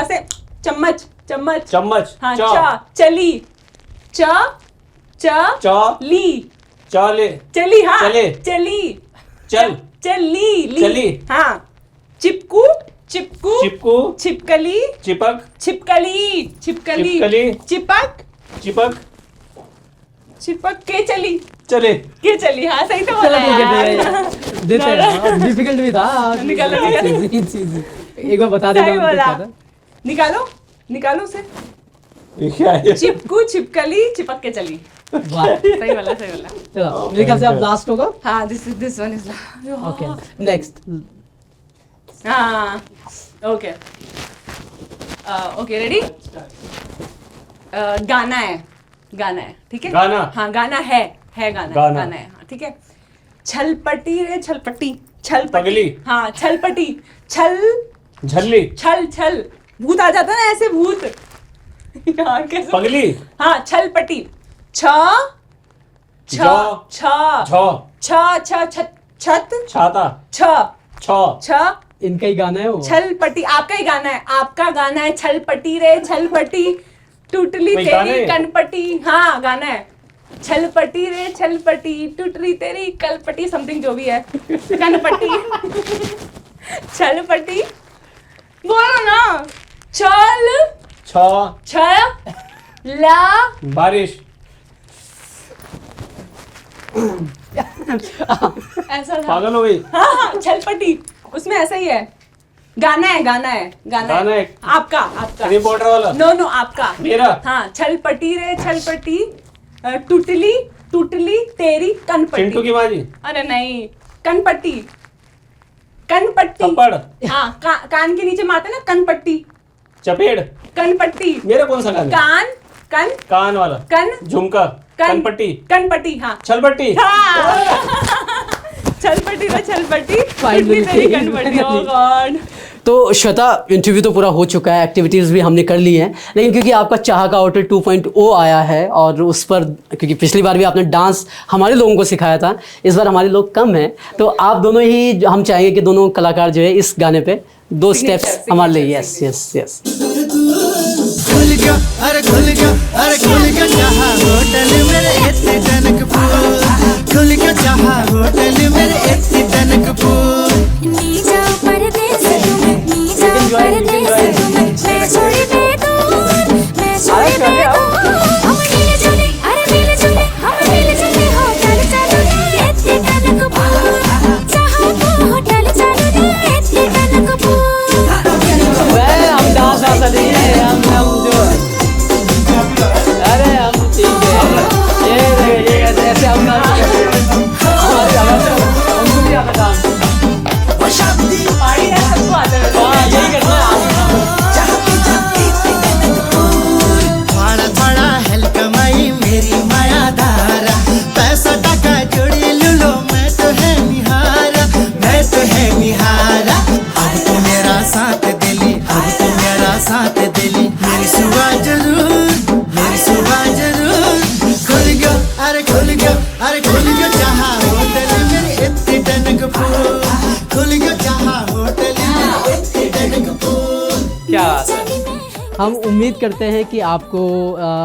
से चम्मच, चम्मच, चम्मच, हाँ, चा, चली, चा, ली, चाले, चली, हाँ, चले, चली, चल, चली, चली, हाँ, चिपकू, चिपकू, चिपकू, छिपकली, चिपक, छिपकली, छिपकली, चिपक, चिपक, चिपक के चली, चले, के चली, हाँ सही तो चलो बोला ठीक है यार। देते हैं डिफिकल्ट भी था निकालो, निकालो। एक बार बता देना सही उनको बोला। क्या था। निकालो उसे। ये क्या है? चिपकू, छिपकली, चिपक के चली। वाह सही बोला, सही बोला। चलो मेरे ख्याल से अब लास्ट होगा हाँ, this one is okay next हाँ, ओके ओके, रेडी? गाना है, ठीक है? गाना? हाँ, गाना है गाना गाना। है, हाँ, ठीक है? छलपटी रे छलपटी, पगली? हाँ, छलपटी, छल झल्ली, छल भूत आ जाता है ना ऐसे, भूत। हाँ, कैसे? पगली, हाँ, छलपटी, छ छ जौ, छ झौ, छत छाता, छ छ, इनका ही गाना है वो छलपटी, आपका ही गाना है, आपका गाना है। छलपटी रे छलपटी, टूटली वही गाना तेरी है? कनपटी। हाँ, गाना है। छलपटी रे छलपटी, टूटली तेरी कलपटी, समथिंग जो भी है, कनपटी। छलपटी, बोलो ना। छ, ला, बारिश, ऐसा था। पागल हो गई। हाँ, छलपटी, उसमें ऐसा ही है। गाना है गाना है। आपका रिपोर्टर वाला? नो, आपका मेरा? हाँ, छलपटी रे छलपटी, टूटली तेरी कनपटी। चिंटू की बाजी? अरे नहीं, कनपट्टी थप्पड़, हाँ, कान के नीचे मारते ना, कनपट्टी, चपेड़, कनपट्टी, मेरा कौन सा गाना? कान वाला, झुमका, कनपट्टी, हाँ, छलपट्टी। हाँ। छलपट्टी रे छलपट्टी, टूटली तेरी कनपट्टी। ओह गॉड। तो श्वेता इंटरव्यू तो पूरा हो चुका है, एक्टिविटीज़ भी हमने कर ली हैं, लेकिन क्योंकि आपका चाह का आउटलेट 2.0 आया है और उस पर क्योंकि पिछली बार भी आपने डांस हमारे लोगों को सिखाया था, इस बार हमारे लोग कम हैं, तो आप दोनों ही हम चाहेंगे कि दोनों कलाकार जो है इस गाने पे 2 स्टेप्स हमारे लिए। Yes yes yes. खुल गया चाहा होटल मेरे एसी टनकपुर, खुल गया चाहा होटल मेरे एसी टनकपुर। नी जाओ परदेस तुम्हें, नी जाओ परदेस तुम्हें, मैं छोड़ी बेदूर, मैं छोड़ी बेदूर। हम मिल जुले, अरे मिल जुले, हम मिल जुले, होटल चलो रे एसी टनकपुर, चाहा को होटल चलो रे एसी टनकपुर। हम डांस ऐसा नहीं है, हम जो अरे हम ठीक है, ये मेरी सुबह जरूर, मेरी सुबह जरूर खुल गयो, अरे खुल गयो, अरे खुल गयो जहाँ होटल मेरी इतनी टनक फूल, खुल गयो जहाँ होटल मेरी इतनी टनक फूल। क्या हम उम्मीद करते हैं कि आपको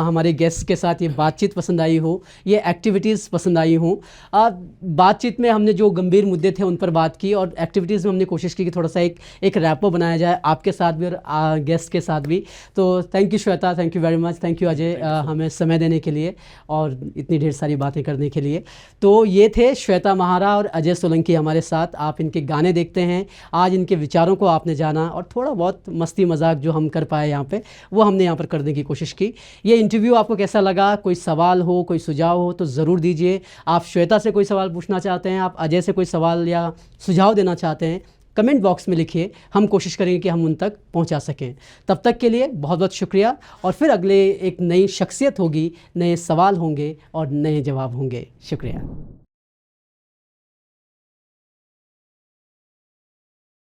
हमारे गेस्ट के साथ ये बातचीत पसंद आई हो, ये एक्टिविटीज़ पसंद आई हो। बातचीत में हमने जो गंभीर मुद्दे थे उन पर बात की, और एक्टिविटीज़ में हमने कोशिश की कि थोड़ा सा एक रैपो बनाया जाए आपके साथ भी और गेस्ट के साथ भी। तो thank you Shweta, thank you very much, thank you Ajay हमें समय देने के लिए और इतनी ढेर सारी बातें करने के लिए। तो ये थे श्वेता महारा और अजय सोलंकी हमारे साथ। आप इनके गाने देखते हैं, आज इनके विचारों को आपने जाना और थोड़ा बहुत मस्ती मजाक जो हम कर पाए यहाँ पे वो हमने यहाँ पर करने की कोशिश की। ये इंटरव्यू आपको कैसा लगा? कोई सवाल हो, कोई सुझाव हो तो ज़रूर दीजिए। आप श्वेता से कोई सवाल पूछना चाहते हैं, आप अजय से कोई सवाल या सुझाव देना चाहते हैं, कमेंट बॉक्स में लिखिए, हम कोशिश करेंगे कि हम उन तक पहुंचा सकें। तब तक के लिए बहुत बहुत शुक्रिया, और फिर अगले एक नई शख्सियत होगी, नए सवाल होंगे और नए जवाब होंगे। शुक्रिया।